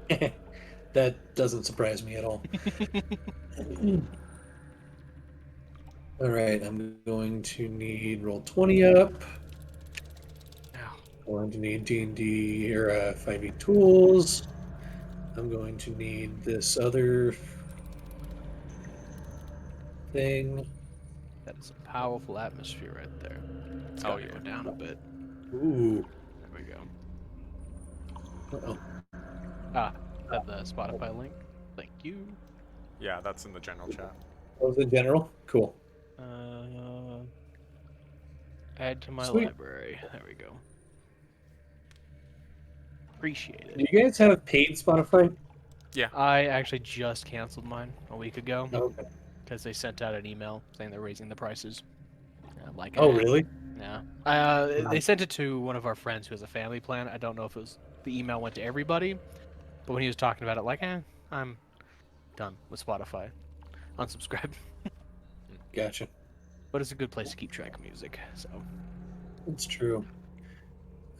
That doesn't surprise me at all. All right, I'm going to need roll 20 up. Ow. Going to need D&D or 5e tools. I'm going to need this other thing. That is a powerful atmosphere right there. It's Oh got to yeah. go down a bit. Ooh. There we go. Uh-oh. Ah, is that the Spotify link? Thank you. Yeah, that's in the general chat. That was in general? Cool. Add to my Sweet. library. There we go. Appreciate Do it. you guys have paid Spotify? Yeah. I actually just canceled mine a week ago Okay. because they sent out an email saying they're raising the prices. I'm like, Oh, really? yeah. They sent it to one of our friends who has a family plan. I don't know if it was the email went to everybody, but when he was talking about it, like, I'm done with Spotify. Unsubscribe. Gotcha. But it's a good place to keep track of music, so. It's true.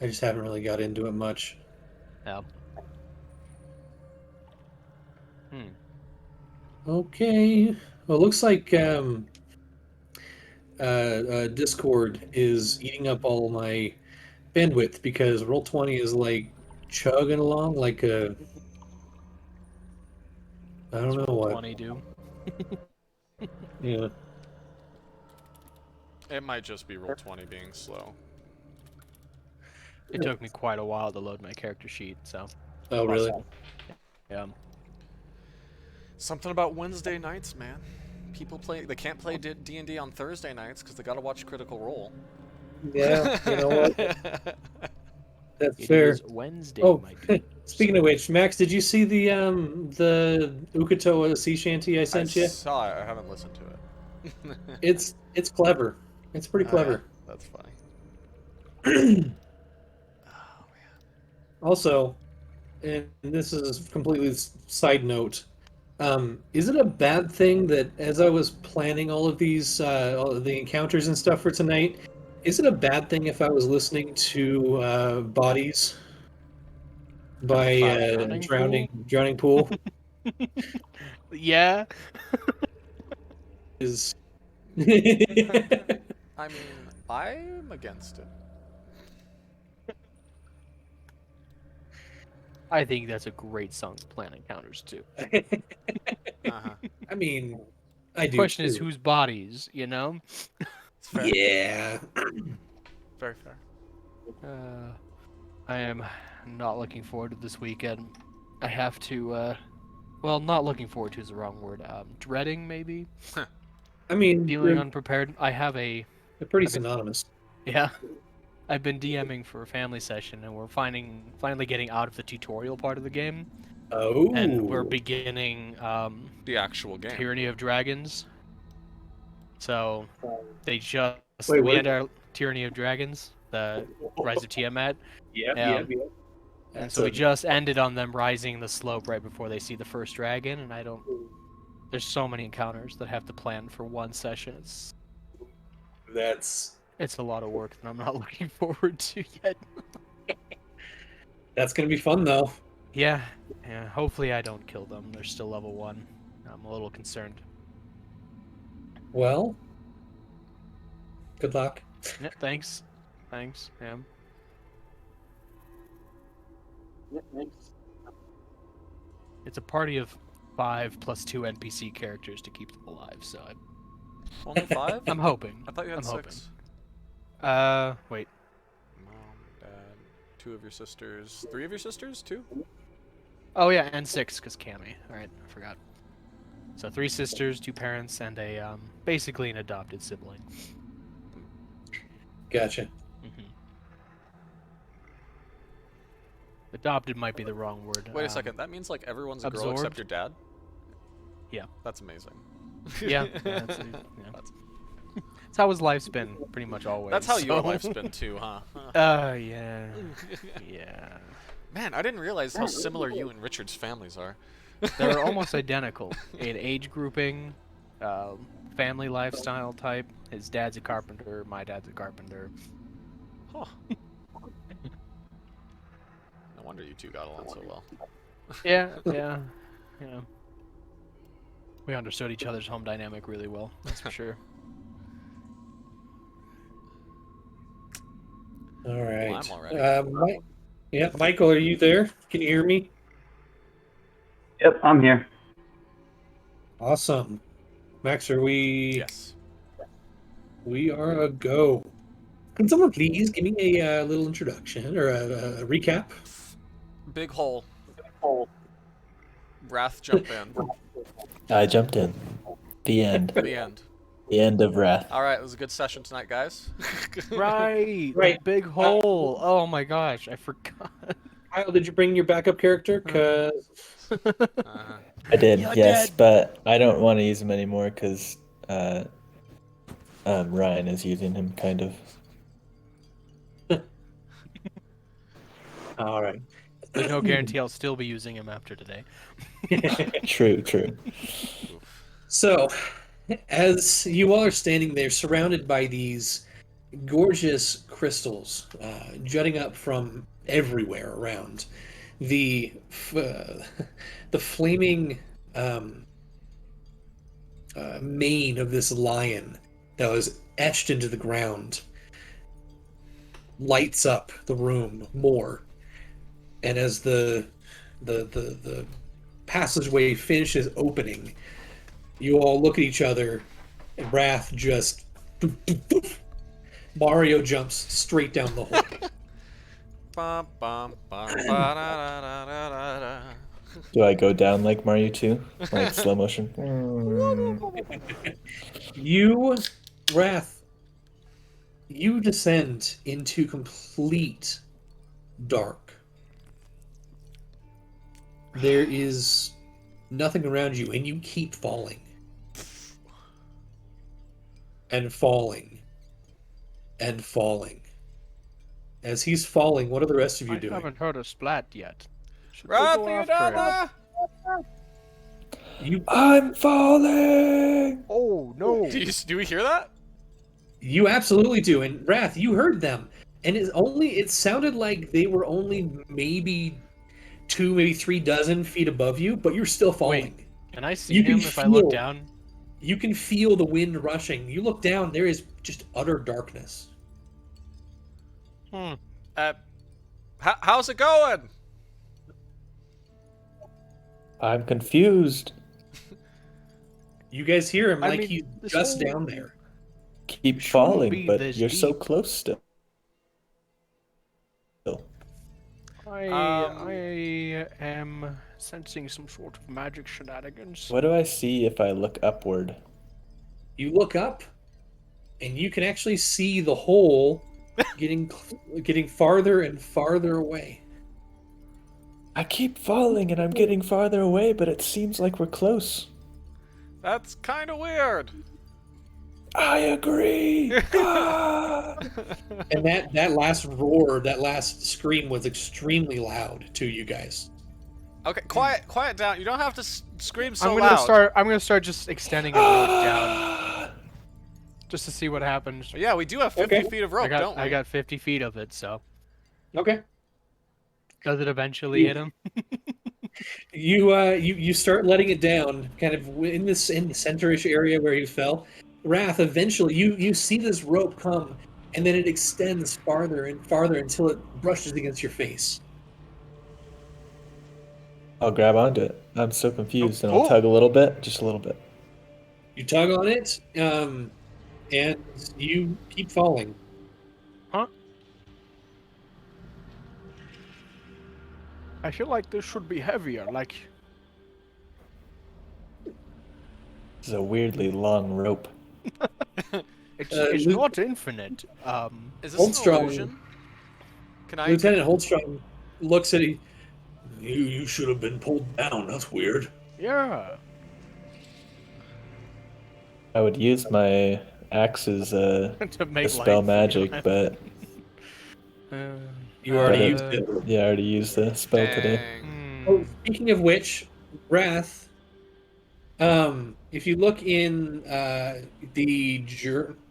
I just haven't really got into it much. Yeah. Hmm. Okay. Well, it looks like Discord is eating up all my bandwidth because Roll20 is like chugging along like a I don't know what. 20 do. Yeah. It might just be Roll20 being slow. It took me quite a while to load my character sheet, so. Oh, really? Yeah. Something about Wednesday nights, man. People they can't play D&D on Thursday nights because they gotta watch Critical Role. Yeah. You know what? That's It fair. is Wednesday, Oh, my dude. speaking of which, Max, did you see the Ukatoa sea shanty I sent you? saw it. I haven't listened to it. It's clever. It's pretty Oh, yeah. clever. That's funny. Oh man. Also, and this is completely side note, is it a bad thing that as I was planning all of these, all of the encounters and stuff for tonight, is it a bad thing if I was listening to Bodies by Drowning Pool? Yeah. Is I mean, I'm against it. I think that's a great song to plan encounters too. Uh-huh. I mean, I do Question is too. whose bodies, you know? It's fair. Yeah. Very fair. I am not looking forward to this weekend. I have to, well, not looking forward to is the wrong word. Dreading, maybe? I mean, Feeling unprepared. I have they're pretty I've been- synonymous. Yeah. I've been DMing for a family session, and we're finally getting out of the tutorial part of the game. Oh. And we're beginning, The actual game. Tyranny of Dragons. So, they just... Wait, we what? had our Tyranny of Dragons, the Rise of Tiamat. Yeah. And so we just ended on them rising the slope right before they see the first dragon, and I don't... There's so many encounters that have to plan for one session. It's a lot of work that I'm not looking forward to yet. That's gonna be fun though. Yeah. Hopefully I don't kill them. They're still level 1. I'm a little concerned. Well, good luck. Yeah, thanks. Yeah. It's a party of 5 plus 2 NPC characters to keep them alive, so Only 5? I'm hoping. I thought you had I'm 6. hoping. Wait. Mom, Dad, 2 of your sisters, 3 of your sisters, 2? Oh yeah, and 6 because Cammy. All right, I forgot. So 3 sisters, 2 parents, and a basically an adopted sibling. Gotcha. Adopted might be the wrong word. Wait a second. That means like everyone's a girl absorbed? except your dad? Yeah. That's amazing. Yeah. That's how his life's been pretty much always. That's how your so- life's been too, huh? Yeah. Yeah. Man, I didn't realize how similar you and Richard's families are. They're almost identical in age grouping, family lifestyle type. His dad's a carpenter, my dad's a carpenter. Huh. No wonder you two got along so well. Yeah. We understood each other's home dynamic really well. That's for sure. All right. I'm all ready. Yeah, Michael, are you there? Can you hear me? Yep, I'm here. Awesome. Max, are we? Yes. We are a go. Can someone please give me a little introduction or a recap? Big hole. Wrath jump in. I jumped in. The end. The end. The end of Wrath. All right, it was a good session tonight, guys. Right. Right. The big hole. Oh my gosh, I forgot. Kyle, did you bring your backup character? Cause Uh-huh. I did, You're yes, dead. but I don't want to use him anymore because Ryan is using him, kind of. all right. There's no guarantee I'll still be using him after today. True. So, as you all are standing there, surrounded by these gorgeous crystals jutting up from everywhere around, the flaming mane of this lion that was etched into the ground lights up the room more, and as the passageway finishes opening, you all look at each other, and Wrath just Mario jumps straight down the hole. Bum, bum, bum, ba-da-da-da-da-da. Do I go down like Mario 2? Like slow motion? You, Wrath, you descend into complete dark. There is nothing around you, and you keep falling. And falling. And falling. As he's falling, what are the rest of you I doing? haven't heard a splat yet. Should we Wrath, go you after him? I'm falling! Oh no! Do we hear that? You absolutely do. And Wrath, you heard them. And it sounded like they were only maybe 2, maybe 3 dozen feet above you, but you're still falling. Can I see You can him if I look feel- down? You can feel the wind rushing. You look down, there is just utter darkness. How's it going? I'm confused. You guys hear him I like mean, he's this just whole- down there. Keep shouldn't falling, be but this you're so deep. close still. I am sensing some sort of magic shenanigans. What do I see if I look upward? You look up, and you can actually see the hole getting farther and farther away. I keep falling and I'm getting farther away, but it seems like we're close. That's kind of weird. I agree. Ah! And that last roar, that last scream was extremely loud to you guys. Okay, quiet down. You don't have to scream so I'm loud. gonna start just extending a rope down, just to see what happens. But yeah, we do have 50 Okay. feet of rope, don't we? I got 50 feet of it, so Okay. does it eventually hit him? You start letting it down, kind of in the centerish area where you fell. Wrath, eventually you see this rope come, and then it extends farther and farther until it brushes against your face. I'll grab onto it. I'm so confused, and I'll cool. tug a little bit, just a little bit. You tug on it, and you keep falling. Huh? I feel like this should be heavier. Like This is a weirdly long rope. it's Luke- not infinite. Is this Holdstrong. an illusion? Can I? Lieutenant Holdstrong looks at you. You should have been pulled down. That's weird. Yeah. I would use my axes To to make spell life magic, feel- but You already Uh, used it. yeah, I already used the spell today. Dang. Oh, speaking of which, Wrath, if you look in the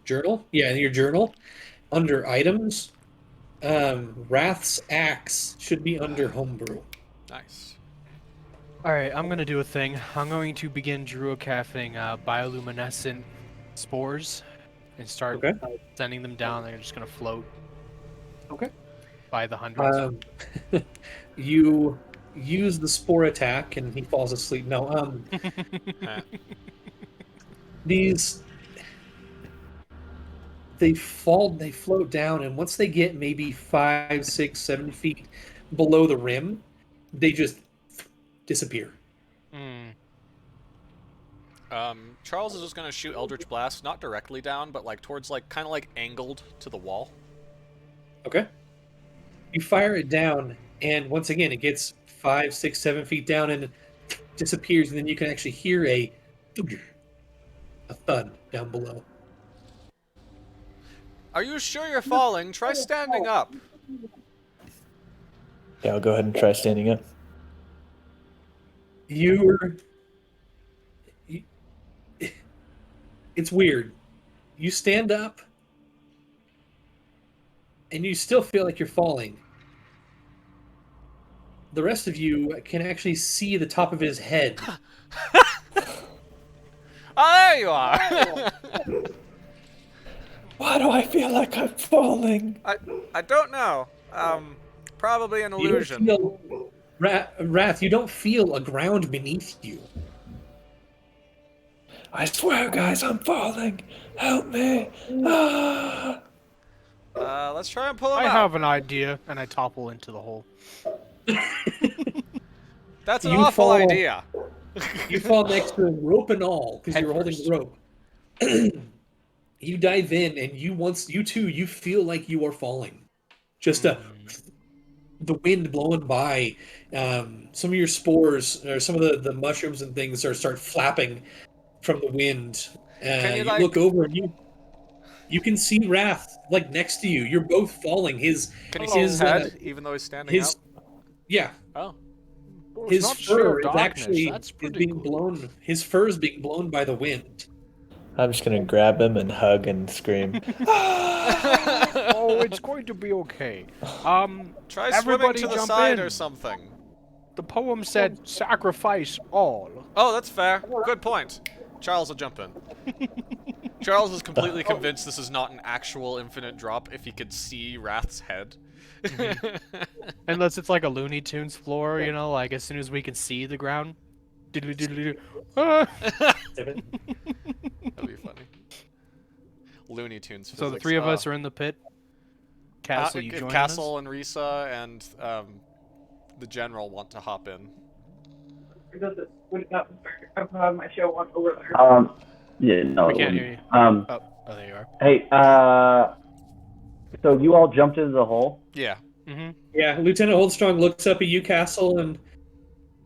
journal, in your journal, under items, Wrath's axe should be under homebrew. Nice. Alright, I'm gonna do a thing. I'm going to begin druocafting bioluminescent spores and start Okay. sending them down. They're just gonna float Okay. by the hundreds. You use the spore attack, and he falls asleep. No, Huh. these they float down, and once they get maybe 5, 6, 7 feet below the rim, they just disappear. Hmm. Charles is just gonna shoot Eldritch Blast, not directly down, but like towards kind of like angled to the wall. Okay. You fire it down, and once again, it gets 5, 6, 7 feet down and disappears, and then you can actually hear a thud down below. Are you sure you're falling? Try standing up. Yeah, I'll go ahead and try standing up. It's weird. You stand up, and you still feel like you're falling. The rest of you can actually see the top of his head. Oh, there you are. Why do I feel like I'm falling? I don't know. Probably an You illusion. don't feel, Wrath, you don't feel a ground beneath you. I swear, guys, I'm falling. Help me. Ah! Let's try and pull him I out. have an idea, and I topple into the hole. That's an You awful fall- idea. You fall next to him, rope and all, because Head you're holding first. the rope. You dive in, and you feel like you are falling. Just the wind blowing by. Some of your spores, or some of the mushrooms and things, start flapping from the wind. Can you, You look over, and you can see Wrath next to you. You're both falling. Can you see his uh, head, even though he's standing his up? yeah. Oh. Well, His it's not sheer fur is darkness, actually that's is pretty being good. blown. His fur is being blown by the wind. I'm just gonna grab him and hug and scream. Oh, it's going to be okay. Try swimming Everybody to the jump side in. or something. The poem said, "Sacrifice all." Oh, that's fair. Good point. Charles will jump in. Charles is completely convinced this is not an actual infinite drop if he could see Wrath's head. Unless it's like a Looney Tunes floor, like as soon as we can see the ground. Diddly-diddly-doo. Ah! That'd be funny. Looney Tunes physics. So the three of us are in the pit. Castle, you joining Castle and Risa and the general want to hop in. My show on over there. Yeah, no. We it can't wouldn't. hear you. Oh, there you are. Hey, so you all jumped into the hole? Yeah. Mm-hmm. Yeah, Lieutenant Holdstrong looks up at you, Castle, and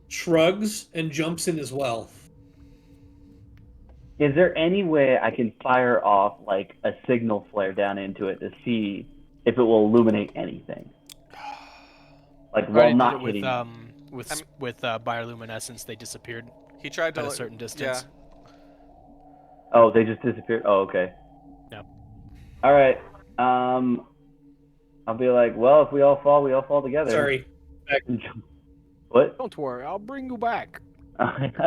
shrugs and jumps in as well. Is there any way I can fire off a signal flare down into it to see if it will illuminate anything? While not hitting. With bioluminescence, they disappeared He tried to at a certain distance. Oh, they just disappeared. Oh, okay. No. All right. I'll be like, well, if we all fall together. Sorry. What? Don't worry, I'll bring you back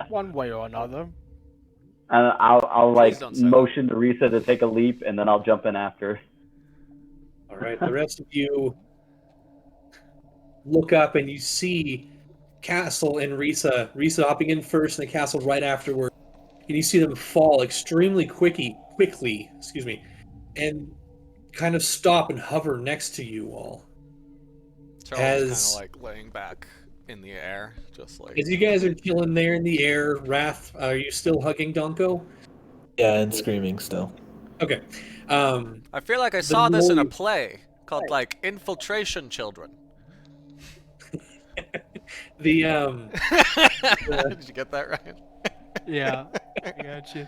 one way or another. I'll Please don't say that. motion to Risa to take a leap, and then I'll jump in after. All right, the rest of you look up and you see Castle and Risa hopping in first and the Castle right afterward. And you see them fall extremely quickly, and kind of stop and hover next to you all. Charles is kind of laying back in the air, just As you guys are chilling there in the air, Wrath, are you still hugging Donko? Yeah, and screaming still. Okay. I feel like I saw this in a noise- play called Infiltration Children. The Did you get that right? Yeah, I got you.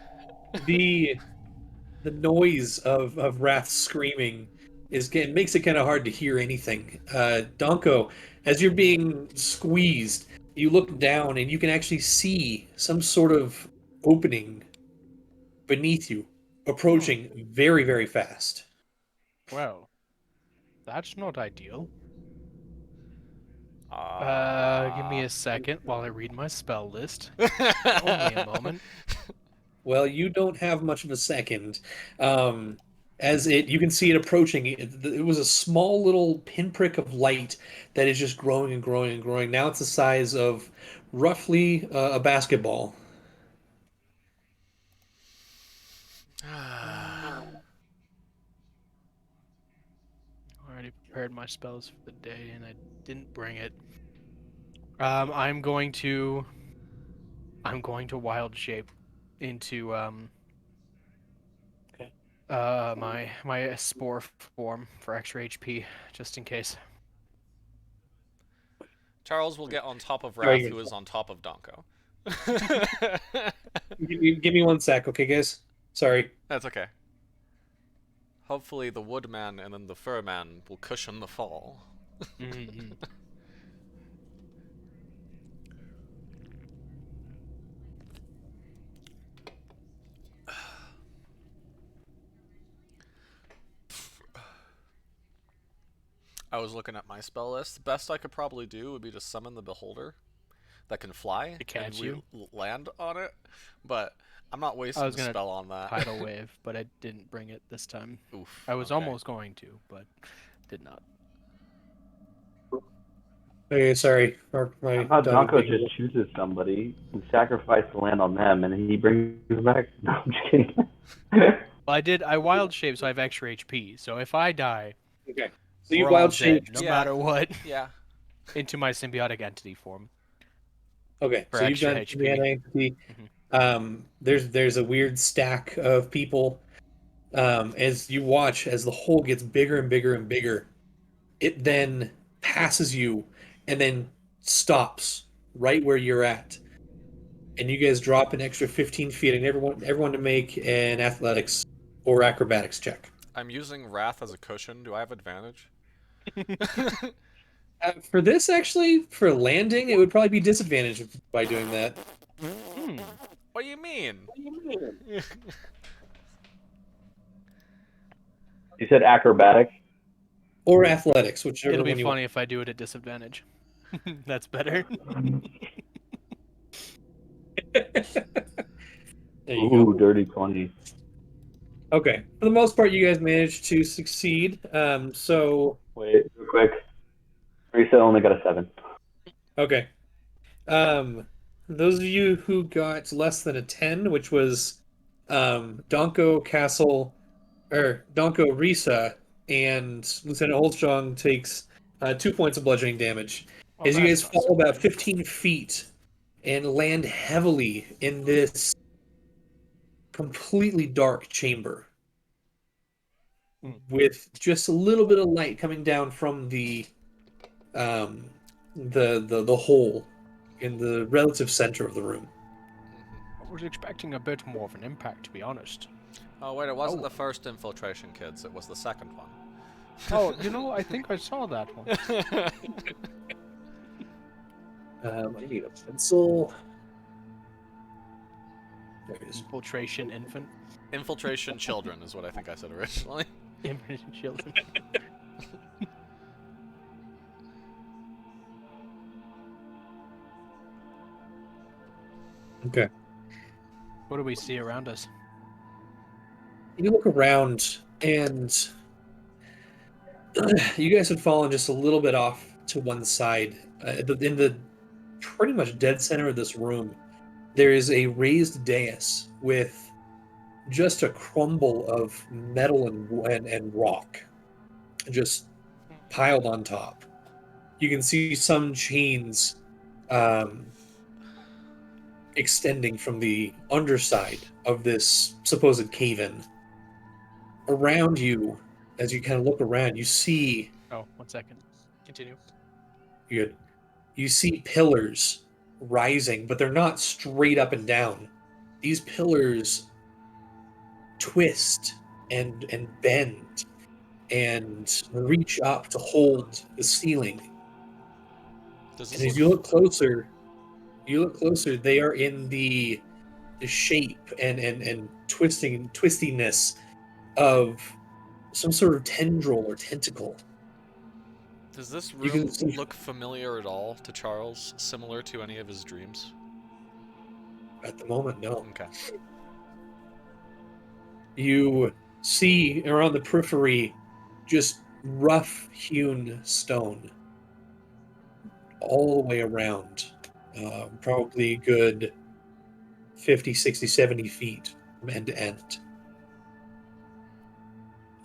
the noise of Wrath screaming makes it kind of hard to hear anything. Donko, as you're being squeezed, you look down and you can actually see some sort of opening beneath you, approaching very, very fast. Well, that's not ideal. Give me a second while I read my spell list. Only a moment. Well, you don't have much of a second. You can see it approaching. It was a small little pinprick of light that is just growing and growing and growing. Now it's the size of roughly a basketball. Already prepared my spells for the day, and I didn't bring it. I'm going to wild shape into my spore form for extra HP, just in case. Charles will get on top of Sorry, Wrath, who is on top of Donko. Give me one sec, okay, guys? Sorry. That's okay. Hopefully the Woodman and then the Furman will cushion the fall. Mm-hmm. I was looking at my spell list. The best I could probably do would be to summon the Beholder that can fly To catch and land on it, but I'm not wasting a spell on that. Tidal wave, but I didn't bring it this time. Oof. I was okay. almost going to, but did not. Okay, sorry. I thought Donko just chooses somebody and sacrifices the land on them, and he brings it back. No, I'm just kidding. Well, I wild shape, so I have extra HP. So if I die, Okay. So you we're all wild dead, shape. no Yeah. matter what, Yeah. into my symbiotic entity form. Okay, For so you've extra done HP. the entity. Mhm. There's a weird stack of people. As you watch as the hole gets bigger and bigger and bigger, it then passes you and then stops right where you're at. And you guys drop an extra 15 feet, and everyone to make an athletics or acrobatics check. I'm using Wrath as a cushion. Do I have advantage? For this, actually, for landing, it would probably be disadvantaged by doing that. What do you mean? You said acrobatics. Or athletics, whichever It'll be one you funny if I do it at disadvantage. That's better. There you Ooh, go. dirty 20. Okay. For the most part, you guys managed to succeed. So, Wait, real quick. Teresa only got a 7. okay. Those of you who got less than a 10, which was Donko Castle, or Donko Risa, and Lieutenant Holstrong takes 2 points of bludgeoning damage. Oh, As you that's guys not fall so about bad. 15 feet and land heavily in this completely dark chamber with just a little bit of light coming down from the hole in the relative center of the room. I was expecting a bit more of an impact, to be honest. Oh wait, it wasn't the first infiltration, kids. It was the second one. Oh, I think I saw that one. I need a pencil. There it is. Infiltration infant. Infiltration children is what I think I said originally. Infant children. Okay. What do we see around us? You look around, and you guys had fallen just a little bit off to one side. In the pretty much dead center of this room, there is a raised dais with just a crumble of metal and rock just piled on top. You can see some chains extending from the underside of this supposed cave-in. Around you, as you kind of look around, you see Oh, 1 second. Continue. you see pillars rising, but they're not straight up and down. These pillars twist and bend and reach up to hold the ceiling. Does And this as you look closer, they are in the shape and twistiness of some sort of tendril or tentacle. Does this You can room see- look familiar at all to Charles? Similar to any of his dreams? At the moment, no. Okay. You see around the periphery just rough hewn stone all the way around. Probably good 50, 60, 70 feet from end to end.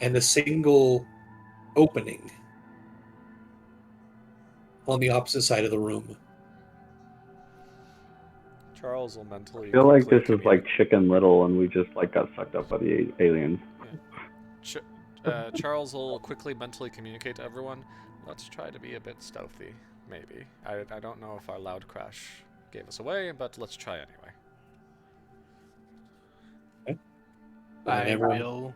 And a single opening on the opposite side of the room. Charles will mentally. I feel like quickly this is like Chicken Little, and we just like got sucked up by the aliens. Charles will quickly mentally communicate to everyone. Let's try to be a bit stealthy, maybe. I don't know if our loud crash gave us away, but let's try anyway. I everyone- will.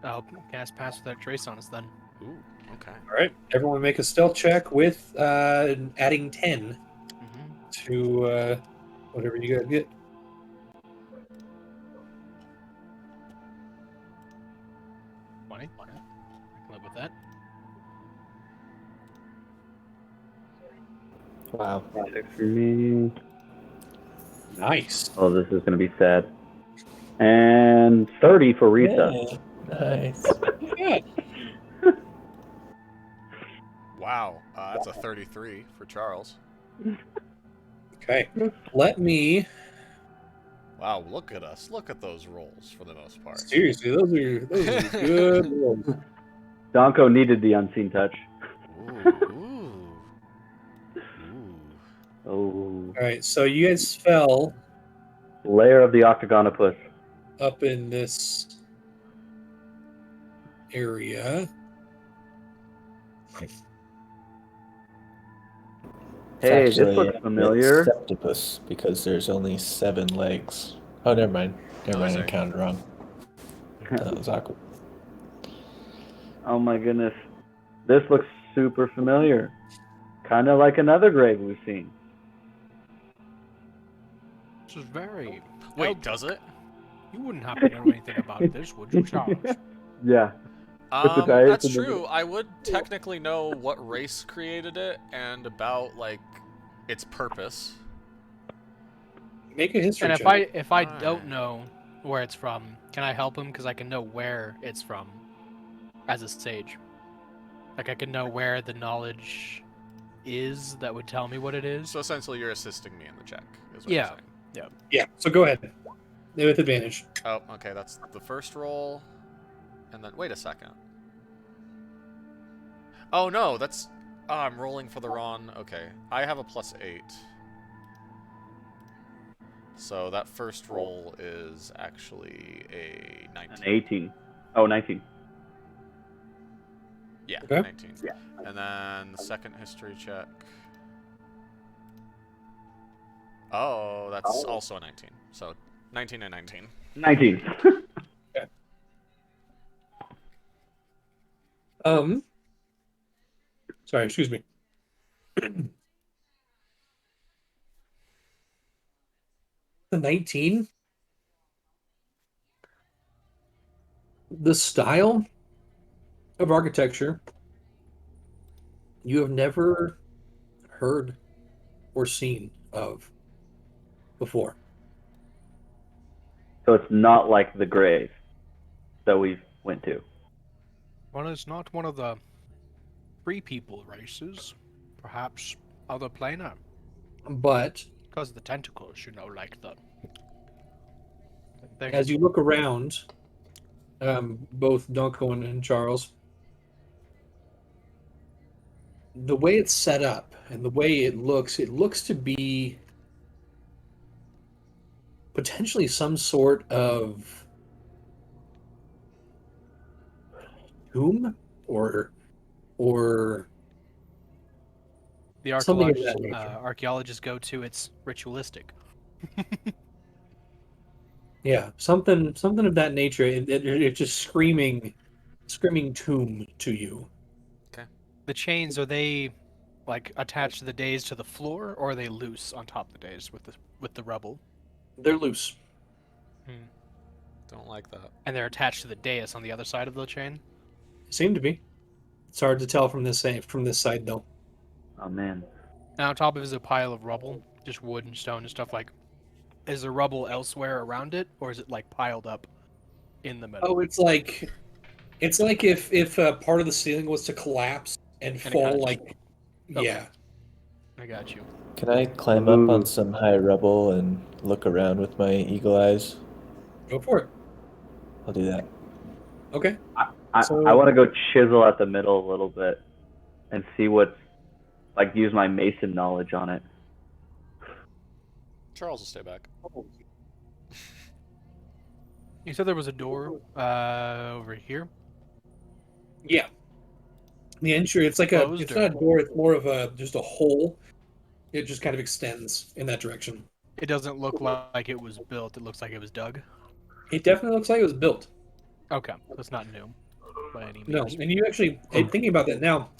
I'll cast Pass Without Trace on us then. Ooh, okay. All right, everyone make a stealth check with adding 10 Mm-hmm. to whatever you guys get. I can live with that. Wow. 6 for me. Nice. Oh, this is gonna be sad. And 30 for Rita. Yeah, nice. Yeah. Wow, that's a 33 for Charles. Okay. Let me. Wow, look at us. Look at those rolls for the most part. Seriously, those are good rolls. Donko needed the unseen touch. Ooh. Oh, All right, so you guys fell lair of the Octagonapus. up in this area. Hey, It's this actually looks familiar. a septipus because there's only 7 legs. Oh, never mind. Never mind, I sorry. counted wrong. That was awkward. Oh my goodness. This looks super familiar. Kind of like another grave we've seen. This is very. Wait, does it? You wouldn't happen to know anything about this, would you, Charles? Yeah. With the dice That's and the- true. I would technically know what race created it and about like its purpose. Make a history And check. if I Alright. don't know where it's from, can I help him? Because I can know where it's from as a sage. Like I can know where the knowledge is that would tell me what it is. So essentially, you're assisting me in the check. Is what Yeah. You're saying. Yeah, so go ahead. With advantage. Oh, okay. That's the first roll, and then wait a second. Oh no, that's. Oh, I'm rolling for the wrong. Okay, I have a +8. So that first roll is actually a 19. An 18. Oh, 19. Yeah, Okay. 19. Yeah. And then the second history check. Oh, that's also a 19. So 19 and 19. 19. Sorry, excuse me. The 19. The style of architecture you have never heard or seen of before. So it's not like the grave that we went to. Well, it's not one of the free people races. Perhaps other planar. But Because of the tentacles, you know, like the. thing. as you look around, both Donko and Charles, the way it's set up and the way it looks to be potentially some sort of tomb or The something of that nature. archaeologists go to, it's ritualistic. Yeah, something of that nature. It's just screaming tomb to you. The chains, are they like attached to the dais to the floor, or are they loose on top of the dais with the rubble? They're loose. Don't like that. And they're attached to the dais on the other side of the chain? Seem to be. It's hard to tell from this side though. Oh man. Now on top of it is a pile of rubble, just wood and stone and stuff like. Is there rubble elsewhere around it, or is it like piled up in the middle? Oh, it's like if part of the ceiling was to collapse and it fall kinda just- like, Okay. yeah. I got you. Can I climb up on Ooh. some high rubble and look around with my eagle eyes? Go for it. I'll do that. Okay. I So- want to go chisel at the middle a little bit and see what's like. Use my mason knowledge on it. Charles will stay back. You said there was a door over here. Yeah. The entry, it's like Closed it's or- not a door, it's more of just a hole. It just kind of extends in that direction. It doesn't look like it was built. It looks like it was dug. It definitely looks like it was built. Okay, so it's not new by any means. No, and you actually, thinking about that now,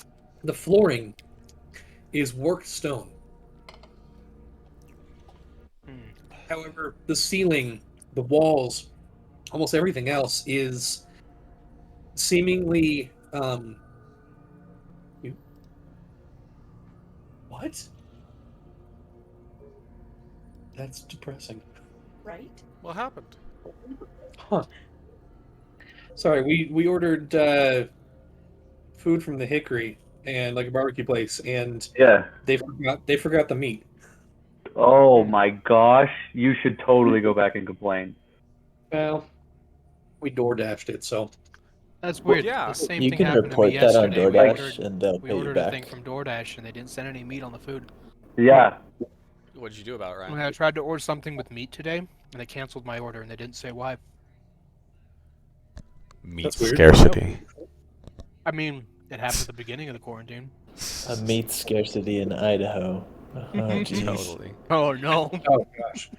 the flooring is worked stone. Hmm. However, the ceiling, the walls, almost everything else is seemingly what? That's depressing. Right? What happened? Huh. Sorry, we ordered food from the Hickory and like a barbecue place, and Yeah. they forgot the meat. Oh my gosh. You should totally go back and complain. Well, we door dashed it, so That's weird. yeah. The same You thing can happened report to me that on yesterday. DoorDash and they'll We pay you ordered a back. thing from DoorDash and they didn't send any meat on the food. Yeah. What'd you do about it, Ryan? When I tried to order something with meat today, and they canceled my order and they didn't say why. Meat That's weird. scarcity. I mean, it happened at the beginning of the quarantine. A meat scarcity in Idaho. Oh, jeez. Totally. Oh no! oh gosh.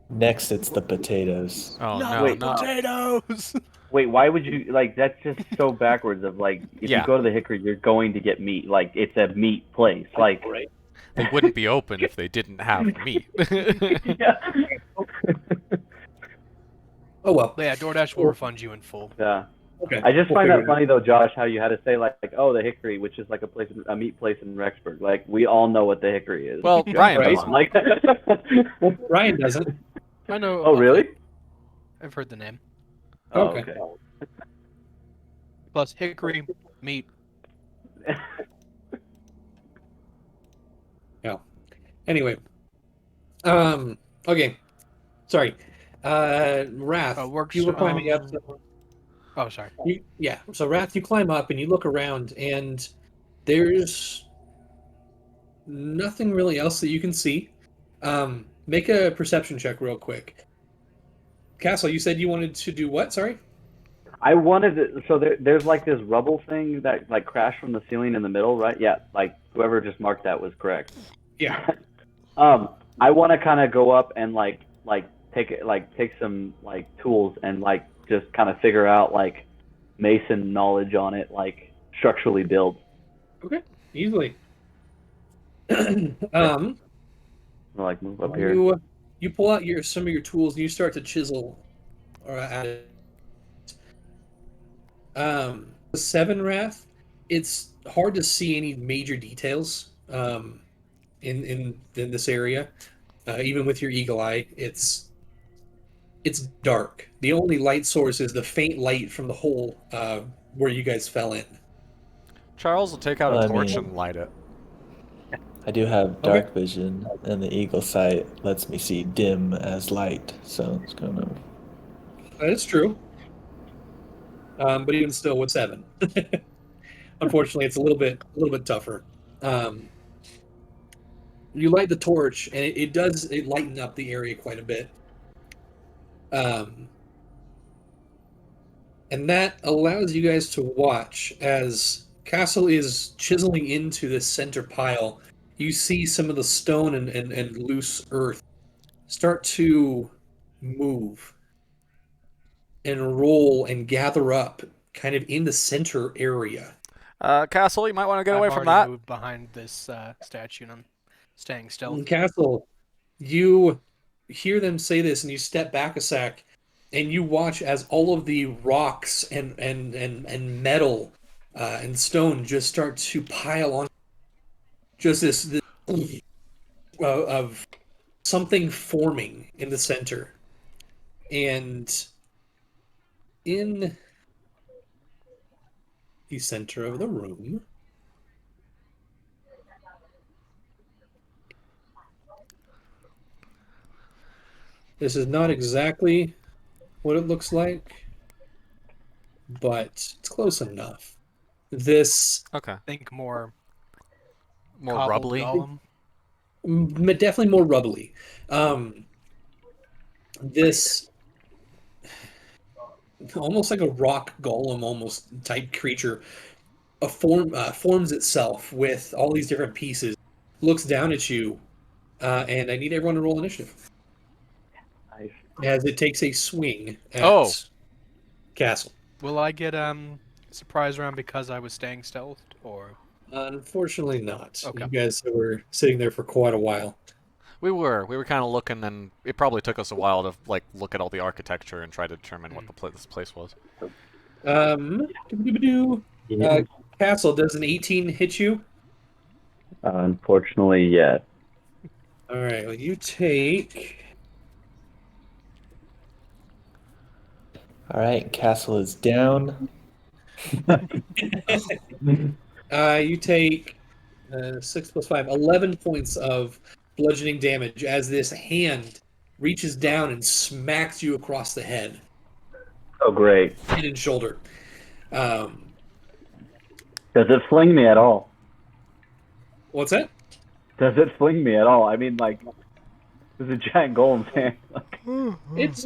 Next, it's the potatoes. Oh Not no, wait, no. potatoes! Wait, why would you like? That's just so backwards. Of like, if Yeah. you go to the Hickory, you're going to get meat. Like, it's a meat place. Like, Right. They wouldn't be open if they didn't have meat. yeah. Oh well. But yeah, DoorDash will refund you in full. Yeah. Okay. I just We'll find figure that funny though, Josh, how you had to say like, oh, the Hickory, which is like a meat place in Rexburg. Like, we all know what the Hickory is. Well, Ryan Right. doesn't. Like, Well, Ryan doesn't. I know. oh really? I've heard the name. Oh, Okay. Plus hickory, meat. Anyway. Okay. Sorry. Wrath. Works. You were climbing up. Oh, sorry. Yeah. So Wrath, you climb up and you look around, and there's nothing really else that you can see. Make a perception check real quick. Castle, you said you wanted to do what? Sorry. I wanted to, so there's like this rubble thing that like crashed from the ceiling in the middle, right? Yeah, like whoever just marked that was correct. Yeah. I want to kind of go up and take some like tools and like just kind of figure out like mason knowledge on it, like structurally build. Okay. Easily. Like move up here. You pull out some of your tools and you start to chisel or at it. The 7 Wrath, it's hard to see any major details in this area. Even with your eagle eye, it's dark. The only light source is the faint light from the hole where you guys fell in. Charles will take out Well, a I torch mean- and light it. I do have dark vision, and the eagle sight lets me see dim as light, so it's kind of... That is true. But even still, with 7, unfortunately, it's a little bit tougher. You light the torch, and it does lighten up the area quite a bit. And that allows you guys to watch as Castle is chiseling into this center pile. You see some of the stone and loose earth start to move and roll and gather up kind of in the center area. Castle, you might want to get away I've from already that. moved behind this statue and I'm staying stealth. In Castle, you hear them say this and you step back a sec and you watch as all of the rocks and metal and stone just start to pile on. Just this of something forming in the center. And in the center of the room, this is not exactly what it looks like, but it's close enough. This Okay. Think more More rubbly. golem. definitely more rubbly. This almost like a rock golem, almost type creature, forms itself with all these different pieces. Looks down at you, and I need everyone to roll initiative Nice. as it takes a swing at Oh. Castle. Will I get surprise round because I was staying stealthed, or Unfortunately, not. Okay. You guys were sitting there for quite a while. We were kind of looking, and it probably took us a while to like look at all the architecture and try to determine what this place was. Castle, does an 18 hit you? Unfortunately, yes. All right. Well, you take. All right, castle is down. You take 6 plus 5, 11 points of bludgeoning damage as this hand reaches down and smacks you across the head, Oh, great. head and shoulder. Does it fling me at all? What's that? Does it fling me at all? I mean, like, there's a giant golem's hand. It's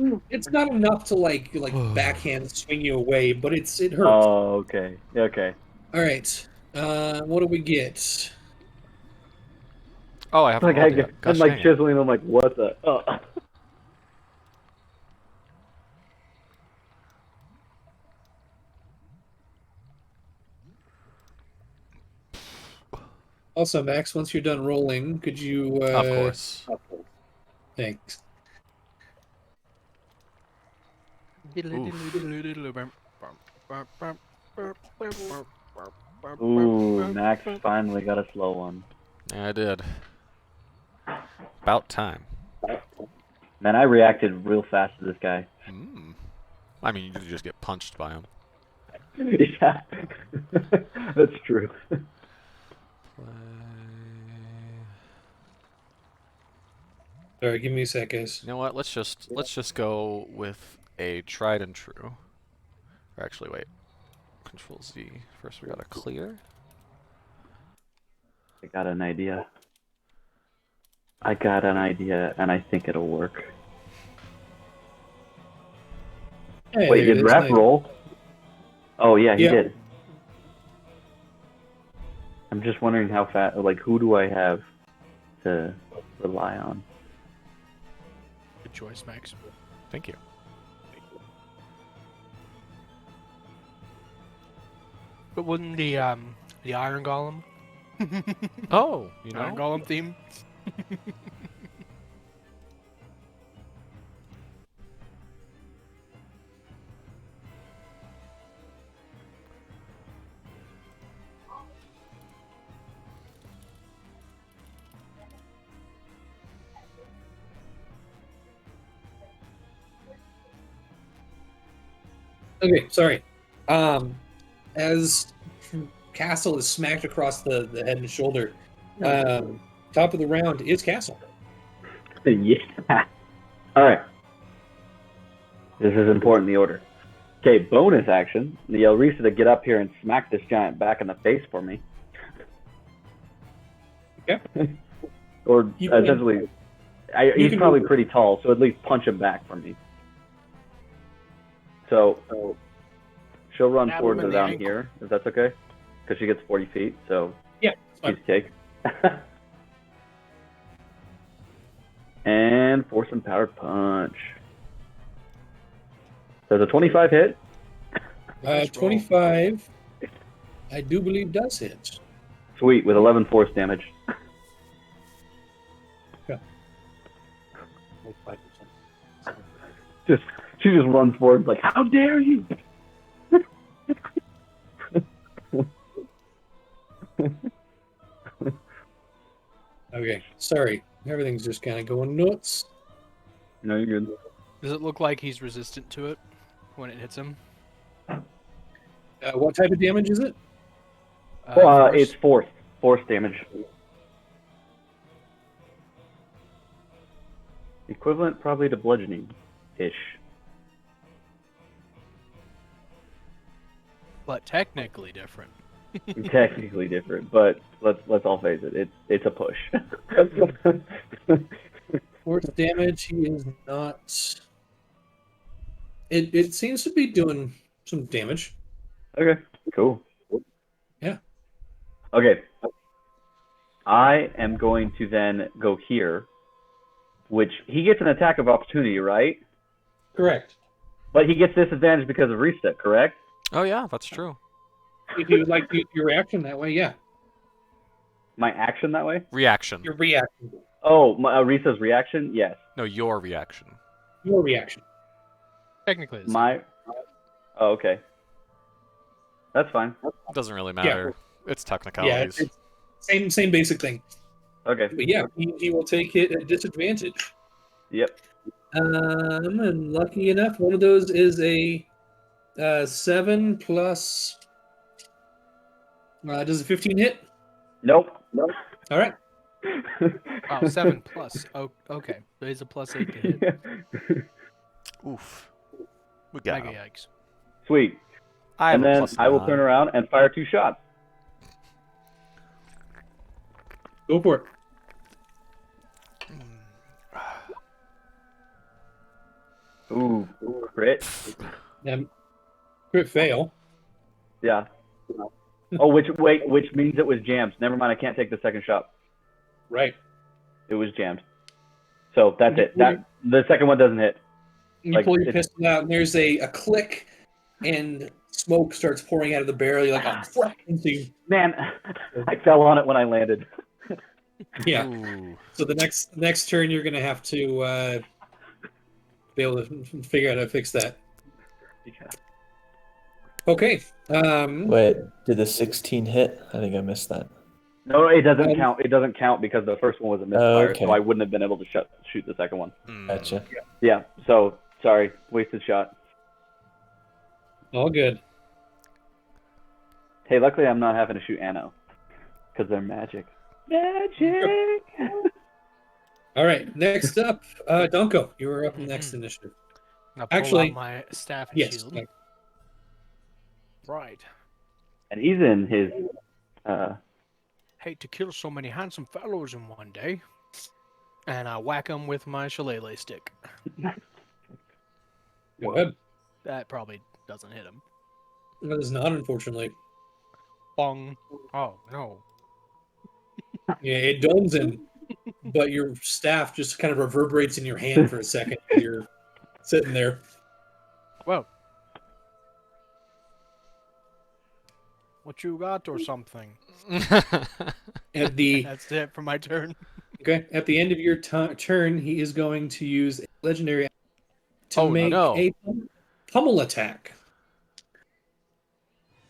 not enough to like backhand swing you away, but it hurts. Oh, okay. Okay. All right. What do we get? Oh, I have Like, no idea. Gosh I'm like dang it. chiseling. I'm like, what the? Oh. Also, Max, once you're done rolling, could you? Of course. Thanks. Ooh, Max finally got a slow one. Yeah, I did. About time. Man, I reacted real fast to this guy. I mean, you did just get punched by him. Yeah, that's true. Sorry, give me a sec, guys. You know what? Let's just go with a tried and true. Or actually, wait. Control Z. First, we gotta clear. I got an idea. And I think it'll work. Hey, Wait, there it did is. Raph Nice. roll? Oh, yeah, he Yeah. did. I'm just wondering how fast, like, who do I have to rely on? Good choice, Max. Thank you. But wouldn't the iron golem, Oh, you know. iron golem theme? Okay, sorry. As Castle is smacked across the head and shoulder, top of the round is Castle. Yeah. All right. This is important, the order. Okay, bonus action. Yell Risa to get up here and smack this giant back in the face for me. Okay. Or You can- essentially, you he's can probably move- pretty tall, so at least punch him back for me. So she'll run Stab forward him to in the down ankle. here, if that's okay. Because she gets 40 feet, so Yeah, it's fine. piece of cake. And force and power punch. Does a 25 hit? Nice roll. 25, I do believe does hit. Sweet, with 11 force damage. She just runs forward like, how dare you? Okay, sorry. Everything's just kind of going nuts. No, you're good. Does it look like he's resistant to it when it hits him? What type of damage is it? Force? It's force damage. Equivalent probably to bludgeoning-ish. But technically different. Technically different, but let's all face it. It's a push. Force damage, he is not... It seems to be doing some damage. Okay, cool. Yeah. Okay. I am going to then go here, which he gets an attack of opportunity, right? Correct. But he gets disadvantage because of reset, correct? Oh yeah, that's true. If you would like to use your reaction that way, yeah. My action that way? Reaction. Your reaction. Oh, my Risa's reaction? Yes. No, your reaction. Your reaction. Technically, it's My. Oh, okay. That's fine. Doesn't really matter. It's Yeah, technicalities. it's same basic thing. Okay. But yeah, he will take it at disadvantage. Yep. And lucky enough, one of those is a 7 plus. Does a 15 hit? Nope. All right. Oh, 7 plus. Oh, okay. So he's a plus 8 to hit. Oof. We got Mega him. yikes. Sweet. I have And a then plus I will 9. turn around and fire 2 shots. Go for it. Ooh, crit. Crit fail. Yeah. Oh, which means it was jammed. Never mind, I can't take the second shot. Right. It was jammed. So that's it. The second one doesn't hit. You Like, pull your it- pistol out, and there's a click, and smoke starts pouring out of the barrel. You're like, oh, fuck. And so you- Man, I fell on it when I landed. yeah. Ooh. So the next turn, you're gonna have to be able to figure out how to fix that. Okay. Wait, did the 16 hit? I think I missed that. No, it doesn't count. It doesn't count because the first one was a misfire, okay. so I wouldn't have been able to shoot the second one. Hmm. Gotcha. Yeah. So sorry, wasted shot. All good. Hey, luckily I'm not having to shoot Anno because they're magic. Magic. All right. Next up, Donko. You are up next initiative. Now pull Actually- out my staff and Yes. shield. Right. And he's in his. Hate to kill so many handsome fellows in one day. And I whack them with my shillelagh stick. Go ahead. That probably doesn't hit him. That is not, unfortunately. Bong. Oh, no. Yeah, it domes him, but your staff just kind of reverberates in your hand for a second. You're sitting there. Whoa. What you got or something? At the That's it for my turn. at the end of your turn, he is going to use a legendary to Oh, make no. a pummel attack.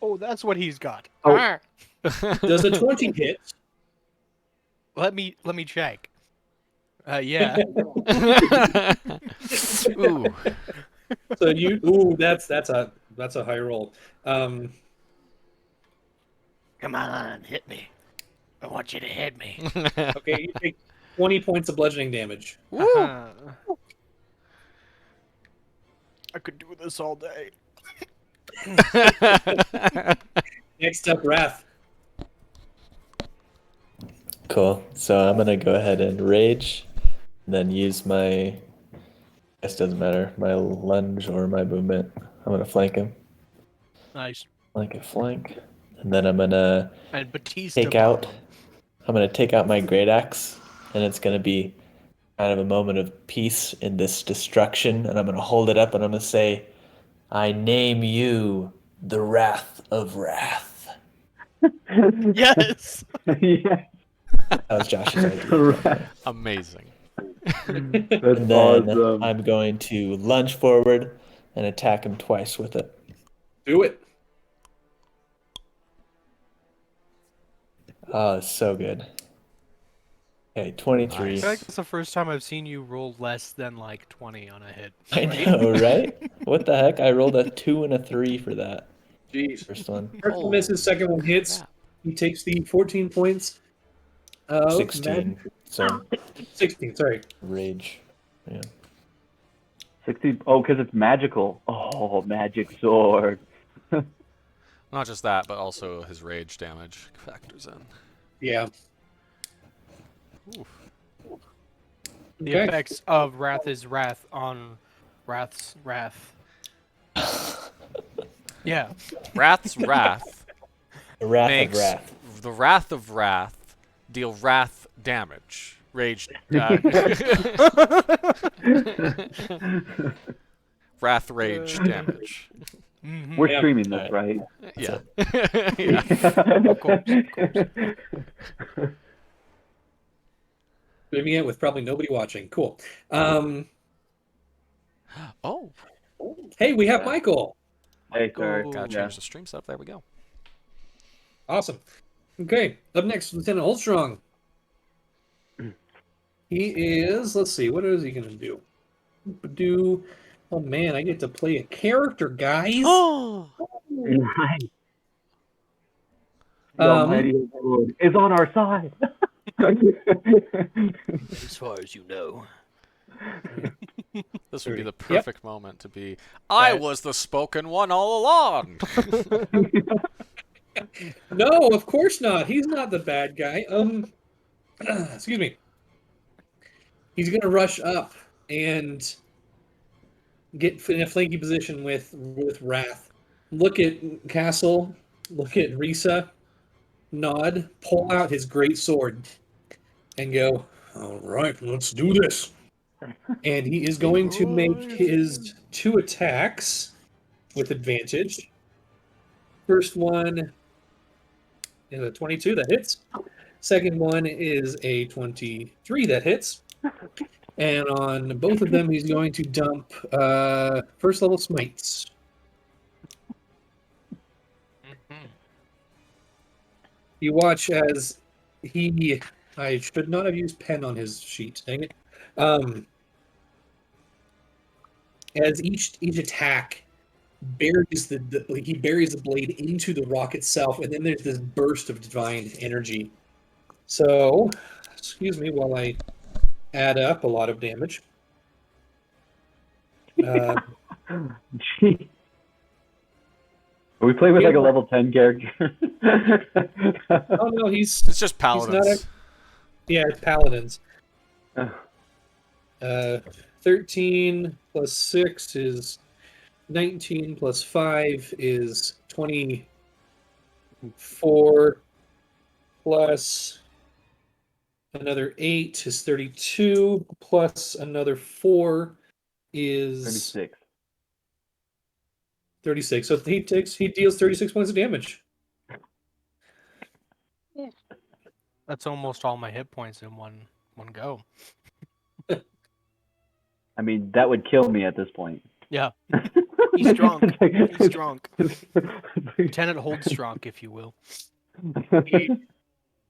Oh, that's what he's got. Oh. Ah! Does a 20 hit? Let me check. Yeah. Ooh. So that's a high roll. Come on, hit me. I want you to hit me. Okay, you take 20 points of bludgeoning damage. Uh-huh. I could do this all day. Next up, Wrath. Cool. So I'm gonna go ahead and rage, then use my. I guess doesn't matter. My lunge or my movement. I'm gonna flank him. Nice. Flank, and then I'm gonna And Batista. take out. I'm gonna take out my great axe, and it's gonna be kind of a moment of peace in this destruction. And I'm gonna hold it up, and I'm gonna say, "I name you the Wrath of Wrath." Yes. Yeah. That was Josh's idea. Amazing. That's And then awesome. I'm going to lunge forward and attack him twice with it. Do it. Oh, it's so good. Okay, 23. I feel like it's the first time I've seen you roll less than like 20 on a hit. I know, right? What the heck? I rolled a 2 and a 3 for that Jeez. first one. First one misses, second one hits. crap. He takes the 14 points of 16. So 16, sorry. rage. Yeah. 60. Oh, because it's magical. Oh, magic sword. Not just that, but also his rage damage factors in. Yeah. Oof. The Okay. effects of Wrath is Wrath on Wrath's Wrath. Yeah. Wrath's Wrath The Wrath makes of Wrath. the Wrath of Wrath deal wrath damage. Rage. Wrath rage damage. Mhm. We're Yeah. streaming this, right? Yeah. it. Yeah. Of course, of course. Living it with probably nobody watching. Cool. Oh, Hey, we have Yeah. Michael. Hey, sorry. gotta Yeah. change the stream setup. There we go. Awesome. Okay, up next, Lieutenant Oldstrong. He is, let's see, what is he going to do? Oh man, I get to play a character, guys. Oh, Nice. The Um, Almighty Lord is on our side. As far as you know. this would be the Yep. perfect moment to be. I was the spoken one all along. No, of course not. He's not the bad guy. Excuse me. He's going to rush up and get in a flanky position with Wrath. Look at Castle. Look at Risa. Nod. Pull out his great sword and go, all right, let's do this. And he is going to make his 2 attacks with advantage. First one is a 22 that hits. Second one is a 23 that hits. And on both of them, he's going to dump first level smites. You watch as he. I should not have used pen on his sheet. Dang it. As each attack buries he buries the blade into the rock itself, and then there's this burst of divine energy. So, excuse me while I add up a lot of damage. Gee. Are we playing with like a level 10 character? Oh no, It's just paladins. Yeah, it's paladins. Oh. 13 plus 6 is 19 plus 5 is 24 plus another 8 is 32 plus another 4 is 36. 36. So he deals 36 points of damage. That's almost all my hit points in one go. I mean, that would kill me at this point. Yeah. He's drunk. He's drunk. Lieutenant Holdstrunk, if you will.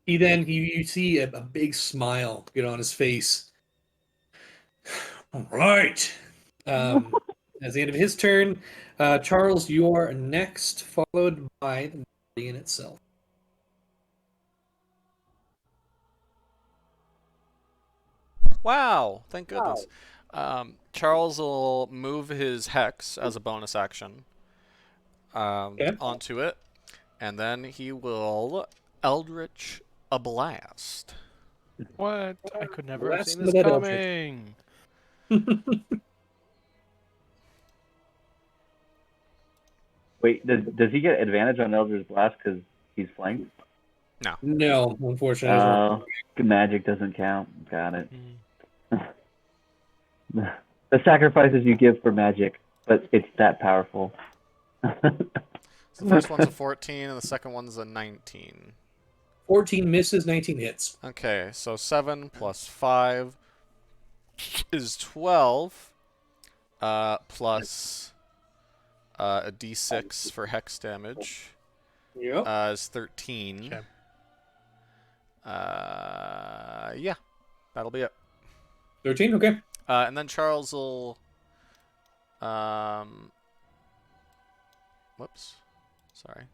You see a big smile get on his face. All right. As the end of his turn, Charles, you are next, followed by the Guardian itself. Wow, thank goodness. Charles will move his hex as a bonus action onto it, and then he will Eldritch a Blast. What? I could never have Blast seen with this that Eldritch. coming. Wait, does he get advantage on Eldritch Blast because he's flanked? No, unfortunately. Magic doesn't count. Got it. Mm. The sacrifices you give for magic, but it's that powerful. So the first one's a 14, and the second one's a 19. 14 misses, 19 hits. Okay, so 7 plus 5 is 12, plus a d6 for hex damage Yep. is 13. Okay. Yeah. That'll be it. 13, okay. And then Charles will... Whoops. Sorry.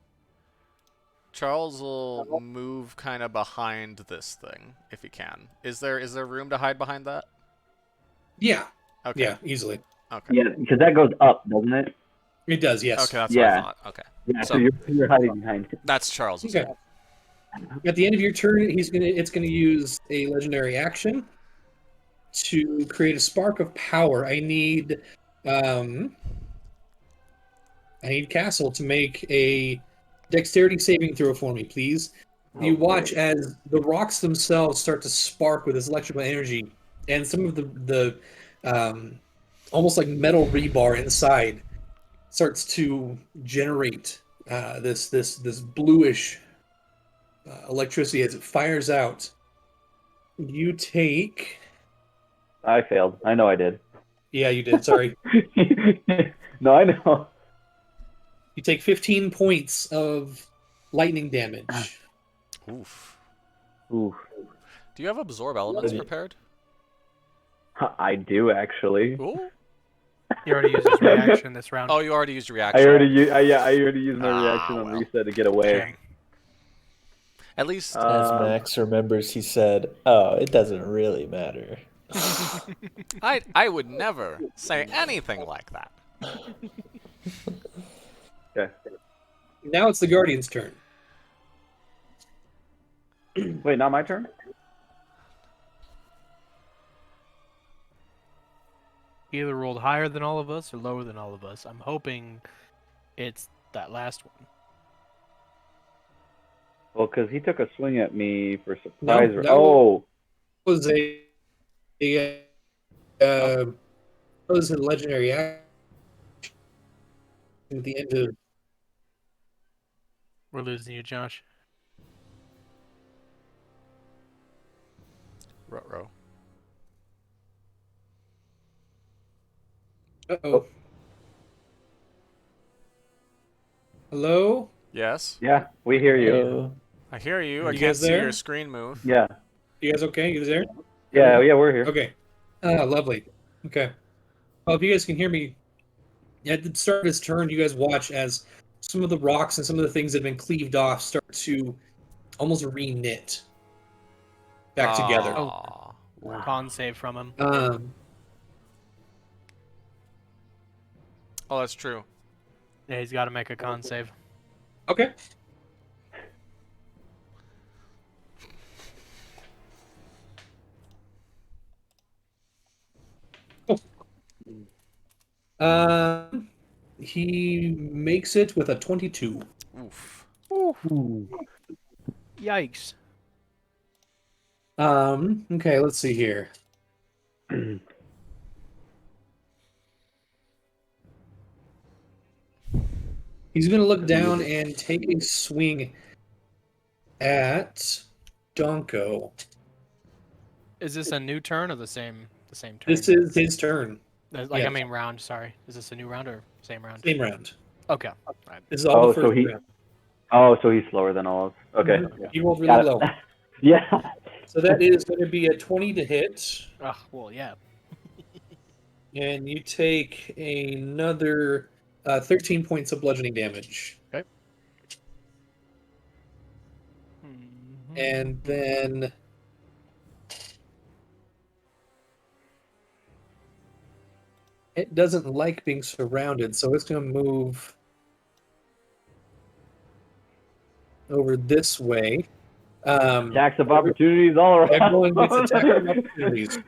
Charles will move kind of behind this thing, if he can. Is there room to hide behind that? Yeah. Okay. Yeah, easily. Okay. Yeah, because that goes up, doesn't it? It does, yes. Okay, that's what I Yeah. thought. Okay. Yeah, So so you're hiding behind it. that's Charles. Okay. At the end of your turn, it's gonna use a legendary action to create a spark of power. I need Castle to make a dexterity saving throw for me, please. You watch as the rocks themselves start to spark with this electrical energy, and some of the almost like metal rebar inside starts to generate this bluish electricity as it fires out. You take... I failed. I know I did. Yeah, you did. Sorry. No, I know. You take 15 points of lightning damage. Oof. Ooh, Do you have absorb elements prepared? I do actually. Ooh. He already used his reaction this round. Oh, you already used your reaction. I already used my reaction on well. reset to get away. Dang. At least As Max remembers, he said, "Oh, it doesn't really matter." I would never say anything like that. Okay. Now it's the Guardian's turn. Wait, not my turn? He either rolled higher than all of us or lower than all of us. I'm hoping it's that last one. Well, because he took a swing at me for surprise. No, that Oh, Was was a legendary action at the end of... We're losing you, Josh. Ruh-roh. Uh-oh. Hello? Yes, yeah, we hear you. Oh, I hear you. I You can't guys see there? your screen move. Yeah, You guys okay? You guys there? yeah, we're here. Okay. Lovely. Okay. Well, if you guys can hear me, at the start of his turn, you guys watch as some of the rocks and some of the things that have been cleaved off start to almost re-knit back together. Aw. Con save from him. Oh, that's true. Yeah, he's got to make a con save. Okay. He makes it with a 22. Oof. Yikes. Okay, let's see here. He's gonna look down and take a swing at Donko. Is this a new turn or the same turn? This is his turn. Like, yeah. I mean, round, sorry. Is this a new round or same round? Same round. Okay. Right. This is all the Oh, first so he. round. Oh, so he's slower than all of us. Okay. He rolled really Got it. low. Yeah. So that is going to be a 20 to hit, Oh, well, yeah. and you take another 13 points of bludgeoning damage. Okay. And then it doesn't like being surrounded, so it's going to move over this way. Attacks of opportunities all around. Everyone gets attack of opportunities.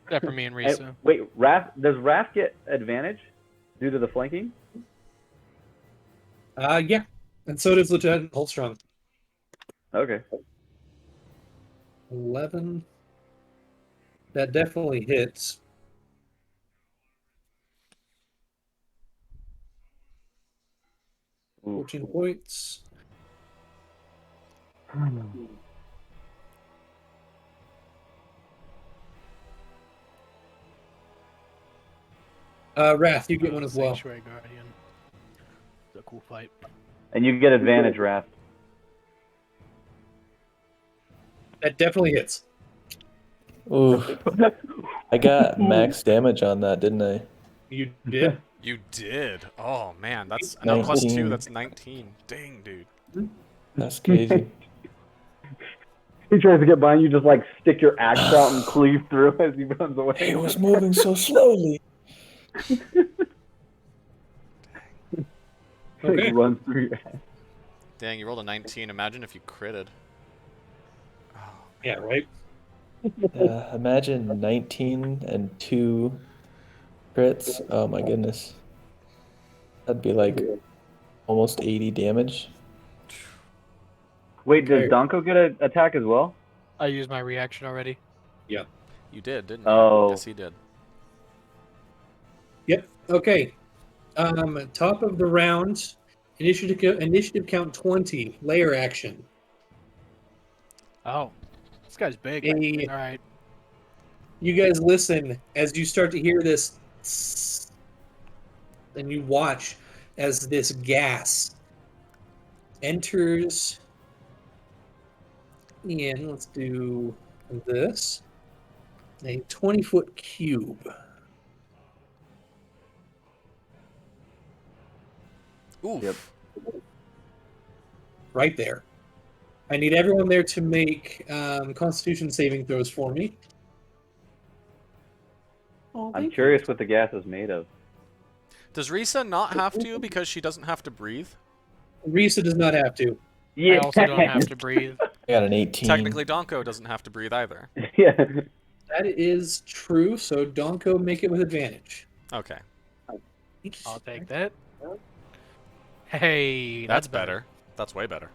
Except for me and Hey, Risa. wait, does Raph get advantage due to the flanking? Yeah, and so does Lieutenant Holstrong. Okay. 11. That definitely hits. Ooh. 14 points. Wrath, you get one as well. Sanctuary Guardian. It's a cool fight. And you get advantage, Raph. That definitely hits. Ooh, I got max damage on that, didn't I? You did. You did. Oh man, that's now plus 2. 19. That's 19. Dang, dude. That's crazy. He tries to get by, and you just like stick your axe out and cleave through as he runs away. He was moving so slowly. Okay. Runs through your axe. Dang, you rolled a 19. Imagine if you critted. Oh, Yeah, right? Imagine 19 and 2 crits. Oh my goodness. That'd be like almost 80 damage. Wait, does Okay. Donko get an attack as well? I used my reaction already. Yeah. you did, didn't you? Oh. Yes, he did. Yep. Okay. Top of the round. Initiative count 20. Layer action. Oh, this guy's big. Hey. All right. You guys listen as you start to hear this, tss, and you watch as this gas enters in. Let's do this. A 20-foot cube. Oof. Yep. Right there. I need everyone there to make Constitution saving throws for me. Oh, I'm thank you. curious what the gas is made of. Does Risa not have to because she doesn't have to breathe? Risa does not have to. I also don't have to breathe. I got an 18. Technically, Donko doesn't have to breathe either. Yeah. That is true, so Donko make it with advantage. Okay, I'll take that. Hey, that's better. That's way better.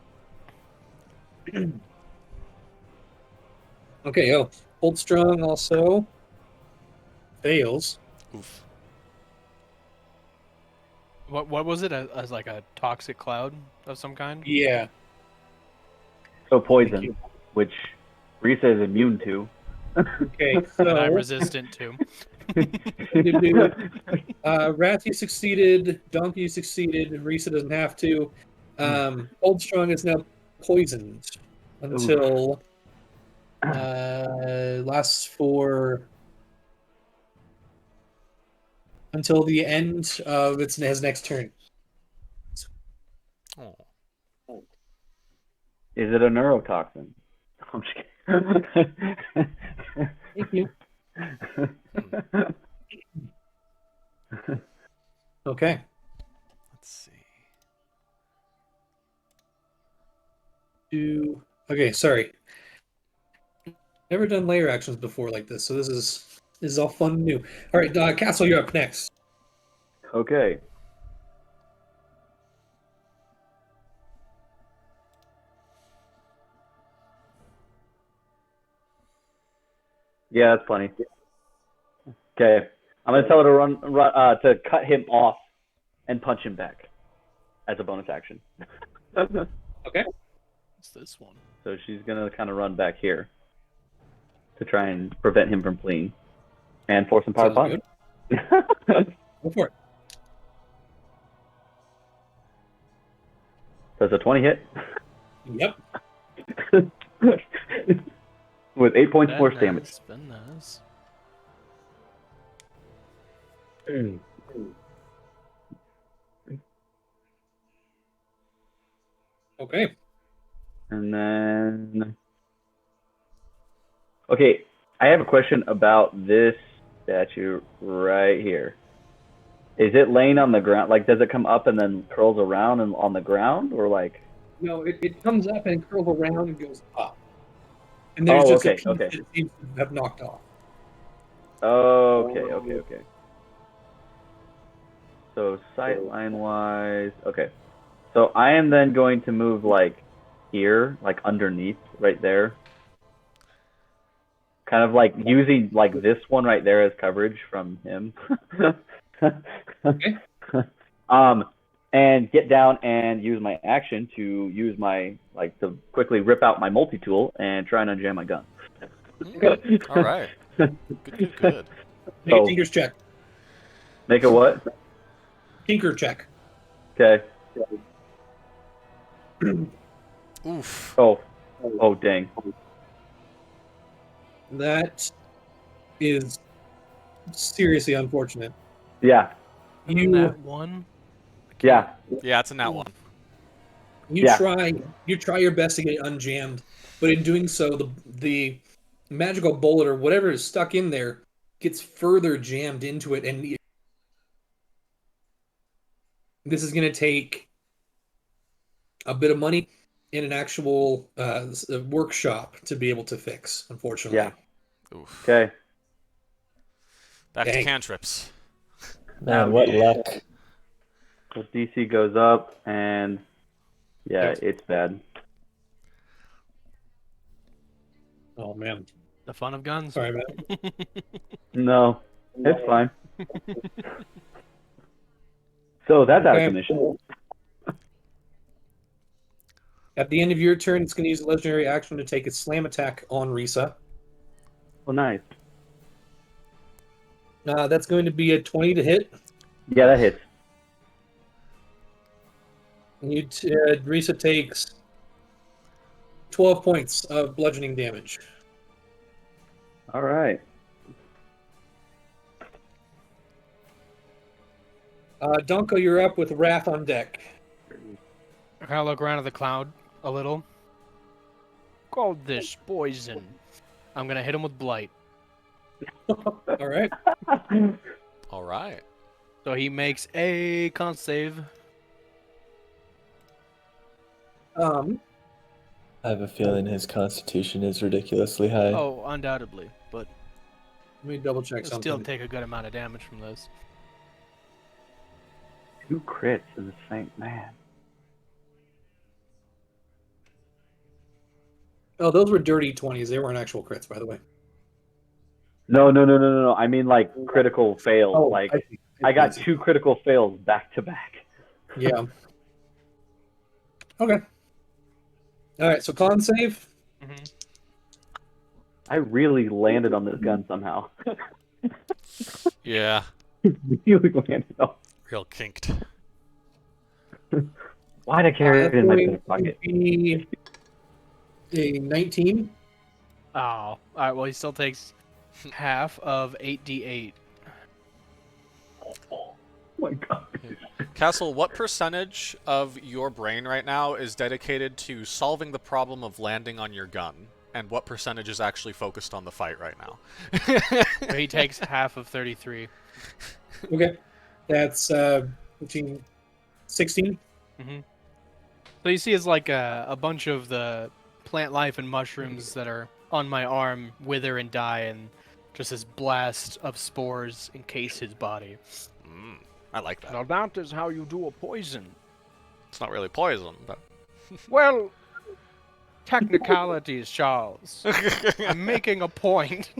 Okay, Hold Strong also fails. Oof. What was it? As like a toxic cloud of some kind? Yeah. So Thank poison, you. which Risa is immune to. Okay, And I'm so resistant to. Rathi succeeded, Donkey succeeded, and Risa doesn't have to. Hold Strong is now poisoned until lasts for until the end of his next turn. Oh. Is it a neurotoxin? I'm just kidding. Thank you. Okay. Let's see. Okay, sorry. Never done layer actions before like this, so this is all fun and new. All right, Castle, you're up next. Okay. Yeah, that's funny. Okay, I'm gonna tell her to run to cut him off and punch him back as a bonus action. Okay. What's this one? So she's gonna kind of run back here to try and prevent him from fleeing and force him power Sounds punch. Go for it. Does a 20 hit? Yep. With 8 points force damage. Been nice. Okay. And then, okay, I have a question about this statue right here. Is it laying on the ground? Like, does it come up and then curls around and on the ground, or like? No, it comes up and curls around and goes up. And there's just a piece that it seems to have knocked off. Okay. So sightline wise, okay. So I am then going to move like here, like underneath, right there. Kind of like using like this one right there as coverage from him. Okay. And get down and use my action to use my to quickly rip out my multi-tool and try and unjam my gun. All right. Good. Make a tinker's check. Make a what? Tinker check. Okay. Oof. Oh dang. That is seriously unfortunate. Yeah. You That one. Yeah. Yeah, it's a nat one. you Yeah. try your best to get it unjammed, but in doing so, the magical bullet or whatever is stuck in there gets further jammed into it, and this is going to take a bit of money in an actual workshop to be able to fix, unfortunately. Yeah. Oof. Okay. Back to Dang. cantrips. Man, what luck. So DC goes up, and yeah, Yep. it's bad. Oh man, The fun of guns. sorry man. No, it's fine. So that's out of Okay. commission. At the end of your turn, it's going to use a legendary action to take a slam attack on Risa. Oh, nice. That's going to be a 20 to hit. Yeah, that hits. Risa takes 12 points of bludgeoning damage. All right. Donko, you're up with Wrath on deck. I kind of look around at the cloud a little. Call this poison. I'm gonna hit him with blight. All right. All right. So he makes a con save. I have a feeling his constitution is ridiculously high. Oh, undoubtedly, but Let me double check he'll something. still take a good amount of damage from this. 2 crits in the same man. Oh, those were dirty 20s. They weren't actual crits, by the way. No. I mean, like, critical fails. Oh, like, see. I got see. 2 critical fails back to back. Yeah. Okay. All right, so con save. Mm-hmm. I really landed on this gun somehow. Yeah. Really landed on. Real kinked. Why'd I carry it in my Going back pocket? to be a 19. Oh, all right. Well, he still takes half of 8d8. Oh my god. Castle, what percentage of your brain right now is dedicated to solving the problem of landing on your gun? And what percentage is actually focused on the fight right now? So he takes half of 33. Okay. That's between 16. Mm-hmm. So you see, it's like a bunch of the plant life and mushrooms that are on my arm wither and die, and just this blast of spores encase his body. I like that. Now that is how you do a poison. It's not really poison, but... Well, technicalities, Charles. I'm making a point.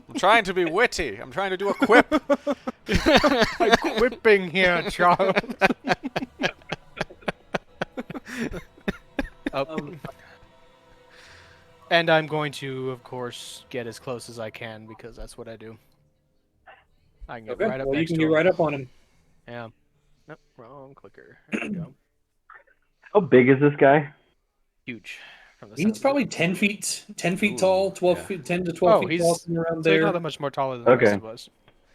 I'm trying to be witty. I'm trying to do a quip. I'm quipping here, Charles. And I'm going to, of course, get as close as I can because that's what I do. I can get Okay. right up Well, you next can to get him. right up on him. Yeah. Nope, wrong clicker. There we go. How big is this guy? Huge. From the He's sounds of probably it. 10 feet Ooh, tall, 12 yeah. feet, 10 to 12 Oh, feet tall, he's somewhere around So he's there. not that much more taller than the Okay. rest of us.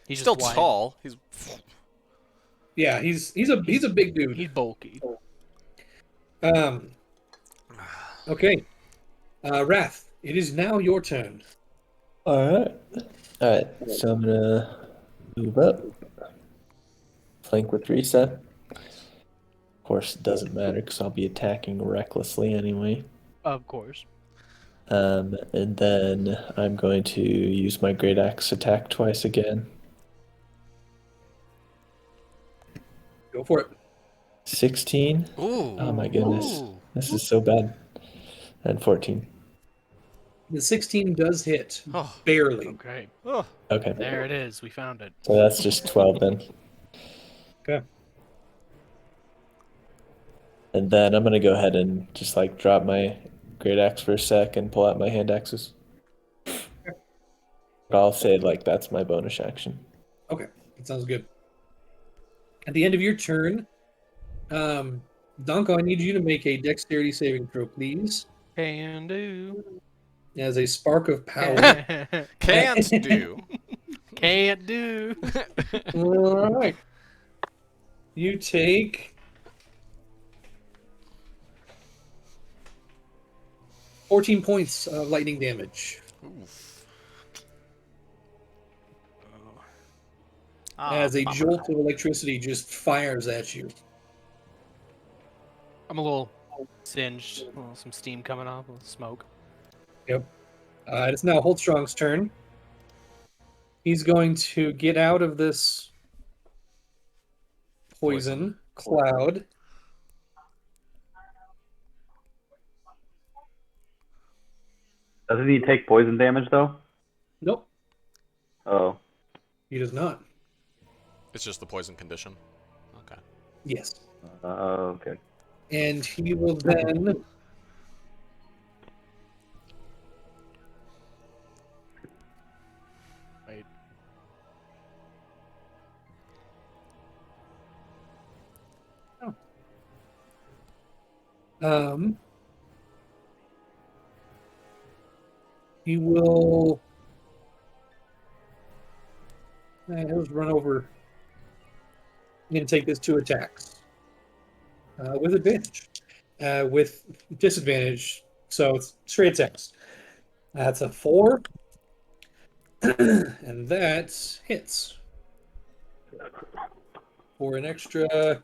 He's Still just wide. tall. He's... Yeah, he's a big dude. He's bulky. Okay. Wrath, it is now your turn. Alright. Alright, so I'm gonna move up. Flank with Risa. Of course, it doesn't matter because I'll be attacking recklessly anyway. Of course. And then I'm going to use my Great Axe attack twice again. Go for it. 16. Ooh. Oh my goodness. Ooh. This is so bad. And 14. The 16 does hit. Oh. Barely. Okay. Oh. Okay. There it is. We found it. So that's just 12 then. Okay. And then I'm going to go ahead and just like drop my Great Axe for a sec and pull out my hand axes. But I'll say like that's my bonus action. Okay. That sounds good. At the end of your turn, Donko, I need you to make a dexterity saving throw, please. Can do. as a spark of power. Can't do. Can't do. All right. You take 14 points of lightning damage Oof. as a Bummer. jolt of electricity just fires at you. I'm a little singed. Some steam coming off, a little smoke. Yep. It's now Holtstrong's turn. He's going to get out of this poison cloud. Doesn't he take poison damage though? Nope, Oh. he does not. It's just the poison condition. Okay. Yes. Okay. And he will then Wait. he will he'll just run over and take his 2 attacks with advantage. With disadvantage, so it's straight attacks. That's a 4. And that hits for an extra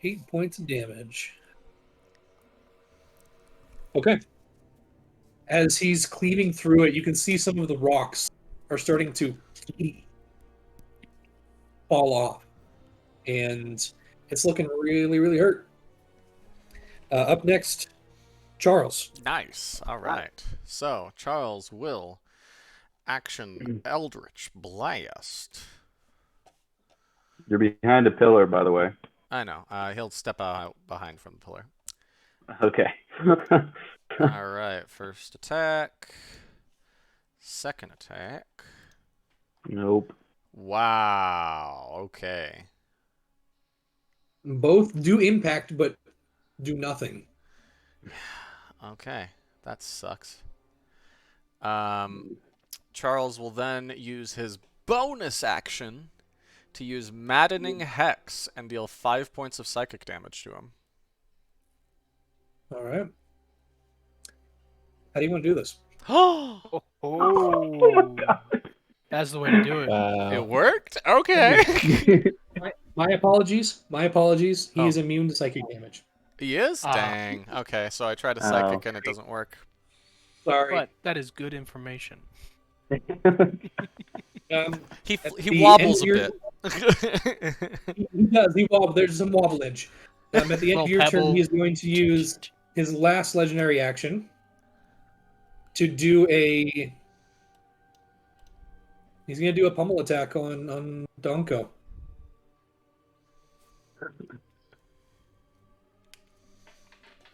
8 points of damage. Okay. As he's cleaving through it, you can see some of the rocks are starting to fall off. And it's looking really, really hurt. Up next, Charles. Nice. All right. So Charles will action Eldritch Blast. You're behind a pillar, by the way. I know. He'll step out behind from the pillar. Okay. All right. First attack. Second attack. Nope. Wow. Okay. Both do impact, but do nothing. Okay. That sucks. Charles will then use his bonus action to use Maddening Hex and deal 5 points of psychic damage to him. All right. How do you want to do this? Oh, Oh, that's the way to do it. it worked? Okay. My apologies. My apologies. He Oh. is immune to psychic damage. He is? Ah. Dang. Okay, so I tried a psychic and it doesn't work. Sorry. But that is good information. He the wobbles a end bit. He does. He wobbles. There's some wobblage. At the end of your turn, he is going to use his last legendary action to do a. He's going to do a pummel attack on Donko.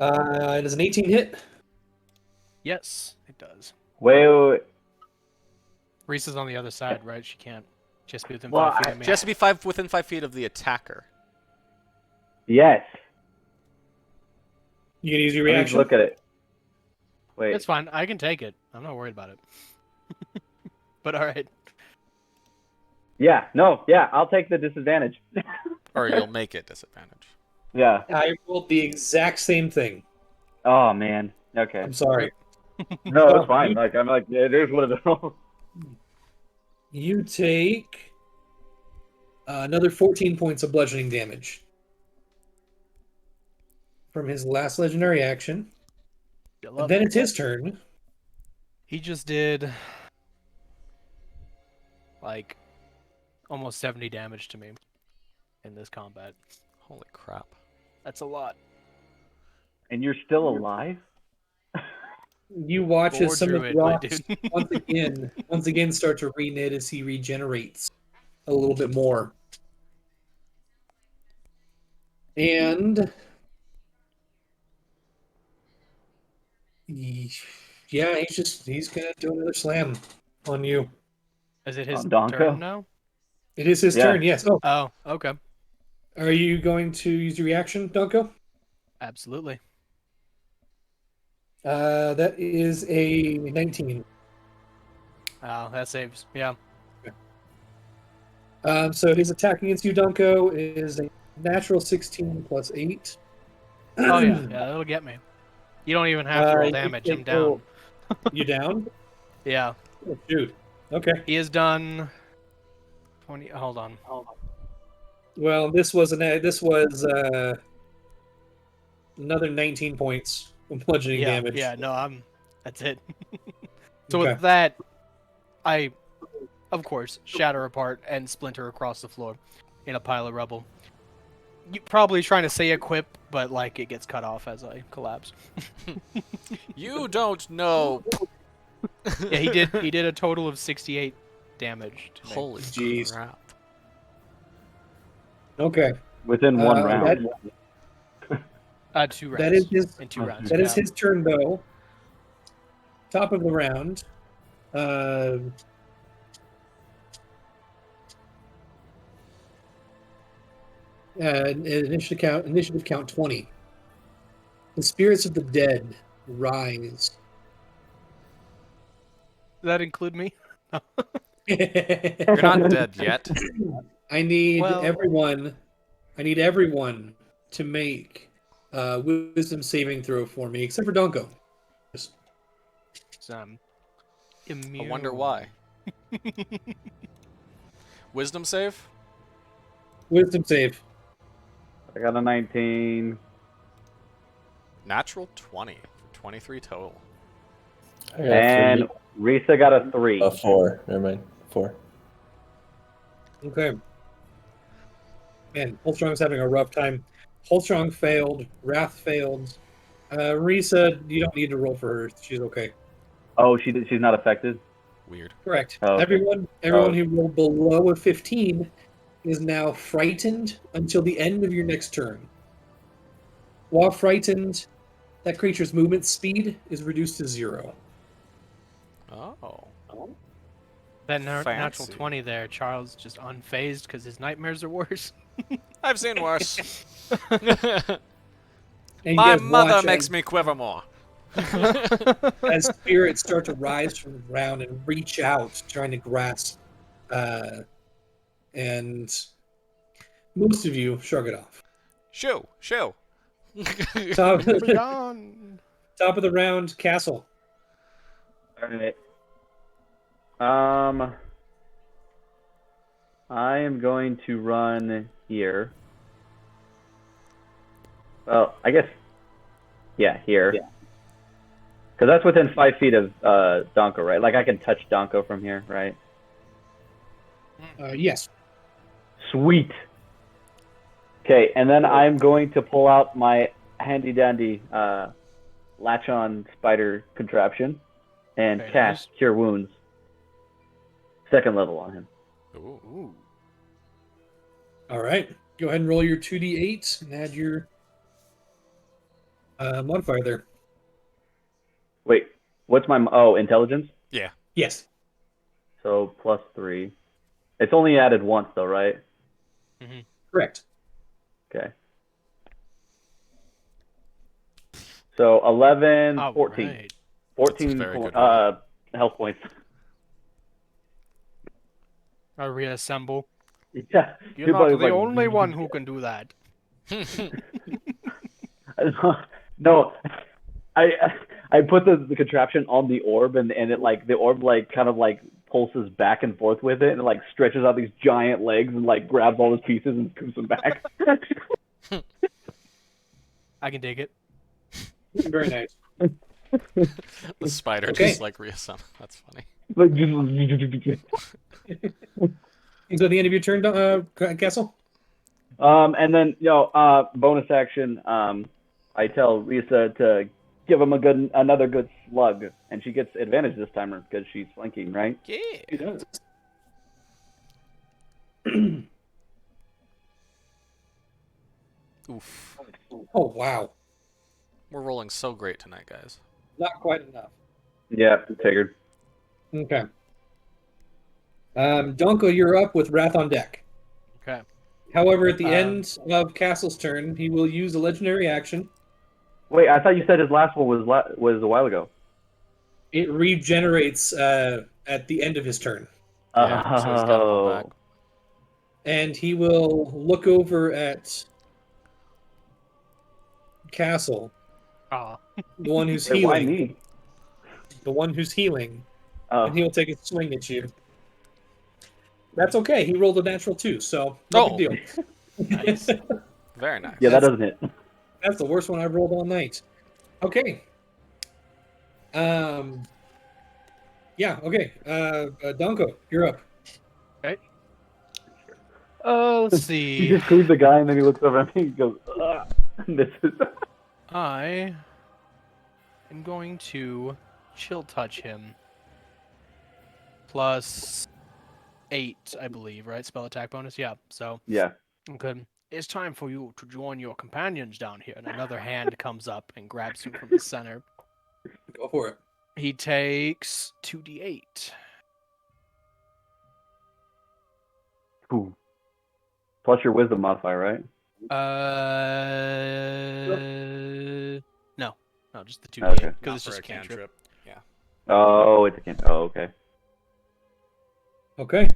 It is an 18 hit. Yes, it does. Wait. Reese is on the other side, right? She can't just be within Well, 5 feet of me. She has to be within 5 feet of the attacker. Yes. You can use your Let me reaction. look at it. Wait. It's fine. I can take it. I'm not worried about it. But all right. Yeah. No. Yeah. I'll take the disadvantage. Or you'll make it disadvantage. Yeah. I rolled the exact same thing. Oh man. Okay. I'm sorry. No, it's fine. Like I'm like, it is what it is. You take another 14 points of bludgeoning damage from his last legendary action. And then it's his turn. He just did like almost 70 damage to me in this combat. Holy crap. That's a lot. And you're still alive? You watch Lord as some Druid, of the my rocks dude. once again start to reknit as he regenerates a little bit more. And yeah, he's gonna do another slam on you. Is it his On Donko? turn now? It is his Yeah. turn, yes. Oh, Oh, okay. are you going to use your reaction, Donko? Absolutely. That is a 19. Oh, that saves. Yeah. So his attack against you, Donko, is a natural 16 plus 8. Oh yeah, that'll get me. You don't even have to roll damage. I'm down. You down? Yeah. Oh, shoot. Okay. He is done. 20. Hold on. Well, this was another 19 points of bludgeoning Yeah. damage. Yeah. No, That's it. So Okay. with that, I, of course, shatter apart and splinter across the floor in a pile of rubble. You probably trying to say equip, but like it gets cut off as I collapse. You don't know. Yeah, he did. He did a total of 68 damage. To me. Holy Jeez. crap. Okay. Within one round. 2 rounds. That is his. In 2 rounds. That is his turn, though. Top of the round. Initiative count 20. The spirits of the dead rise. Does that include me? You're not dead yet. I need Well- everyone. I need everyone to make wisdom saving throw for me, except for Donko. Immune. I wonder why. Wisdom save? Wisdom save. I got a 19. Natural 20 for 23 total. I got And Risa got a 3. 4. Never mind. 4. Okay. Man, Holstrong's having a rough time. Holstrong failed. Wrath failed. Risa, you don't need to roll for her. She's okay. Oh, she's not affected? Weird. Correct. Oh, okay. Everyone who rolled below a 15 is now frightened until the end of your next turn. While frightened, that creature's movement speed is reduced to 0. Oh. That natural Fancy. 20 there, Charles just unfazed because his nightmares are worse. I've seen worse. And My you guys mother watch makes me quiver more. as spirits start to rise from the ground and reach out, trying to grasp. And most of you shrug it off. Shoo. Top, We're gone. top of the round, Castle. Alright. I am going to run here. Well, I guess, yeah, here. Because that's within 5 feet of Donko, right? Like, I can touch Donko from here, right? Yes. Sweet. Okay, and then I'm going to pull out my handy-dandy latch-on spider contraption and Very cast nice. Cure Wounds. 2nd level on him. Ooh. All right. Go ahead and roll your 2d8 and add your modifier there. Wait, what's my... intelligence? Yeah. Yes. So, +3. It's only added once, though, right? Correct. Okay. So, 11, All 14. right. 14 That's a very good health points. I'll reassemble. Yeah. You're Your not body's the like- only one who can do that. No, I put the contraption on the orb, and it like the orb like kind of like pulses back and forth with it, and it like stretches out these giant legs and like grabs all his pieces and scoops them back. I can dig it. Very nice. The spider Okay. just like reassemble. That's funny. Is that the end of your turn, Castle? And then bonus action. I tell Risa to give him another good slug, and she gets advantage this time because she's flanking, right? Yeah. He does. Oof. Oh, wow. We're rolling so great tonight, guys. Not quite enough. Yeah, figured. Okay. Donko, you're up with Wrath on deck. Okay. However, at the end of Castle's turn, he will use a legendary action Wait, I thought you said his last one was a while ago. It regenerates at the end of his turn. Yeah, so he's got one back. And he will look over at Castle, Ah, the one who's Wait, why healing. me? The one who's healing. Oh, And he'll take a swing at you. That's okay. He rolled a natural 2, so no big deal. nice. Very nice. yeah, that doesn't hit. That's the worst one I've rolled all night. Okay. Yeah, okay. Donko, you're up. Let's He see. just sees the guy and then he looks over at me and he goes, "Ugh." This is. I am going to chill touch him. Plus 8, I believe, right? Spell attack bonus? Yeah, so. Yeah. Okay. It's time for you to join your companions down here. And another hand comes up and grabs him from the center. Go for it. He takes 2d8. Ooh. Plus your wisdom modifier, right? No, just the 2d8 Okay. because Not it's for just a a cantrip. Yeah. Oh, it's a can. Oh, okay. Okay.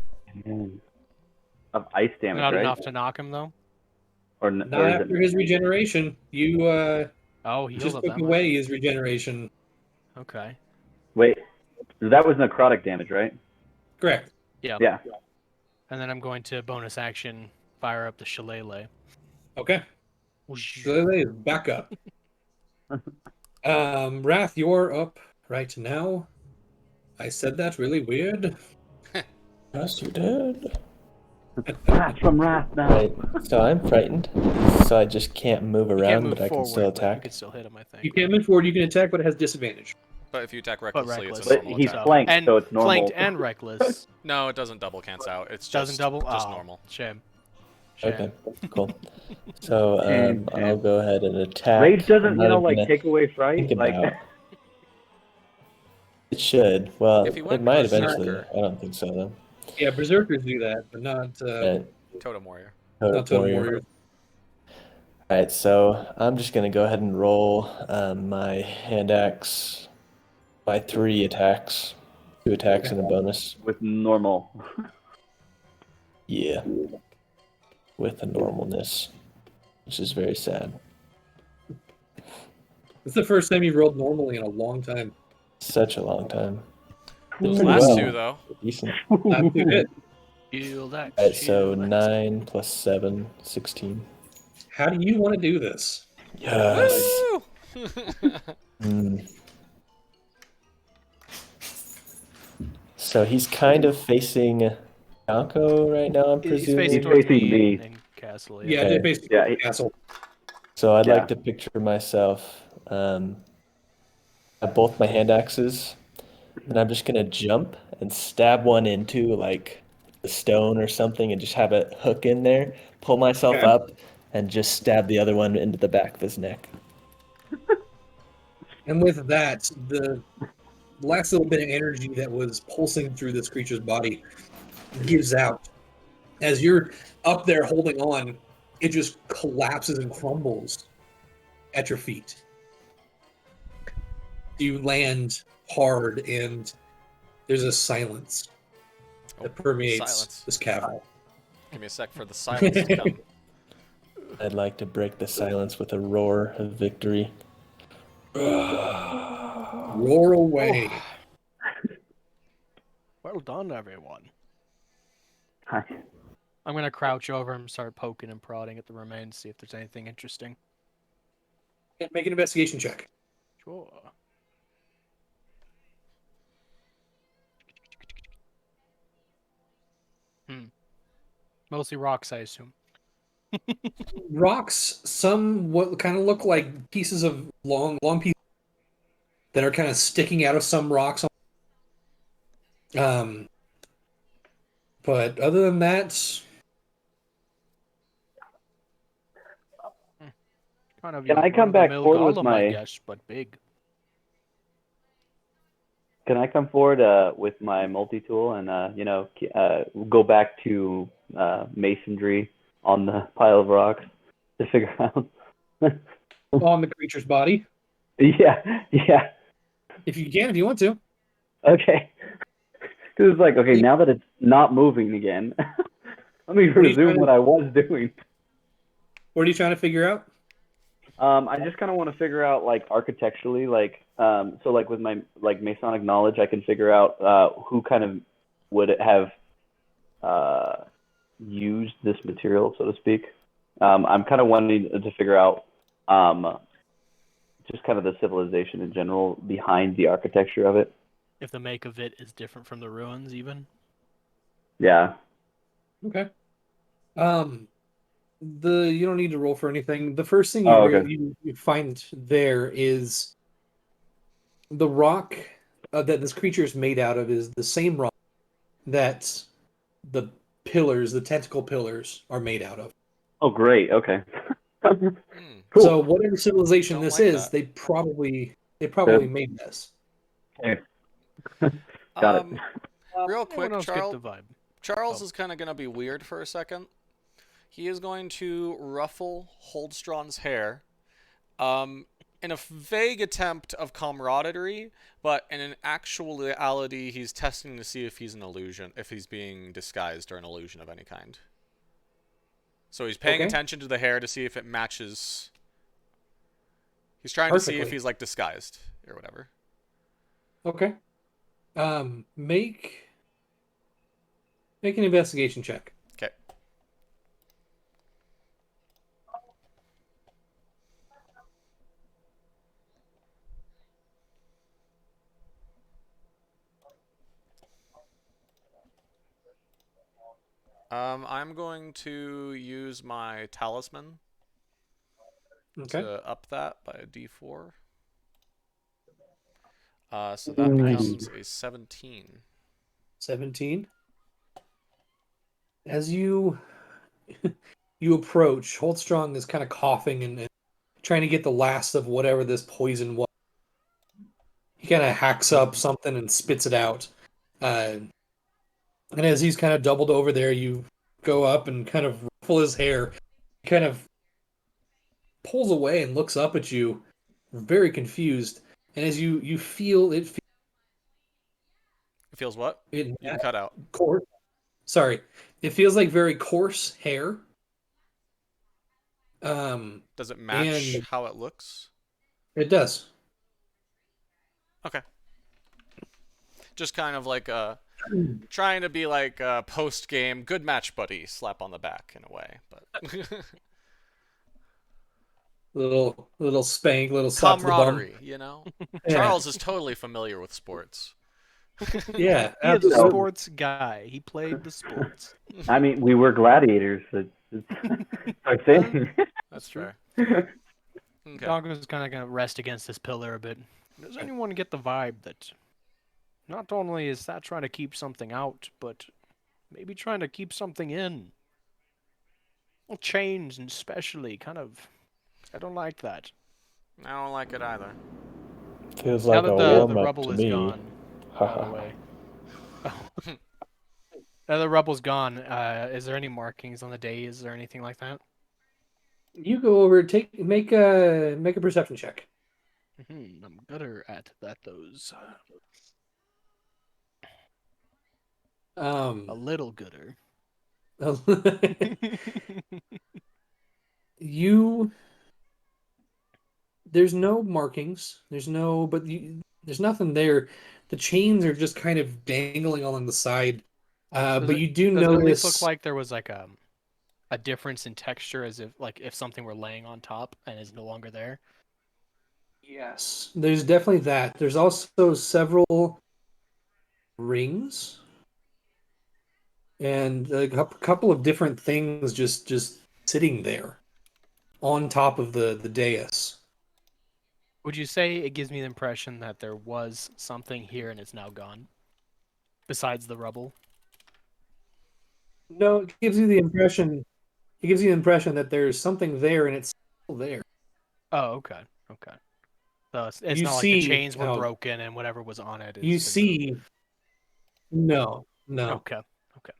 Of ice damage, Not right? enough to knock him though. Or Not is after it? his regeneration. You Oh, he just healed up took that much. away his regeneration. Okay. Wait, that was necrotic damage, right? Correct. Yeah. Yeah. And then I'm going to bonus action fire up the shillelagh. Okay. So they back up. Wrath, you're up right now. I said that really weird. Yes, you did. Wrath from Wrath now. Right. So I'm frightened. So I just can't move You around, can't move but I can forward, still but attack. you can still hit him, I think. You can't move forward. You can attack, but it has disadvantage. But if you attack recklessly, reckless. it's a But normal he's attack. flanked, And so it's normal. flanked and reckless. No, it doesn't double cancel out. It's Doesn't just, double? just Oh, normal. Shame. Okay, cool. So And- I'll go ahead and attack. Rage doesn't, I'm not like gonna take away fright. think Like, about. It should. Well, If he it went might berserker. eventually. I don't think so though. Yeah, berserkers do that, but not Right. Totem warrior. not totem warriors. Alright, so I'm just gonna go ahead and roll my hand axe by 3 attacks. 2 attacks and a bonus. with normal. Yeah. With a normalness. Which is very sad. It's the first time you've rolled normally in a long time. Such a long time. Those Pretty last well. two, though. Decent. Not too good. Shield axe. Alright, so shield axe. 9 plus 7, 16. How do you want to do this? Yes. Woo! So he's kind of facing Donko right now, I'm He's presuming. facing towards facing me me. and Castle. Yeah, Okay. just basically Yeah, castle. So I'd Yeah. like to picture myself at both my hand axes, and I'm just gonna jump and stab one into like the stone or something, and just have a hook in there, pull myself Okay. up, and just stab the other one into the back of his neck. And with that, the last little bit of energy that was pulsing through this creature's body gives out. As you're up there holding on, it just collapses and crumbles at your feet. You land hard, and there's a silence that permeates silence. this cavern. Give me a sec for the silence to come. I'd like to break the silence with a roar of victory. Roar away. Well done, everyone. Hi. I'm gonna crouch over him, start poking and prodding at the remains, see if there's anything interesting. Make an investigation check. Sure. Mostly rocks, I assume. Rocks, some what kind of look like pieces of long pieces that are kind of sticking out of some rocks. But other than that, Kind of Can I your come back run-of-the-mill forward with golem, my- I guess, but big. Can I come forward with my multi-tool and go back to masonry on the pile of rocks to figure out? on the creature's body. Yeah, yeah. If you can, if you want to. Okay. Because it's like, okay, now that it's not moving again, let me What are you trying resume to- what I was doing. What are you trying to figure out? I just kind of want to figure out, like, architecturally, like, so like with my like Masonic knowledge, I can figure out who kind of would have used this material, so to speak. I'm kind of wanting to figure out just kind of the civilization in general behind the architecture of it. If the make of it is different from the ruins, even. Yeah. Okay. You don't need to roll for anything. The first thing Oh, okay. you find there is the rock that this creature is made out of is the same rock that the pillars, the tentacle pillars, are made out of. Oh, great. Okay. Hmm. Cool. So whatever civilization Don't this like is, that. they probably made this. Okay. Got it. Real Anyone quick, else get Charles. the vibe? Charles Oh. is kind of going to be weird for a second. He is going to ruffle Holdstrawn's hair, in a vague attempt of camaraderie, but in an actuality, he's testing to see if he's an illusion, if he's being disguised or an illusion of any kind. So he's paying Okay. attention to the hair to see if it matches. He's trying to see if Perfectly. he's like disguised or whatever. Okay. Make an investigation check. Okay. I'm going to use my Talisman Okay. to up that by a D4. So that Nice. becomes a 17. 17. As you approach, Holdstrong is kind of coughing and trying to get the last of whatever this poison was. He kind of hacks up something and spits it out. And as he's kind of doubled over there, you go up and kind of ruffle his hair. He kind of pulls away and looks up at you, very confused. And as you feel it, It feels what? it You cut out. coarse. Sorry, it feels like very coarse hair. Does it match and how it looks? it does. Okay. Just kind of like trying to be like a post-game good match buddy slap on the back in a way, but Little spank, little slap to the bum. camaraderie, you know? Yeah. Charles is totally familiar with sports. Yeah, He is a absolutely. sports guy. He played the sports. I mean, we were gladiators. It's our thing. That's fair. Okay. Donko's kind of going to rest against this pillar a bit. Does anyone get the vibe that not only is that trying to keep something out, but maybe trying to keep something in? Well, chains and especially kind of. I don't like that. I don't like it either. Feels Now like that a the warm up rubble to is me. gone, by the way. Now the rubble's gone. Is there any markings on the days or anything like that? You go over, make a perception check. I'm better at that. Those a little gooder. There's no markings. There's nothing there. The chains are just kind of dangling along the side. But you do Does it at least notice look like there was like a difference in texture, as if something were laying on top and is no longer there? yes, there's definitely that. There's also several rings and a couple of different things just sitting there on top of the dais. Would you say it gives me the impression that there was something here and it's now gone, besides the rubble? No, it gives you the impression. It gives you the impression that there's something there and it's still there. Oh, okay, okay. So it's You not like the see chains were how- broken and whatever was on it. You has been see, moved. no. Okay, okay.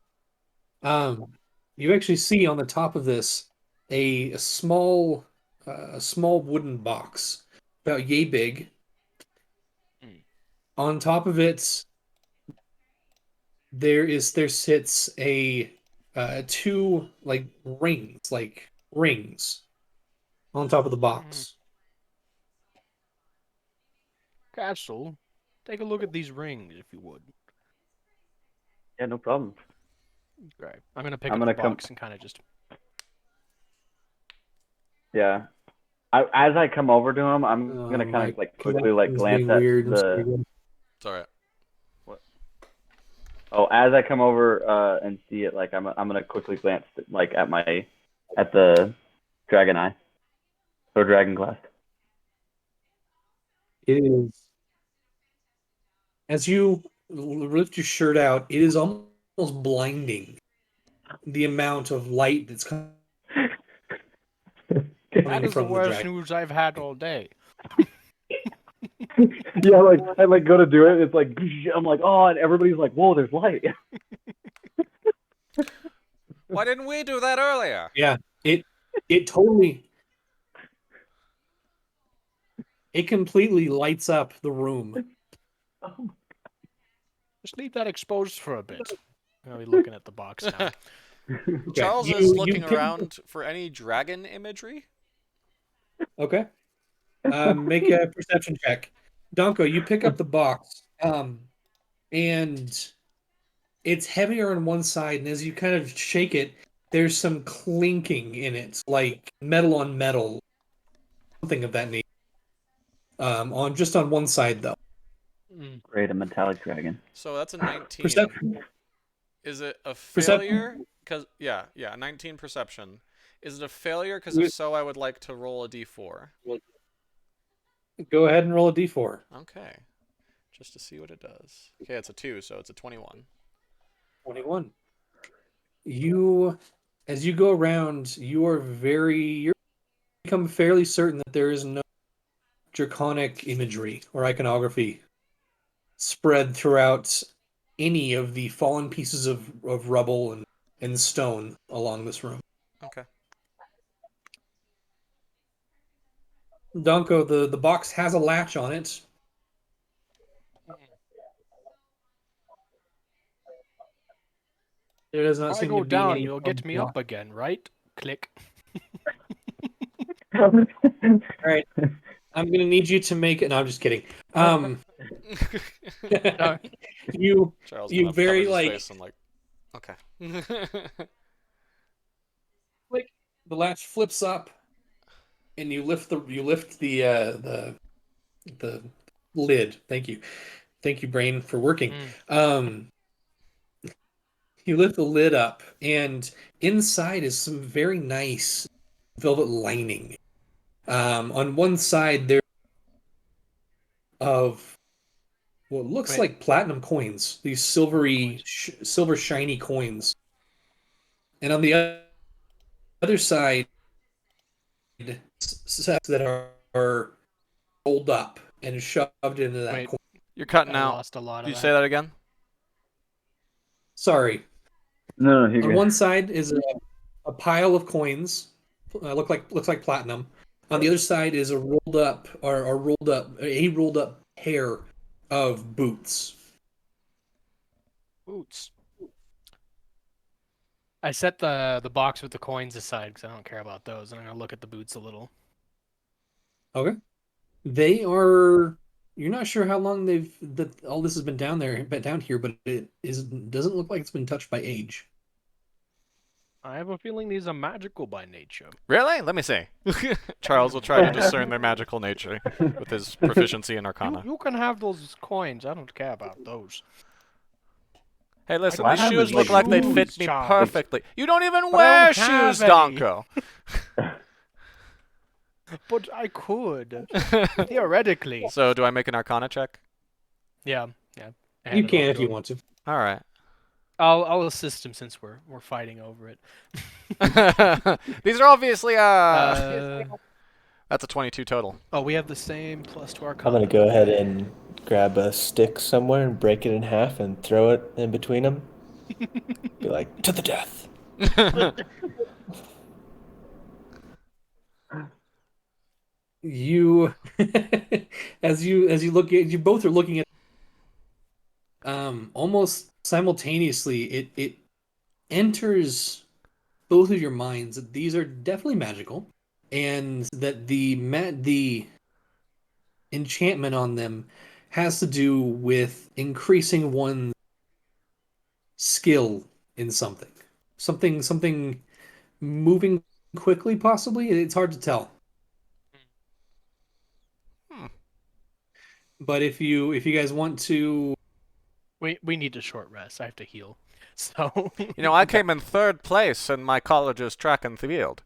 You actually see on the top of this a small a small wooden box, about yay big. Mm. On top of it, there sits a two rings on top of the box. Castle, take a look at these rings, if you would. Yeah, no problem. Right. I'm gonna pick I'm up gonna the come- box and kind of just. Yeah. As I come over to him, I'm gonna kind My of like quickly like connection's glance being at weird. I'm the. sorry, guys. It's alright. Oh, as I come over and see it, like I'm gonna quickly glance like at the dragon eye or dragon glass. It is. As you lift your shirt out, it is almost blinding. The amount of light that's coming That is the from the worst dragon. news I've had all day. Yeah, like I like go to do it. It's like I'm like, oh, and everybody's like, whoa, there's light. Why didn't we do that earlier? Yeah, it totally. It completely lights up the room. Just leave that exposed for a bit. I'll be looking at the box now. Okay, Charles you- is you looking pick- around for any dragon imagery. Okay. Make a perception check. Donko, you pick up the box, and it's heavier on one side, and as you kind of shake it, there's some clinking in it, like metal on metal, something of that nature. On one side though. Mm. Great, a metallic dragon. So that's a 19. Perception. Is it a Perception. failure? Because yeah, 19 perception. Is it a failure? Because if so, I would like to roll a d4. Go ahead and roll a d4. Okay, just to see what it does. Okay, it's a 2, so it's a 21. 21. As you go around, you're become fairly certain that there is no draconic imagery or iconography spread throughout any of the fallen pieces of rubble and stone along this room. Okay. Donko, the box has a latch on it. There does not If I seem go to be down, any you'll get me up again, right? Click. All right. I'm gonna need you to make it. No, I'm just kidding. You Charles You kind of very, covers his like- face and like, okay. click, the latch flips up, and you lift the lid. Thank you, brain, for working. You lift the lid up, and inside is some very nice velvet lining. On one side there of what looks Wait. like platinum coins, these silver shiny coins, and on the other side, sets that are rolled up and shoved into that Wait. coin. You're cutting I out. lost a lot Did of you say that again? Sorry. No, you're On good. one side is a pile of coins, looks like platinum. On the other side is a rolled up pair of boots. Boots. I set the box with the coins aside because I don't care about those, and I'm gonna look at the boots a little. Okay. They are. You're not sure how long all this has been down here, but doesn't look like it's been touched by age. I have a feeling these are magical by nature. Really? Let me see. Charles will try to discern their magical nature with his proficiency in Arcana. You can have those coins. I don't care about those. Hey, listen, don't these have shoes any look like they'd fit shoes, me Charles. perfectly. You don't even But I wear don't have shoes, any. Donko. But I could. Theoretically. So, do I make an Arcana check? Yeah. I You hand it can off if to you him. want to. All right. I'll assist him since we're fighting over it. These are obviously Uh, that's a 22 total. oh, we have the same plus to our. I'm gonna go ahead and grab a stick somewhere and break it in half and throw it in between them. Be like, to the death. you as you look at you both are looking at almost simultaneously it enters both of your minds that these are definitely magical and that the enchantment on them has to do with increasing one's skill in something moving quickly, possibly. It's hard to tell. Hmm. But if you guys want to, We need a short rest. I have to heal. So You know, I came in 3rd place in my college's track and field.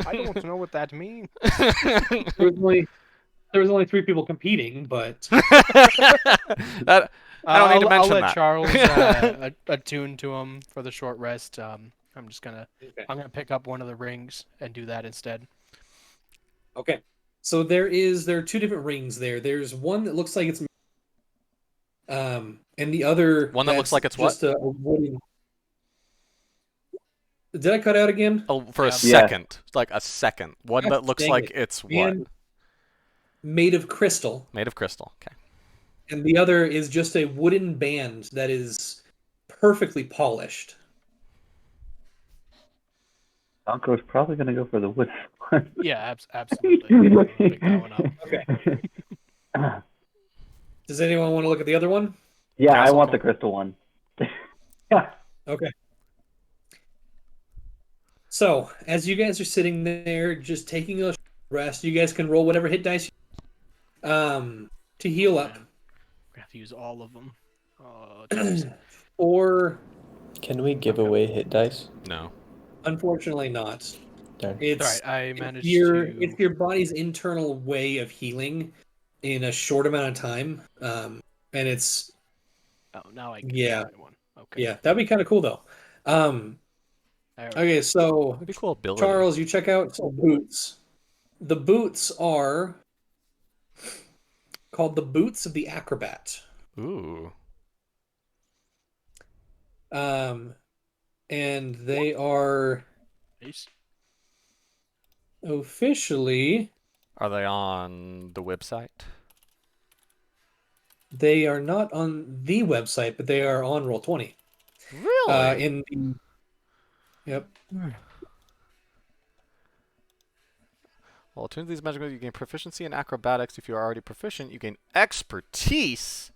I don't know what that means. there was only 3 people competing, but That, I don't need to mention I'll let that. Charles attune to him for the short rest. I'm okay. gonna pick up one of the rings and do that instead. Okay. So there are 2 different rings there. There's one that looks like it's and the other One that looks that's like it's just a wooden. Did I cut out again? Oh, for a Yeah. second. Like a second. One God that looks dang like it. it's what? And made of crystal, Made of crystal. Okay. and the other is just a wooden band that is perfectly polished. Donko is probably going to go for the wood one. Yeah, absolutely. Pick that one up. Okay. Does anyone want to look at the other one? Yeah, I Castle want Cone. the crystal one. Yeah. Okay. So, as you guys are sitting there, just taking a rest, you guys can roll whatever hit dice to heal up. We have to use all of them. Jeez. Or, Can we give away hit dice? No. unfortunately, not. Darn. It's All right, I managed it's to. your body's internal way of healing in a short amount of time, and it's Oh, now I get Yeah. the right one. Okay. yeah, that'd be kind of cool though. All right. Okay, so That'd be cool ability. Charles, you check out some boots. The boots are called the boots of the Acrobat. Ooh. And they are Nice. officially, Are they on the website? they are not on the website, but they are on Roll20. Really? Yep. Well, attune to these magic moves, you gain proficiency in acrobatics. If you are already proficient, you gain expertise.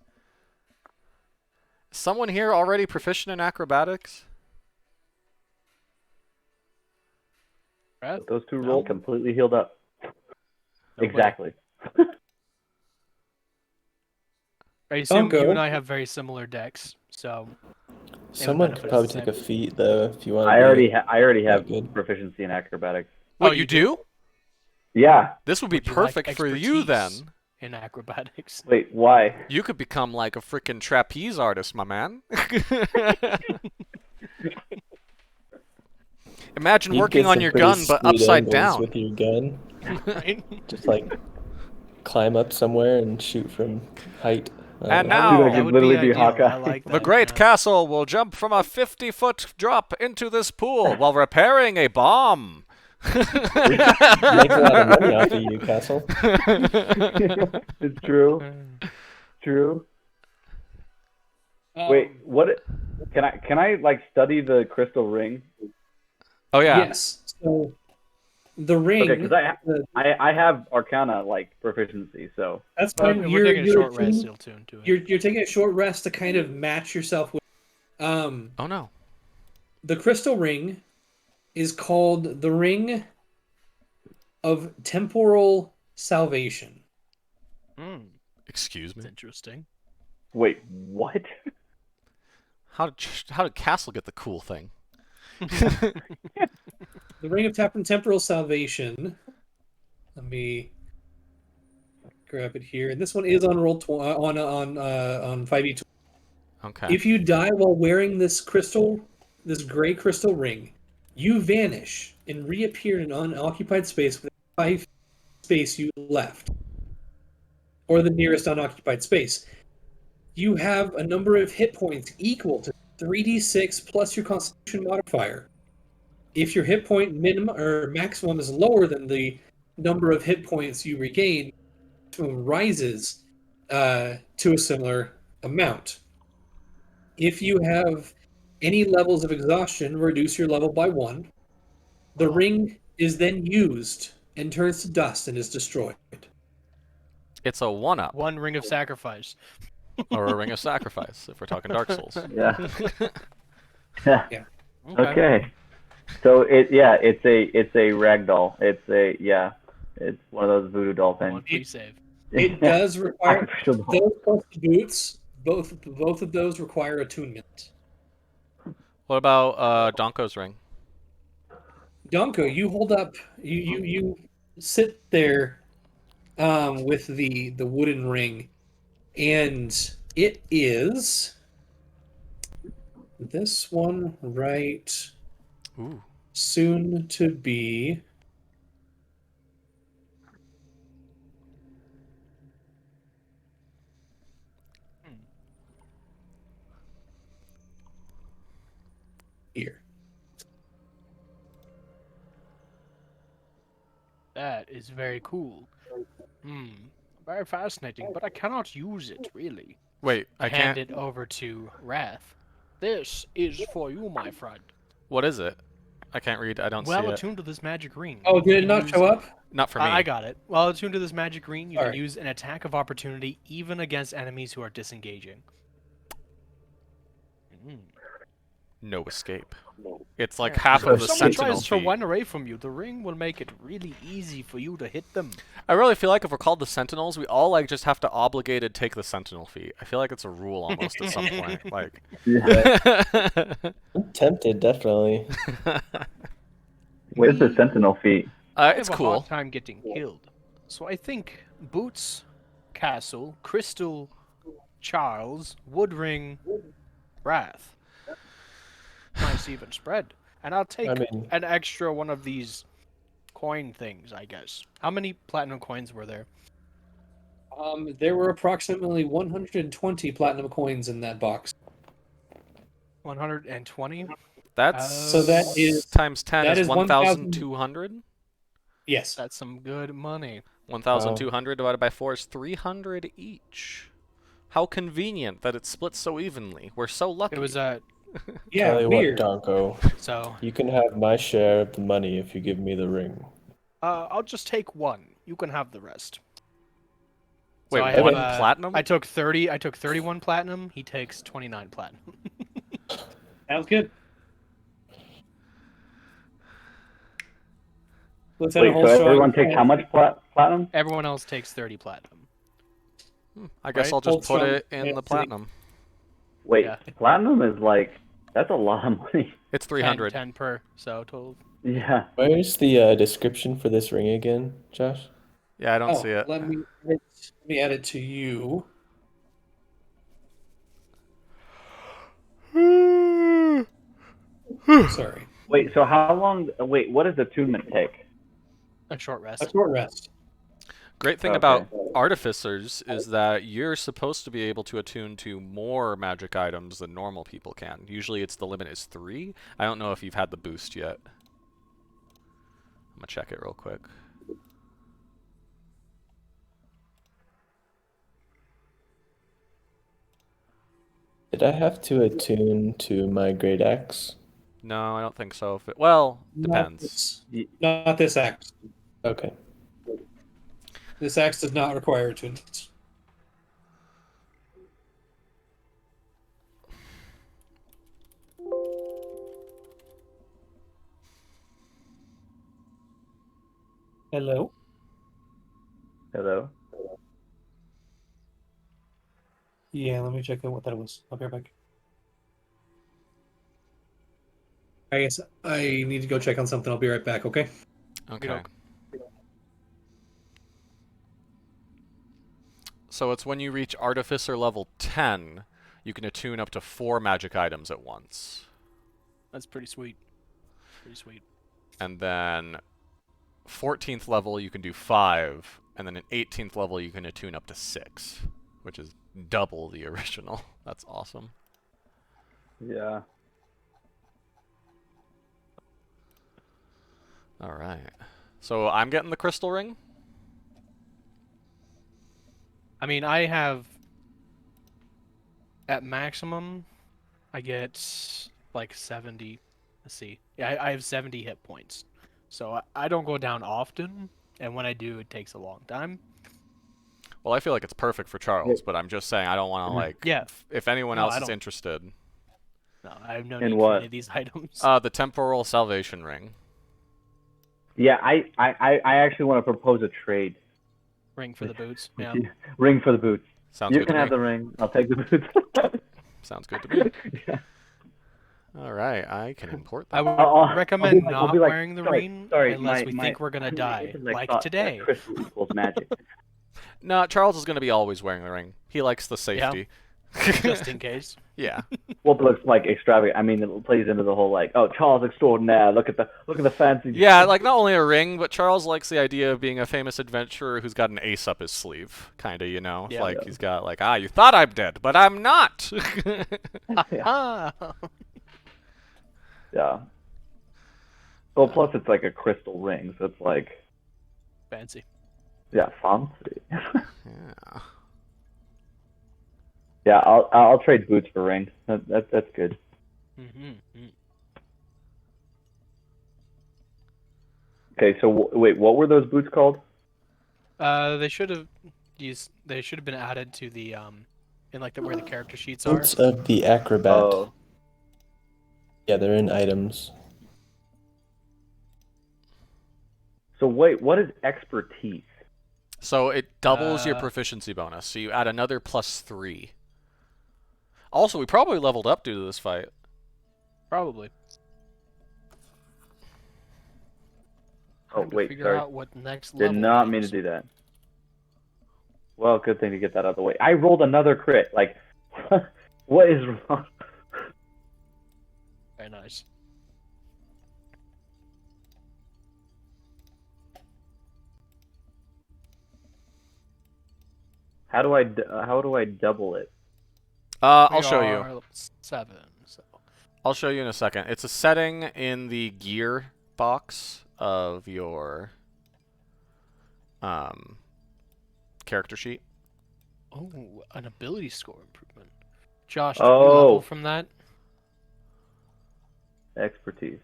Is someone here already proficient in acrobatics? Brad? Those 2 No. roll completely healed up. Nobody. Exactly. I assume Donko. you and I have very similar decks, so Someone benefit could us probably the take same. a feat though if you want. I already have good. proficiency in acrobatics. What, Oh, you you do? Yeah. This would be Would you like perfect for you then. expertise in acrobatics. Wait, why? You could become like a freaking trapeze artist, my man. Imagine You'd working get on some your pretty gun, but sweet upside angles down. with your gun. Right? Just like climb up somewhere and shoot from height. And Dude, I now, could that would literally be be ideal. Hawkeye. I like the that. Great yeah. Castle will jump from a 50-foot drop into this pool while repairing a bomb. Make a lot of money off of you, Castle. It's true. True. Wait, what? Can I like study the crystal ring? Oh yeah. Yes. So the ring. Okay, because I have Arcana like proficiency, so That's But fine. we're taking a short rest. attuning- Still tuned to it. You're taking a short rest to kind of match yourself with. Oh no. The crystal ring is called the Ring of Temporal Salvation. Excuse That's me. interesting. wait, what? How did Castle get the cool thing? The Ring of Temporal Salvation. Let me grab it here. And this one is on on 5e. Okay. If you die while wearing this this gray crystal ring, you vanish and reappear in an unoccupied space within 5 space you left, or the nearest unoccupied space. You have a number of hit points equal to 3d6 plus your Constitution modifier. If your hit point minimum or maximum is lower than the number of hit points you regain rises to a similar amount. If you have any levels of exhaustion, reduce your level by 1. The ring is then used and turns to dust and is destroyed. It's a 1-up. One ring of sacrifice. Or a ring of sacrifice, if we're talking Dark Souls. Yeah. Yeah. Okay. So it's a ragdoll. It's one of those voodoo doll One things. free save. It does require Artificial doll. those plus the boots. Both of those require attunement. What about Donko's ring? Donko, you hold up. You sit there with the wooden ring, and it is this one right Ooh. soon to be. Here. That is very cool. Very fascinating, but I cannot use it, really. Wait, I Hand can't. it over to Wrath. This is for you, my friend. What is it? I can't read. I don't see Well it. attuned to this magic ring. Oh, you did it can not use- show up? Not for me. I got it. Well attuned to this magic ring, you can Alright. use an attack of opportunity even against enemies who are disengaging. No escape. It's like Yeah. half So of if the someone sentinel tries to feat. run away from you, the ring will make it really easy for you to hit them. I really feel like if we're called the Sentinels, we all like just have to obligated take the Sentinel feat. I feel like it's a rule almost at some point. Like, I'm tempted, definitely. Where's the Sentinel feat? it's I have a cool. hard time getting killed. So I think Boots, Castle, Crystal, Charles, Woodring, Wrath. Nice even spread. And I'll take I mean- an extra one of these coin things, I guess. How many platinum coins were there? There were approximately 120 platinum coins in that box. 120? That's So that is times 10 that is is 1,200. Yes. That's some good money. 1,200 divided by 4 is 300 each. How convenient that it splits so evenly. We're so lucky. It was Yeah, Tell you weird. what, Donko, so you can have my share of the money if you give me the ring. I'll just take one. You can have the rest. Wait, so I one have, platinum? I took 31 platinum. He takes 29 platinum. Sounds good. Let's have a Wait, whole so strong everyone takes how much platinum? Everyone else takes 30 platinum. I guess right? I'll just Hold put strong. it in Yeah, the so- platinum. Wait, Yeah. platinum is like, that's a lot of money. It's 300. 10 per, so total. Yeah. Where's the description for this ring again, Josh? Yeah, I don't Oh, see it. let me add it to you. Sorry. Wait, so how long? Wait, what does attunement take? A short rest. A short rest. Great thing Okay. about artificers is that you're supposed to be able to attune to more magic items than normal people can. Usually it's the limit is 3. I don't know if you've had the boost yet. I'm gonna check it real quick. Did I have to attune to my great axe? No, I don't think so. If it, well, depends. Not this axe. Okay. This axe does not require attunement. Hello? Hello? Yeah, let me check out what that was. I'll be right back. I guess I need to go check on something. I'll be right back, okay? Okay. Okey-doke. So it's when you reach Artificer level 10, you can attune up to 4 magic items at once. That's pretty sweet. Pretty sweet. And then 14th level you can do 5, and then at 18th level you can attune up to 6, which is double the original. That's awesome. Yeah. All right. So I'm getting the crystal ring. I mean, I have at maximum, I get like 70. Let's see. Yeah, I have 70 hit points. So I don't go down often, and when I do, it takes a long time. Well, I feel like it's perfect for Charles, but I'm just saying I don't want to like. Yeah. If anyone No, else I is don't. interested, No, I have no In need what? for any of these items. the temporal salvation ring. Yeah, I actually want to propose a trade. Ring for the boots. Yeah. Ring for the boots. Sounds You good can to have me. the ring. I'll take the boots. Sounds good to me. Yeah. All right, I can import I that. would I'll recommend be like- I'll not be like, wearing the sorry, ring sorry, unless we my think we're gonna die, intellect like thought that today. crystal equals magic. No, Charles is going to be always wearing the ring. He likes the safety. Just in case. Yeah. Well, it looks like extravagant. I mean, it plays into the whole like, oh, Charles extraordinaire. Look at the fancy. Yeah, like not only a ring, but Charles likes the idea of being a famous adventurer who's got an ace up his sleeve, kind of, you know. Yeah. Like he's got like, you thought I'm dead, but I'm not. Ah. Yeah. Well, plus it's like a crystal ring, so it's like, Fancy. yeah, fancy. Yeah. Yeah, I'll trade boots for ring. That's good. Mm-hmm. Okay, so wait, what were those boots called? They should have been added to the in like where the character sheets are. Boots of the Acrobat. Oh, Yeah, they're in items. so wait, what is expertise? So it doubles your Uh, proficiency bonus, so you add another +3. Also, we probably leveled up due to this fight. Probably. Oh Trying to wait, figure sorry, out what next did level not mean to means. do that. Well, good thing to get that out of the way. I rolled another crit. Like, what is wrong? Very nice. How do I double it? I'll We show are you. level 7, so I'll show you in a second. It's a setting in the gear box of your character sheet. oh, an ability score improvement. Josh, did you level Oh. from that? Expertise.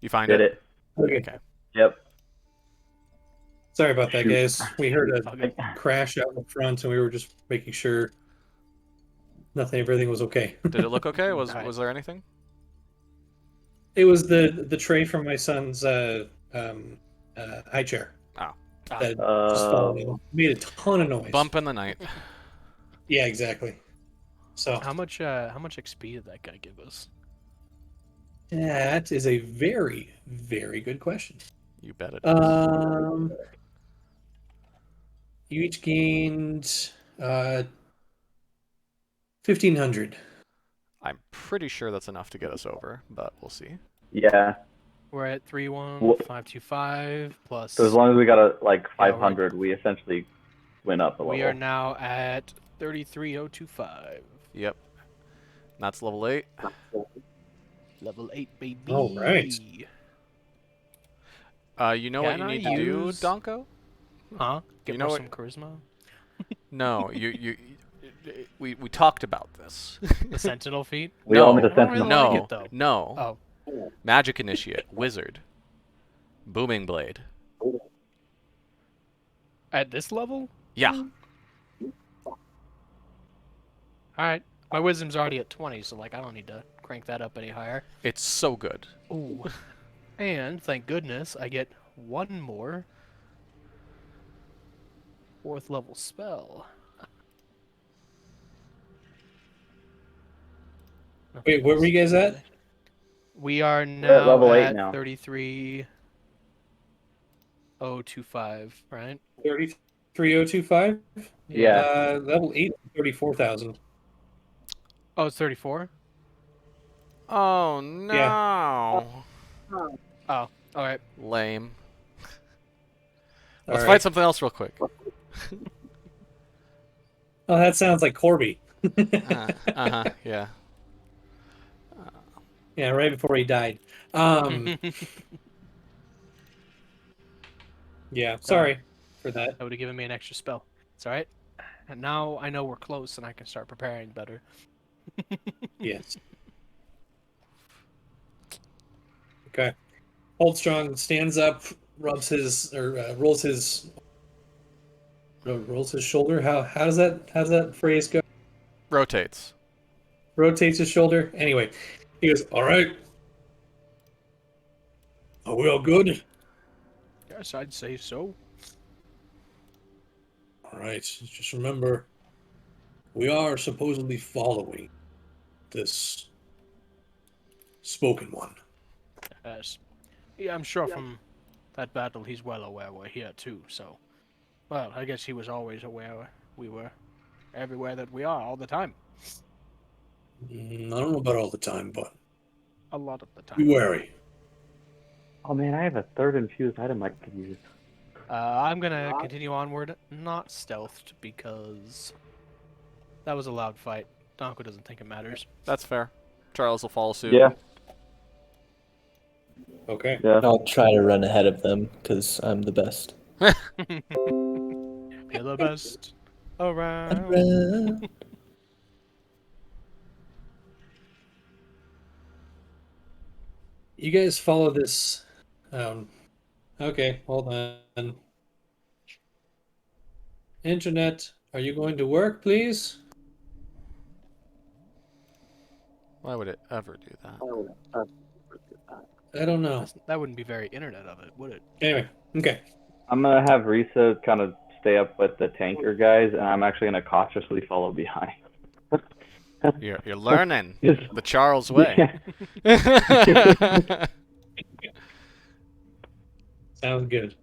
You find Did it? Okay. Okay. Yep. Sorry about that, Shoot. guys. We heard a Okay. crash out in front, and we were just making sure everything was okay. Did it look okay? Was Alright. was there anything? It was the tray from my son's high chair Oh. that just fallen. Made a ton of noise. Bump in the night. Yeah, exactly. So How much XP did that guy give us? that is a very, very good question. You bet it is. You each gained 1,500. I'm pretty sure that's enough to get us over, but we'll see. Yeah. We're at 31525 plus. So as long as we got a we're- 500, we essentially went up a level. We are now at 33025. Yep. That's level 8. Level 8, baby. All right. You know what Can you I need to do, use- Donko? Huh? Get know more what- some charisma? No, we talked about this. The Sentinel feat? We No. all need a I don't sentinel. really like No, it, though. no. Oh. Magic Initiate, Wizard, Booming Blade. At this level? Yeah. Alright. My wisdom's already at 20, so like I don't need to crank that up any higher. It's so good. Ooh. And thank goodness I get one more 4th level spell. Wait, where were you guys at? We are at now level 8 at now. 33025, right? 33025? Yeah. Level 8, 34,000. Oh, it's 34? Oh no. Oh, alright. Lame. All Let's right. fight something else real quick. Oh, that sounds like Corby. Yeah. Yeah, right before he died. Yeah, sorry for that. That would have given me an extra spell. It's all right. And now I know we're close, and I can start preparing better. Yes. Okay. Holdstrong stands up, rolls his shoulder. How does that phrase go? Rotates. Rotates his shoulder. Anyway, he goes, "All right. Are we all good? Yes, I'd say so. All right. Just remember, we are supposedly following this spoken one." Yes. Yeah, I'm sure from that battle he's well aware we're here too, so... Well, I guess he was always aware we were everywhere that we are all the time. I don't know about all the time, but A lot of the time. be wary. Oh man, I have a third infused item I could use. I'm gonna continue onward, not stealthed, because that was a loud fight. Donko doesn't think it matters. That's fair. Charles will follow suit. Yeah. Okay. Yeah. I'll try to run ahead of them because I'm the best. You're the best around. You guys follow this. Okay, hold on. Internet, are you going to work, please? Why would it ever do that? I don't know. That wouldn't be very internet of it, would it? Anyway, okay. I'm gonna have Risa kind of stay up with the tanker guys, and I'm actually gonna cautiously follow behind. You're learning Yes. the Charles way. Sounds good.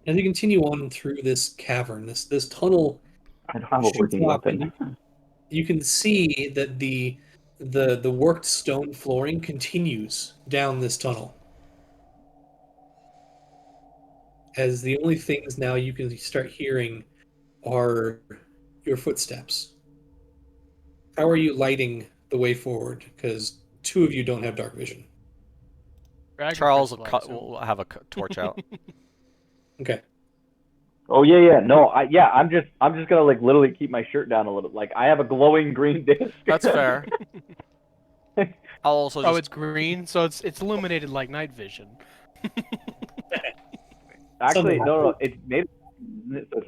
As you continue on through this cavern, this tunnel, I don't have a working weapon. you can see that the worked stone flooring continues down this tunnel. As the only things now you can start hearing are your footsteps. How are you lighting the way forward? Because two of you don't have dark vision. Charles will have a torch out. Okay. Oh yeah. No, I'm just gonna like literally keep my shirt down a little. Like I have a glowing green disc. That's fair. I'll also just... Oh, it's green, so it's illuminated like night vision. Actually, no. It's made. It's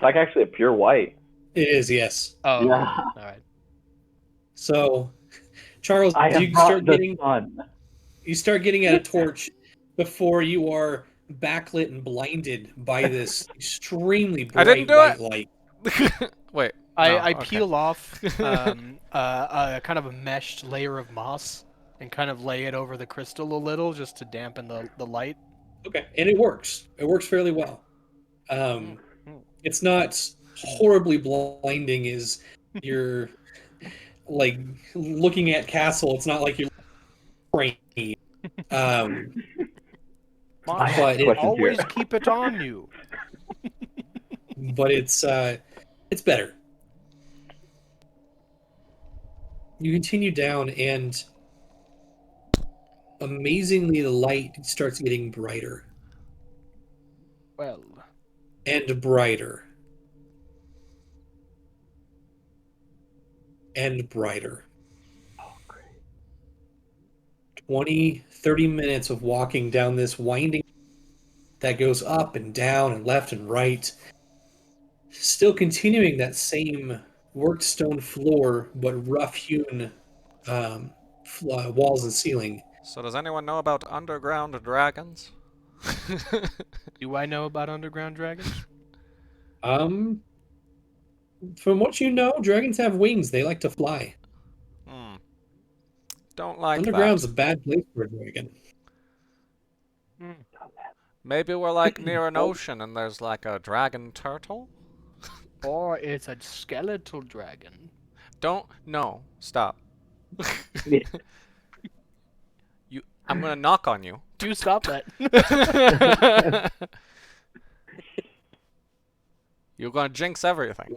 like actually a pure white. It is, yes. Oh, Yeah. all right. So, Charles, I have you start brought the getting sun. you start getting at a torch before you are backlit and blinded by this extremely I bright didn't do white it. light. Wait. I okay. peel off a kind of a meshed layer of moss and kind of lay it over the crystal a little just to dampen the light. Okay, and it works. It works fairly well. It's not horribly blinding as you're like looking at castle. It's not like you're brainy. Moss, But it- always keep it on you. but it's better. You continue down, and amazingly, the light starts getting brighter Well, and brighter and brighter. 20, 30 minutes of walking down this winding that goes up and down and left and right. Still continuing that same worked stone floor, but rough-hewn walls and ceiling. So does anyone know about underground dragons? do I know about underground dragons? From what you know, dragons have wings. They like to fly. Don't like Underground's that. a bad place for a dragon. Maybe we're like near an ocean and there's like a dragon turtle? Or it's a skeletal dragon. No, stop. I'm gonna knock on you. Do stop that. You're gonna jinx everything.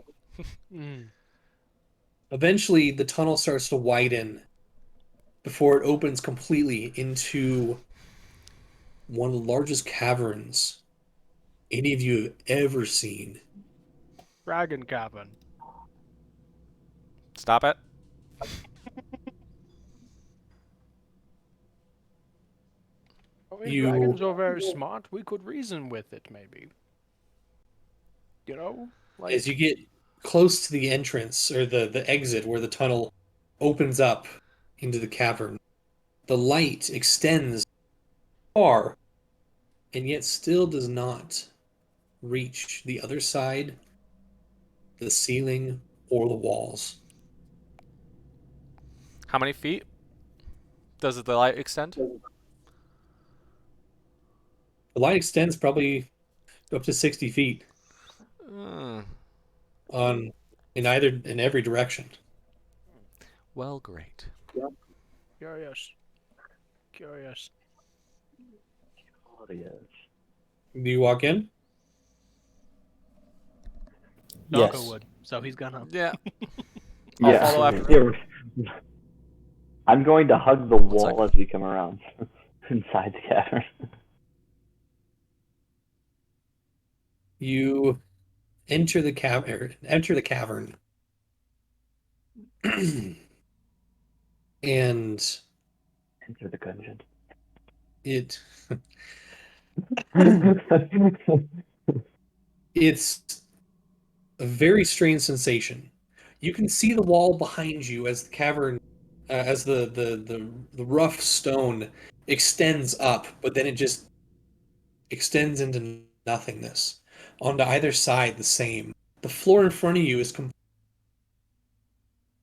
Eventually, the tunnel starts to widen before it opens completely into one of the largest caverns any of you have ever seen. Dragon Cavern. Stop it. Oh, if You- dragons are very smart, we could reason with it, maybe. You know? Like, As you get close to the entrance or the exit where the tunnel opens up into the cavern, the light extends far and yet still does not reach the other side, the ceiling, or the walls. How many feet does the light extend? The light extends probably up to 60 feet on in every direction. Well, great. curious. Curious. Do you walk in? Donko Yes. would, so he's gonna. Yeah. I'll follow after. Yeah. I'm going to hug the One wall as we come around inside the cavern. You enter the cavern. Enter the cavern, and Enter the dungeon. it it's a very strange sensation. You can see the wall behind you as the cavern, as the rough stone extends up, but then it just extends into nothingness. Onto either side, the same. The floor in front of you is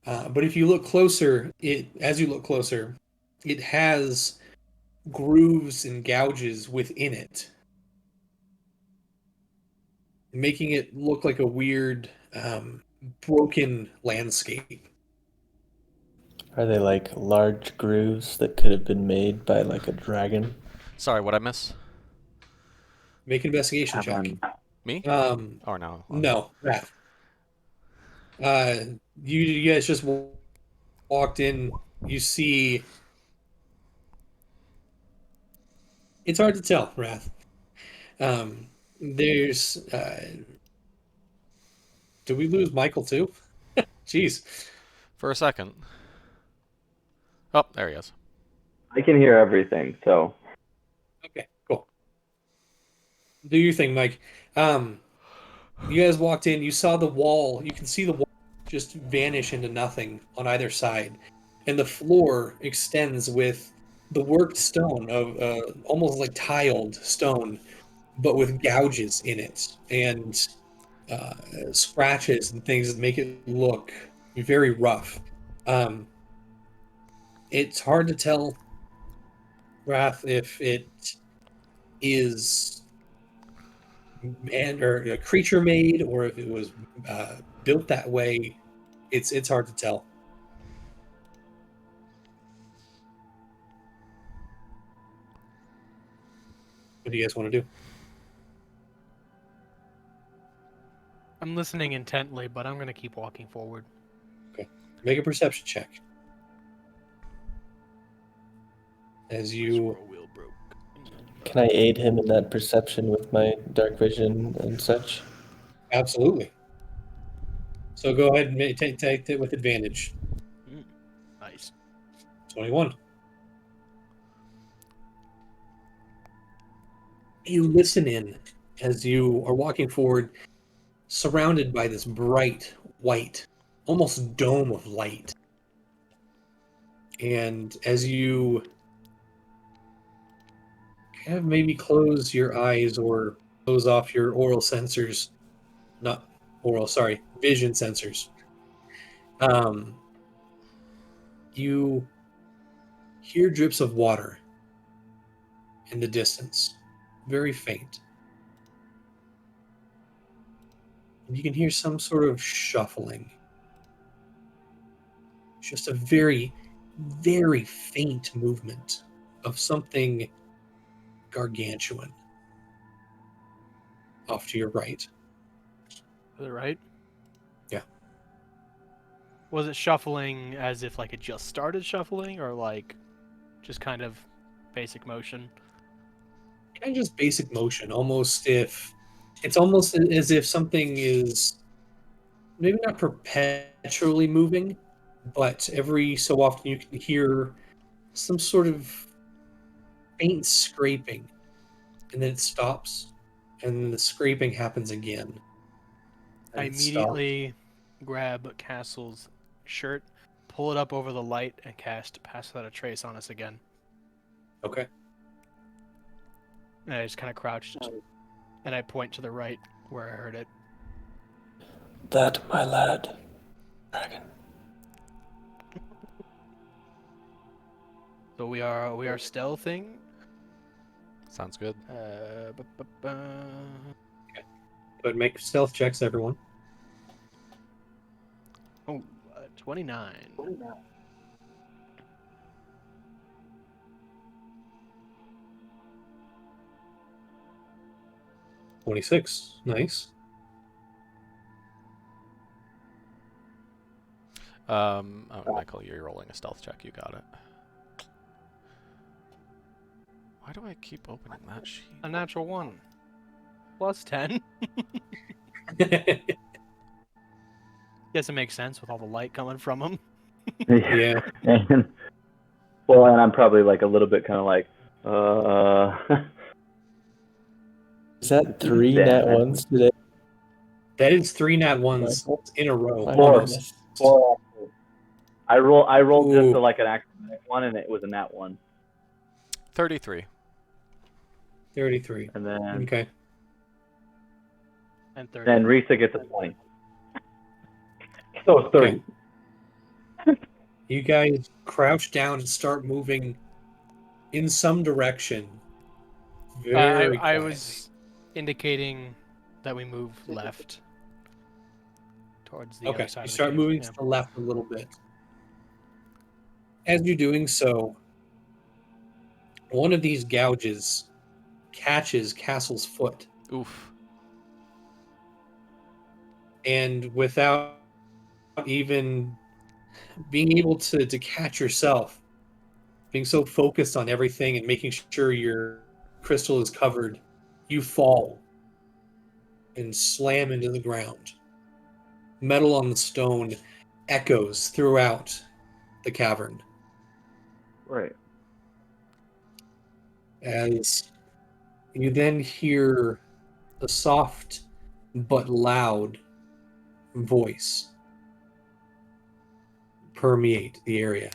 but if you look closer, as you look closer, it has grooves and gouges within it, making it look like a weird, broken landscape. Are they like large grooves that could have been made by like a dragon? Sorry, what'd I miss? Make an investigation check. Cavern. Me? Um, Or no? no, Raph. You guys just walked in. You see. It's hard to tell, Wrath. There's. Did we lose Michael too? Jeez. For a second. Oh, there he is. I can hear everything, so Okay, cool. Do your thing, Mike. You guys walked in. You saw the wall. You can see the wall just vanish into nothing on either side, and the floor extends with the worked stone of almost like tiled stone, but with gouges in it and scratches and things that make it look very rough. It's hard to tell, Wrath, if it is man or a creature made or if it was built that way. It's hard to tell. What do you guys want to do? I'm listening intently, but I'm gonna keep walking forward. Make a perception check. As you Scroll wheel broke. Can I aid him in that perception with my dark vision and such? absolutely. So go ahead and take it with advantage. Nice. 21. You listen in as you are walking forward, surrounded by this bright white, almost dome of light. And as you kind of maybe close your eyes or close off your oral sensors, not oral, sorry, vision sensors, you hear drips of water in the distance, very faint. You can hear some sort of shuffling. Just a very, very faint movement of something gargantuan off to your right. Is it right? Yeah. Was it shuffling as if like it just started shuffling, or like just kind of basic motion? kind of just basic motion, almost as if something is maybe not perpetually moving, but every so often you can hear some sort of faint scraping, and then it stops, and then the scraping happens again. I And it stops. immediately grab Castle's shirt, pull it up over the light, and cast Pass Without a Trace on us again. Okay. And I just kind of crouched, and I point to the right where I heard it. That, my lad, dragon. So we are stealthing. Sounds good. But make stealth checks, everyone. Oh, 29. 26. Nice. Oh, Michael, you're rolling a stealth check. You got it. Why do I keep opening that sheet? A natural 1. Plus 10. Guess it makes sense with all the light coming from him. Yeah. And, well, and I'm probably like a little bit kind of like, Is that 3 Damn nat it. ones today? That is 3 nat 1s in a row. My Four. goodness. Well, I rolled just Ooh. like an acrobatic one, and it was a nat 1. 33. 33. And then Okay. And 30. then Risa gets a 20. So it's 30. You guys crouch down and start moving in some direction. Very I quietly. was indicating that we move left towards the Okay, other side you of the start cave. moving Yeah. to the left a little bit. As you're doing so, one of these gouges catches Castle's foot, Oof. and without even being able to catch yourself, being so focused on everything and making sure your crystal is covered, you fall and slam into the ground. Metal on the stone echoes throughout the cavern Right. as you then hear a soft but loud voice permeate the area.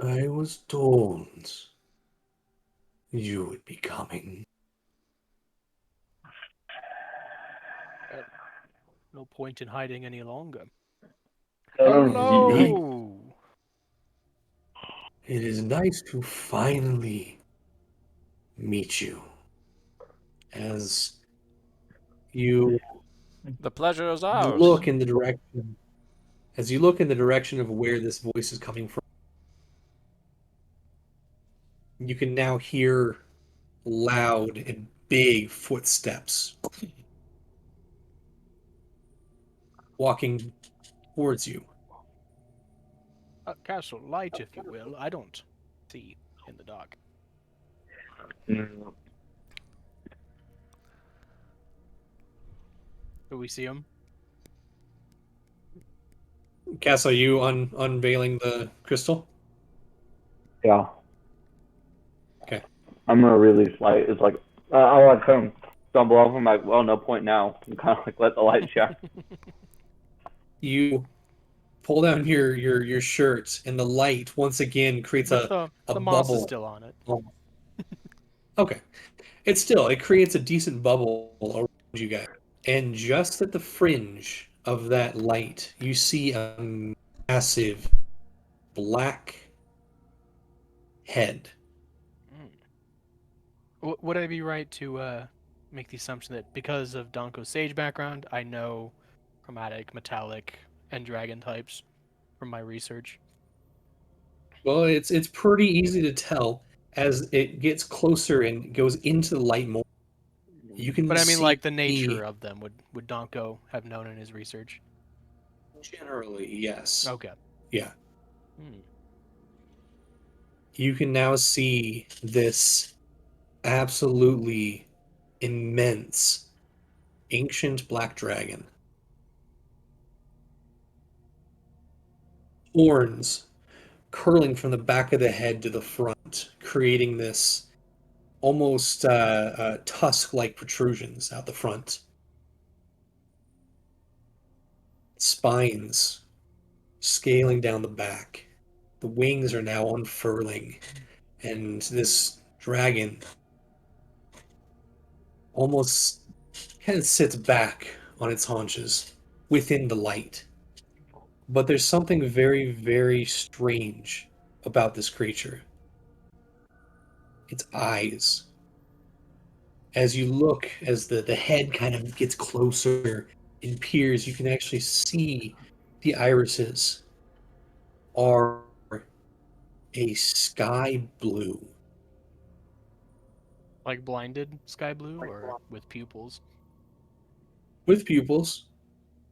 I was told you would be coming. No point in hiding any longer. Hello. Hello! It is nice to finally meet you. As you The pleasure is ours. look in the direction, of where this voice is coming from, you can now hear loud and big footsteps walking towards you. Castle, light, if you will. I don't see in the dark. Mm, Do we see him? Cass, are you unveiling the crystal? Yeah. Okay. I'm gonna release light. It's like I'll like kind of stumble off. I'm like, well, no point now. I'm kind of like let the light shine. You pull down your shirt, and the light once again creates a the moss bubble. is still on it. Okay. It creates a decent bubble around you guys. And just at the fringe of that light, you see a massive black head. Would I be right to make the assumption that because of Donko's sage background, I know chromatic, metallic, and dragon types from my research? Well, it's pretty easy to tell as it gets closer and goes into the light more. You can But I mean, see like, the nature of them. Would Donko have known in his research? generally, yes. Okay. Yeah. you can now see this absolutely immense ancient black dragon. Horns curling from the back of the head to the front, creating this almost tusk-like protrusions out the front. Spines scaling down the back. The wings are now unfurling, and this dragon almost kind of sits back on its haunches within the light. But there's something very, very strange about this creature. Its eyes. As you look, as the head kind of gets closer and peers, you can actually see the irises are a sky blue. Like blinded sky blue or with pupils? With pupils,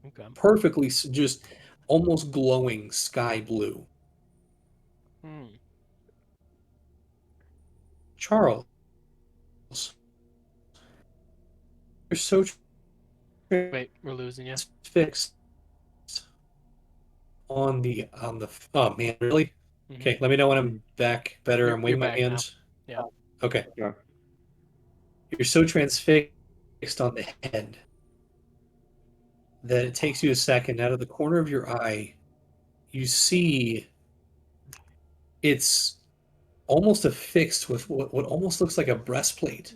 Okay. perfectly just almost glowing sky blue. Hmm. Charles, you're so Wait, we're losing you. fixed on the. Oh man, really? Okay, let me know when I'm back better. I'm You're waving my back now. hand. Yeah. Okay. Yeah. You're so transfixed on the head that it takes you a second. Out of the corner of your eye, you see it's almost affixed with what almost looks like a breastplate.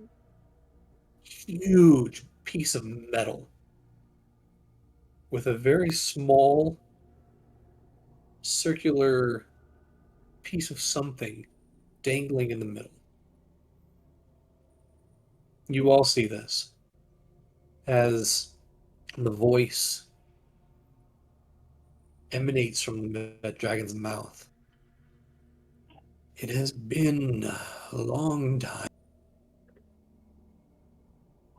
Huge piece of metal with a very small circular piece of something dangling in the middle. You all see this as the voice emanates from the dragon's mouth. It has been a long time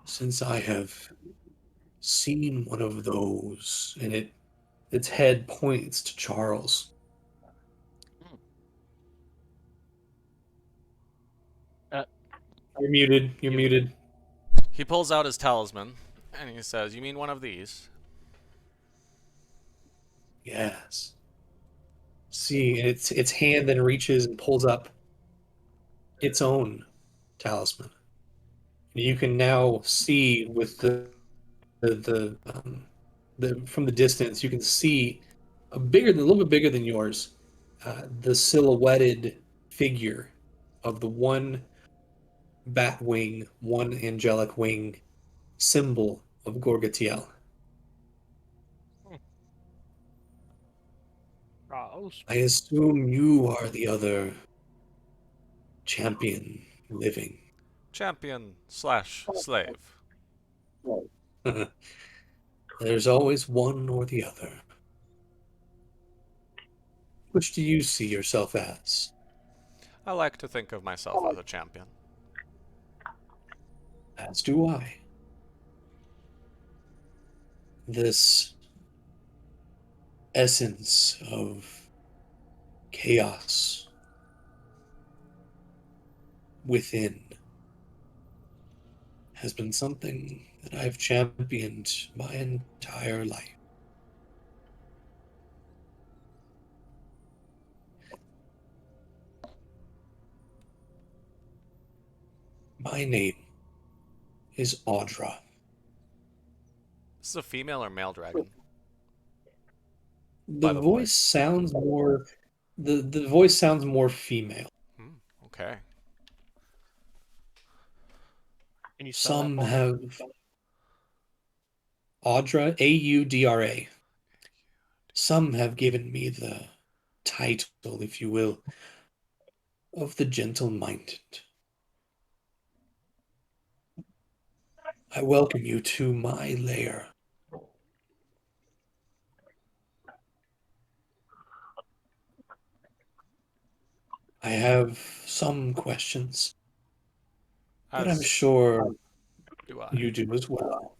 since I have seen one of those, and its head points to Charles. Uh, You're muted. You're You- muted. He pulls out his talisman and he says, "You mean one of these?" Yes. See, and its hand then reaches and pulls up its own talisman. You can now see with the from the distance, you can see a little bit bigger than yours, the silhouetted figure of the one bat wing, one angelic wing symbol of Gorgatiel. Charles. I assume you are the other champion living. Champion slash slave. There's always one or the other. Which do you see yourself as? I like to think of myself as a champion. As do I. This essence of chaos within has been something that I've championed my entire life. My name is Audra. This is a female or male dragon? The By the voice sounds more the voice sounds more female. Okay. Can you spell that Some for me? have Audra, Audra. Some have given me the title, if you will, of the gentle-minded. I welcome you to my lair. I have some questions, but I'm As sure do I. you do as well.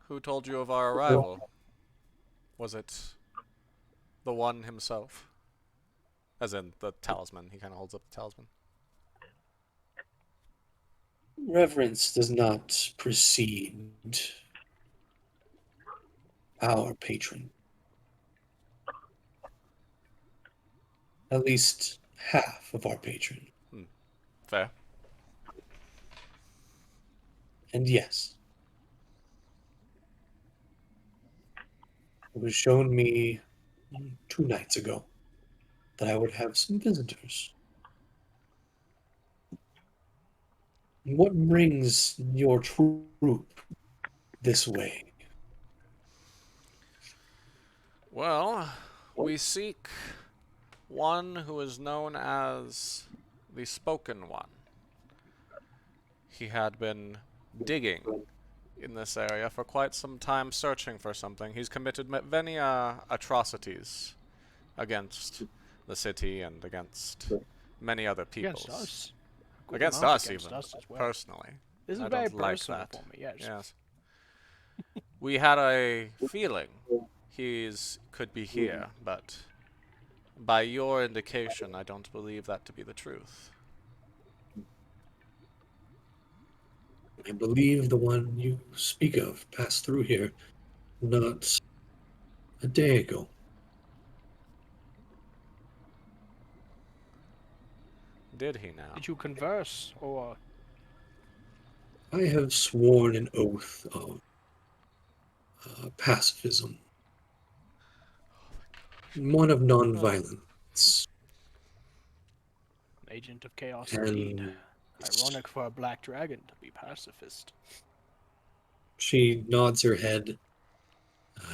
Who told you of our arrival? Was it The one himself. As in the talisman. He kind of holds up the talisman. Reverence does not precede our patron. At least half of our patron. Fair. And yes, it was shown me 2 nights ago that I would have some visitors. What brings your troop this way? Well, we seek one who is known as the Spoken One. He had been digging in this area for quite some time, searching for something. He's committed many atrocities against the city and against many other peoples. Against us. Good Against amount us, against even, us as well. personally. This is I very don't like personal that. for me, yes. Yes. We had a feeling could be here, but by your indication, I don't believe that to be the truth. I believe the one you speak of passed through here not a day ago. Did he now? Did you converse, or... I have sworn an oath of pacifism. One of nonviolence. An agent of chaos indeed. And Ironic for a black dragon to be pacifist. she nods her head.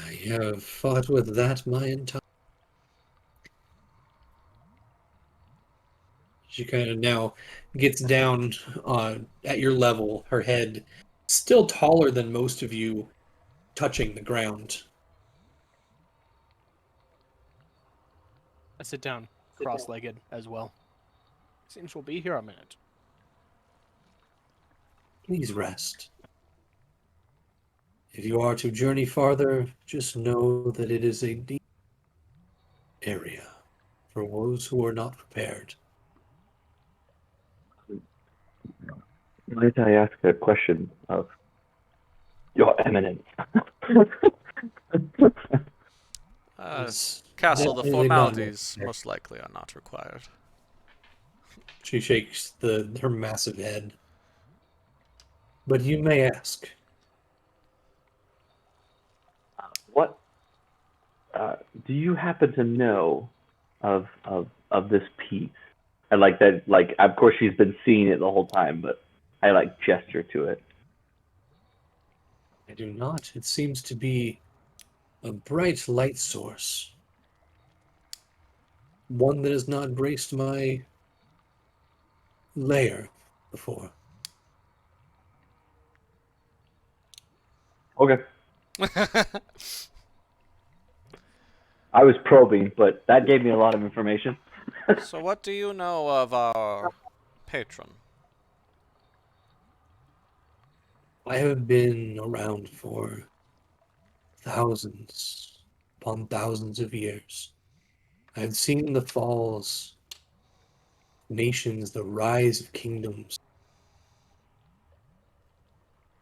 I have fought with that my entire... She kind of now gets down at your level, her head still taller than most of you, touching the ground. I sit down, cross-legged as well. Seems we'll be here a minute. Please rest. If you are to journey farther, just know that it is a deep area for those who are not prepared. Might I ask a question of Your Eminence? It's Castle, the definitely not formalities necessary. most likely are not required. She shakes her massive head. But you may ask. What do you happen to know of this piece? I like that. Like, of course, she's been seeing it the whole time, but I like gesture to it. I do not. It seems to be a bright light source. One that has not graced my lair before. Okay. I was probing, but that gave me a lot of information. So what do you know of our patron? I have been around for thousands upon thousands of years. I have seen the falls, nations, the rise of kingdoms.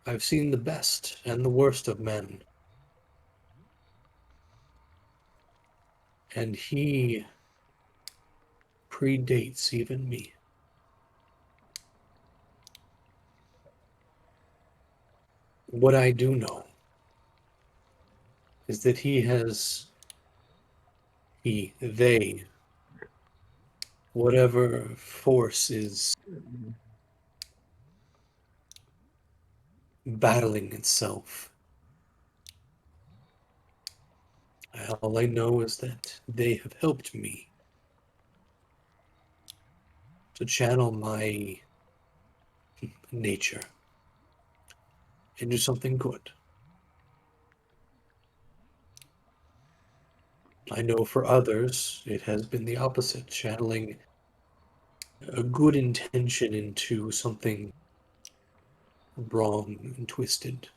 I've seen the best and the worst of men. And he predates even me. What I do know is that they, whatever force is battling itself, all I know is that they have helped me to channel my nature into something good. I know for others, it has been the opposite, channeling a good intention into something wrong and twisted.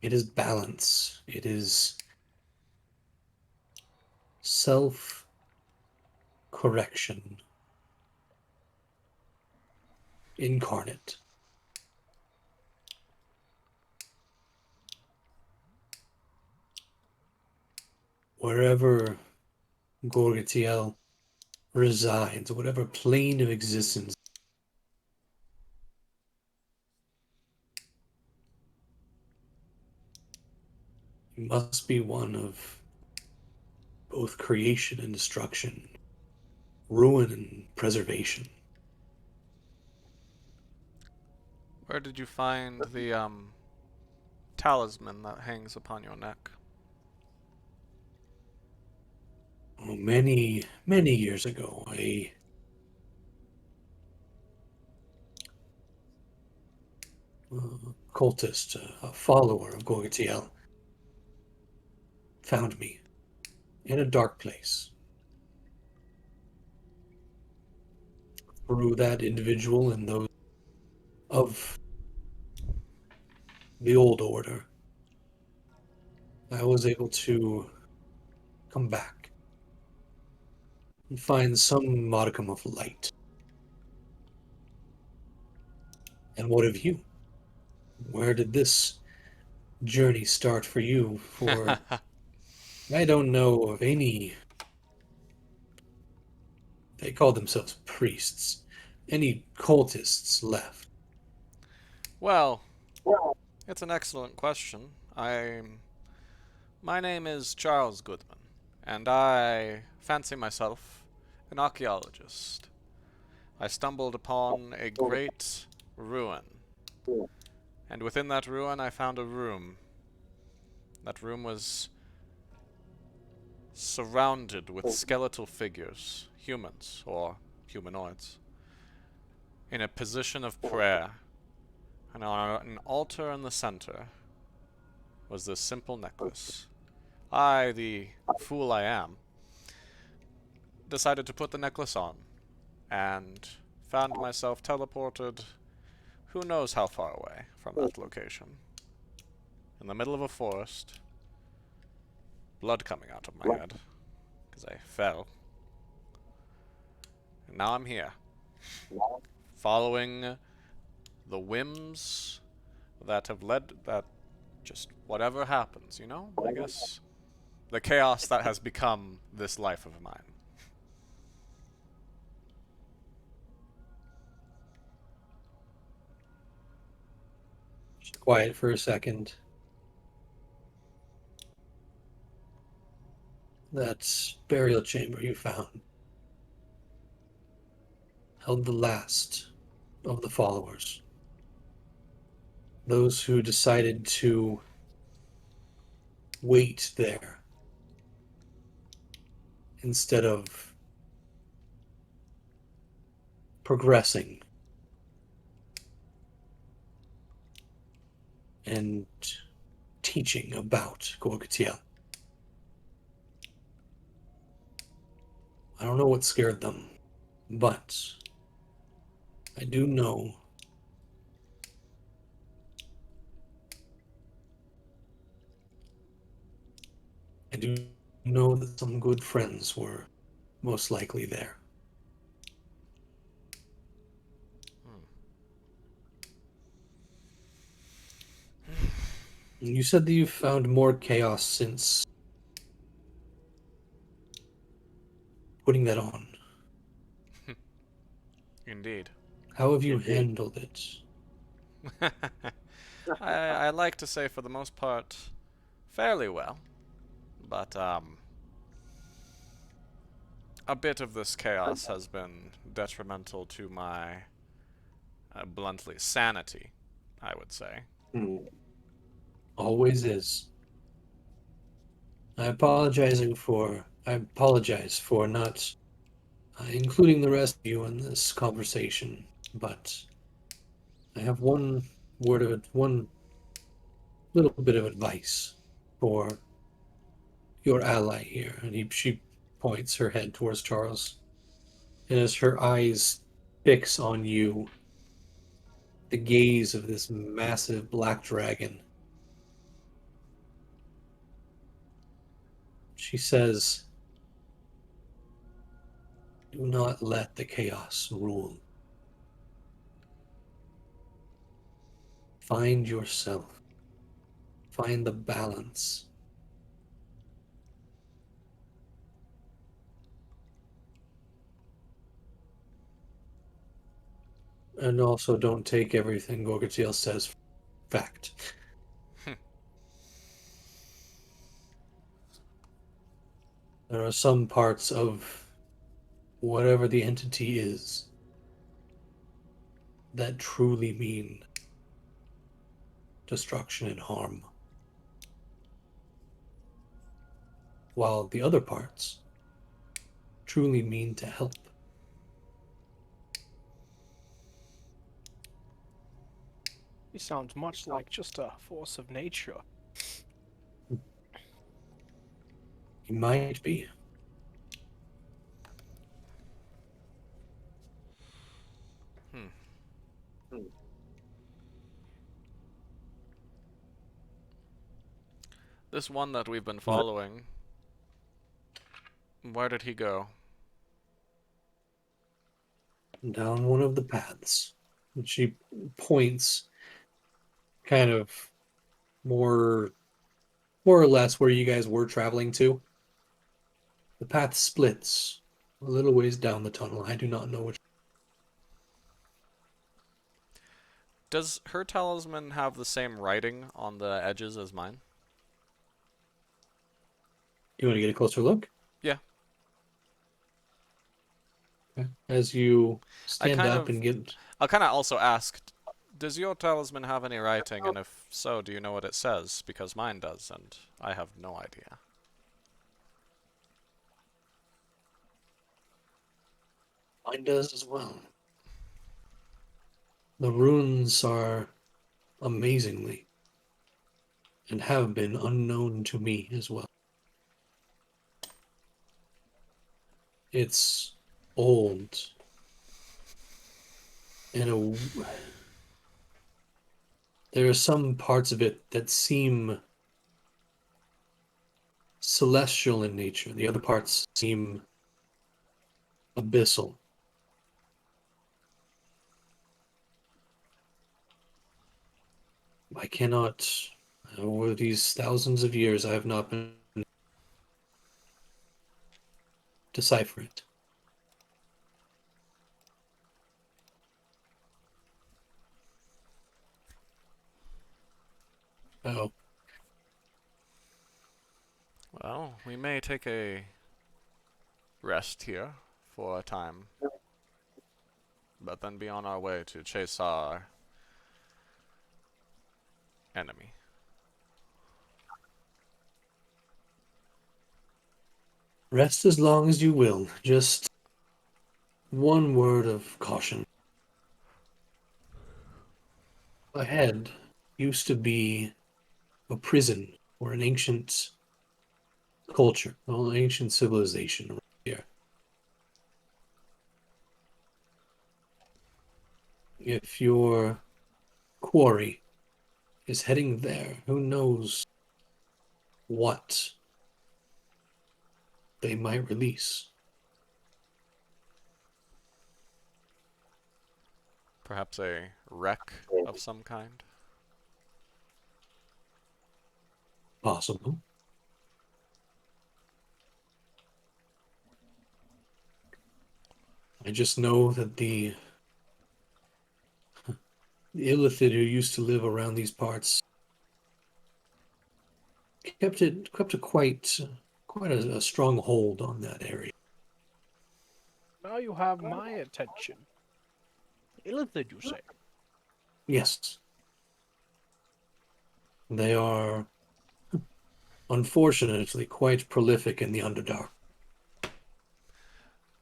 It is balance. It is self-correction incarnate. Wherever Gorgatiel resides, whatever plane of existence, it must be one of both creation and destruction, ruin and preservation. Where did you find the talisman that hangs upon your neck? Oh, many, many years ago, a cultist, a follower of Gorgatiel, found me in a dark place. Through that individual and those of the old order, I was able to come back and find some modicum of light. And what of you? Where did this journey start for you? For I don't know of any, they call themselves priests, any cultists left. Well, it's an excellent question. My name is Charles Goodman, and I fancy myself an archaeologist. I stumbled upon a great ruin, and within that ruin I found a room. That room was surrounded with skeletal figures, humans or humanoids, in a position of prayer, and on an altar in the center was this simple necklace. I, the fool I am, decided to put the necklace on, and found myself teleported who knows how far away from that location. In the middle of a forest, blood coming out of my head, because I fell. And now I'm here, following the whims that have led, that just whatever happens, you know? I guess the chaos that has become this life of mine. Just quiet for a second. That burial chamber you found held the last of the followers. Those who decided to wait there instead of progressing and teaching about Gorgatiel. I don't know what scared them, but I do know that some good friends were most likely there. And you said that you found more chaos since putting that on. Indeed. How have you handled it? I like to say for the most part fairly well, but a bit of this chaos has been detrimental to my bluntly sanity, I would say. Always is. I apologize for not including the rest of you in this conversation, but I have one little bit of advice for your ally here. And she points her head towards Charles. And as her eyes fix on you, the gaze of this massive black dragon, She says, "Do not let the chaos rule. Find yourself. Find the balance. And also don't take everything Gorgatiel says for fact." There are some parts of whatever the entity is that truly mean destruction and harm, while the other parts truly mean to help. He sounds much like just a force of nature. He might be. This one that we've been following, where did he go? Down one of the paths. And she points kind of more or less where you guys were traveling to. The path splits a little ways down the tunnel. I do not know which. Does her talisman have the same writing on the edges as mine? You want to get a closer look? Yeah. Okay. As you stand kind up of- and get. I'll kind of also ask, does your talisman have any writing? And if so, do you know what it says? Because mine does, and I have no idea. Mine does as well. The runes are amazingly and have been unknown to me as well. It's old and there are some parts of it that seem celestial in nature. The other parts seem abyssal. I cannot, over these thousands of years, I have not been able to decipher it. Oh, Well, we may take a rest here for a time, but then be on our way to chase our enemy. rest as long as you will. Just one word of caution. Ahead used to be a prison or an ancient culture, an ancient civilization around here. If your quarry is heading there, who knows what they might release. Perhaps a wreck of some kind? Possible. I just know that the illithid who used to live around these parts kept a quite a strong hold on that area. Now you have my attention. Illithid, you say? Yes. They are unfortunately quite prolific in the Underdark.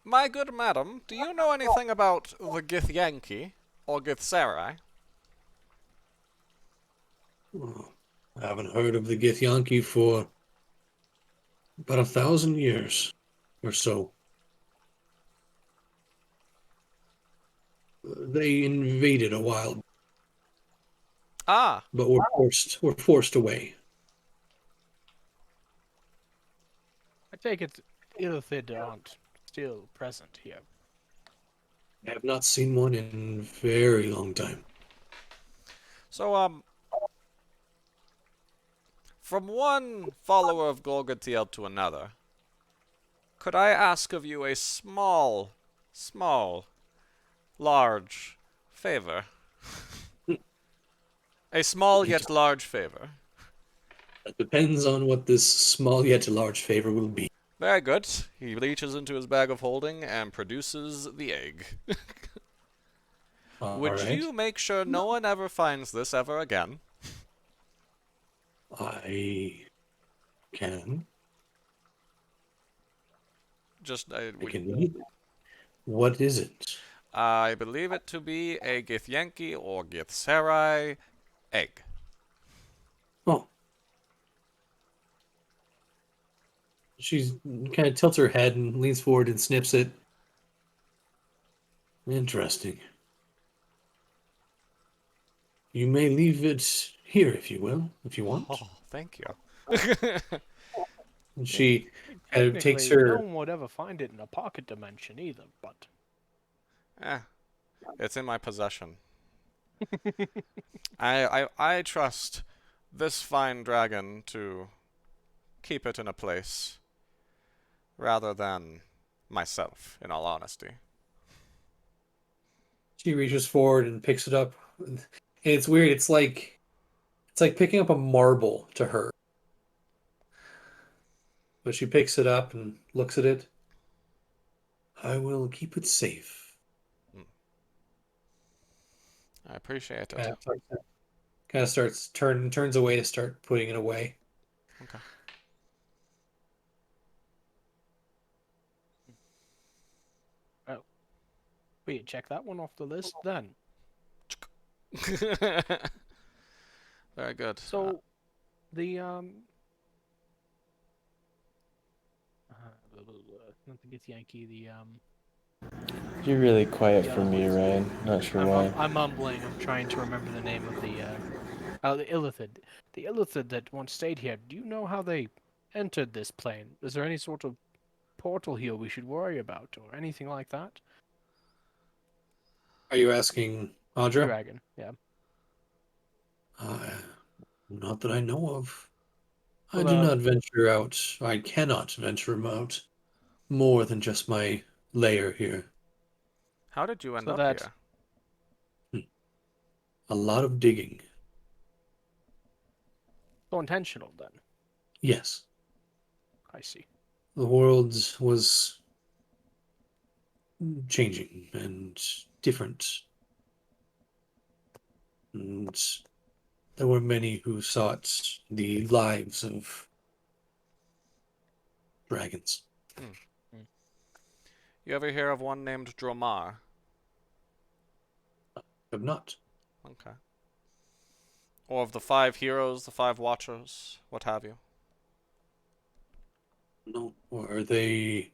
My good madam, do you know anything about the Githyanki, or Githzerai? Oh, I haven't heard of the Githyanki for about 1,000 years or so. They invaded a while, Ah, but were forced away. take it Illithid aren't still present here. I have not seen one in a very long time. So, from one follower of Golgothiel to another, could I ask of you a small, large favor? A small yet large favor. It depends on what this small yet large favor will be. Very good. He reaches into his bag of holding and produces the egg. Would Alright. you make sure no one ever finds this ever again? I can. Just, I can eat it. What is it? I believe it to be a Githyanki or Githzerai egg. Oh. She kind of tilts her head and leans forward and snips it. Interesting. You may leave it here if you will, if you want. Oh, thank you. And she kind of takes Technically, no her. one would ever find it in a pocket dimension either, but... It's in my possession. I trust this fine dragon to keep it in a place rather than myself, in all honesty. She reaches forward and picks it up. And it's weird. It's like picking up a marble to her. But she picks it up and looks at it. I will keep it safe. I appreciate it. Kind of turns away to start putting it away. Okay. Oh. Wait, check that one off the list then. Very good. So, the, not the Githyanki, the, You're really quiet for me, Ryan. Not sure why. I'm mumbling. I'm trying to remember the name of the Illithid. The Illithid that once stayed here. Do you know how they entered this plane? Is there any sort of portal here we should worry about, or anything like that? Are you asking Audra? Dragon, yeah. Not that I know of. I Well, do not venture out. I cannot venture out more than just my lair here. How did you end So up that- here? A lot of digging. So intentional then. Yes. I see. The world was changing and different. And there were many who sought the lives of dragons. You ever hear of one named Dromar? Have not. Okay. Or of the 5 heroes, the 5 watchers, what have you? No. Are they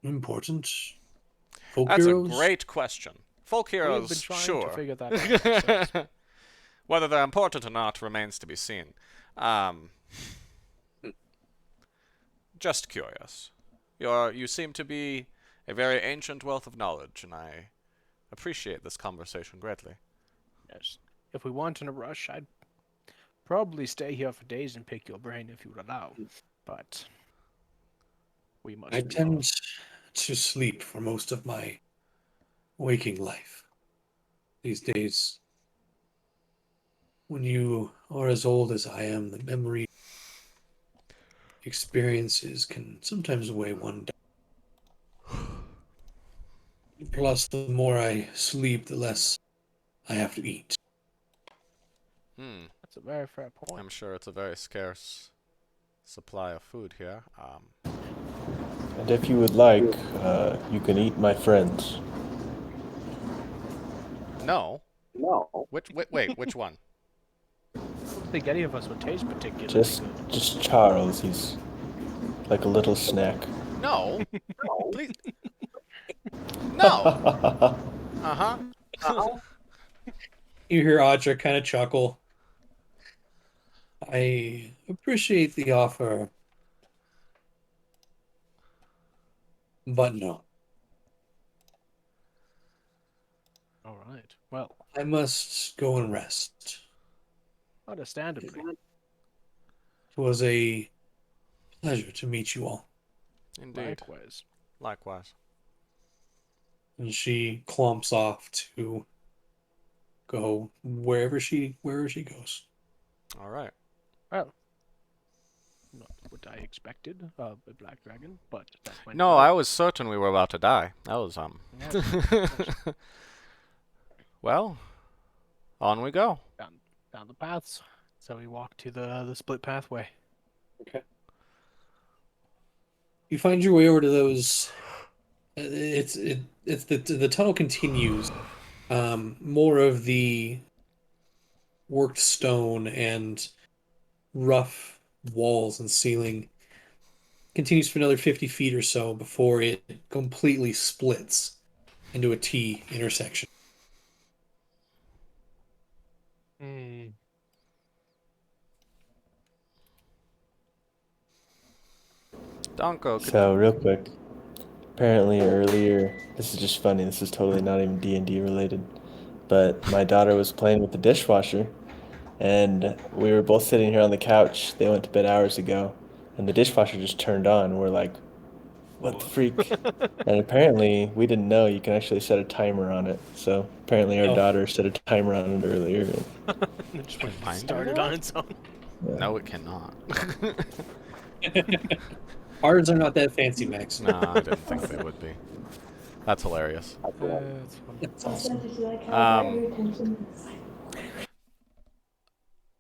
important? Folk That's heroes? a great question. Folk We have heroes, been trying sure. to figure that out ourselves. Whether they're important or not remains to be seen. Just curious. You seem to be a very ancient wealth of knowledge, and I appreciate this conversation greatly. Yes. If we weren't in a rush, I'd probably stay here for days and pick your brain if you would allow. But we must. I be tend off. to sleep for most of my waking life. These days, when you are as old as I am, the memory experiences can sometimes weigh one down. Plus, the more I sleep, the less I have to eat. That's a very fair point. I'm sure it's a very scarce supply of food here. And if you would like, you can eat my friends. No. No. Wait, which one? I don't think any of us would taste particularly Just Charles. He's like a little snack. No. Please. No. Uh-huh. You hear Audra kind of chuckle. I appreciate the offer, But no, All right. Well, I must go and rest. understandably. It was a pleasure to meet you all. Indeed. Likewise. Likewise. And she clumps off to go wherever she goes. All right. Well, not what I expected of a black dragon, but that went No, well. I was certain we were about to die. That was Yes, Well, on we go. down the paths. So we walk to the split pathway. Okay. You find your way over to those. It's the tunnel continues. More of the worked stone and rough walls and ceiling continues for another 50 feet or so before it completely splits into a T intersection. Hmm. Donko, could So real quick, apparently earlier, this is just funny. This is totally not even D&D related, but my daughter was playing with the dishwasher, and we were both sitting here on the couch. They went to bed hours ago, and the dishwasher just turned on. We're like, what the freak? And apparently, we didn't know you can actually set a timer on it. So apparently, our Oh. daughter set a timer on it earlier. It just went Can I do started that? on its own. No, it cannot. Ours are not that fancy, Max. No, I didn't think they would be. That's hilarious. It's fun. That's awesome.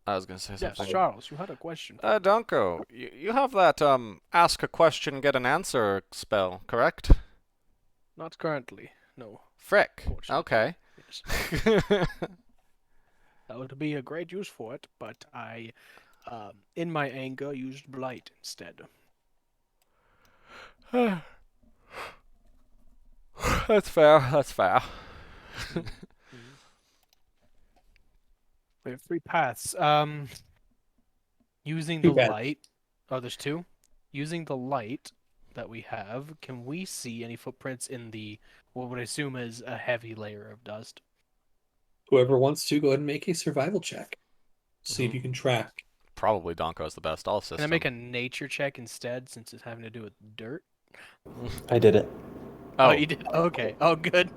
I was gonna say Yes, something. Charles, you had a question. Donko, you have that ask a question, get an answer spell, correct? Not currently, no. Frick. Fortunately. Okay. Yes. That would be a great use for it, but I, in my anger, used blight instead. That's fair. That's fair. We have 3 paths. Using Two the paths. light. Oh, there's 2. Using the light that we have, can we see any footprints in the what would I assume is a heavy layer of dust? Whoever wants to, go ahead and make a survival check. See if you can track. Probably Donko is the best. All system. Can I make a nature check instead, since it's having to do with dirt? I did it. Oh, you did? Okay. Oh, good.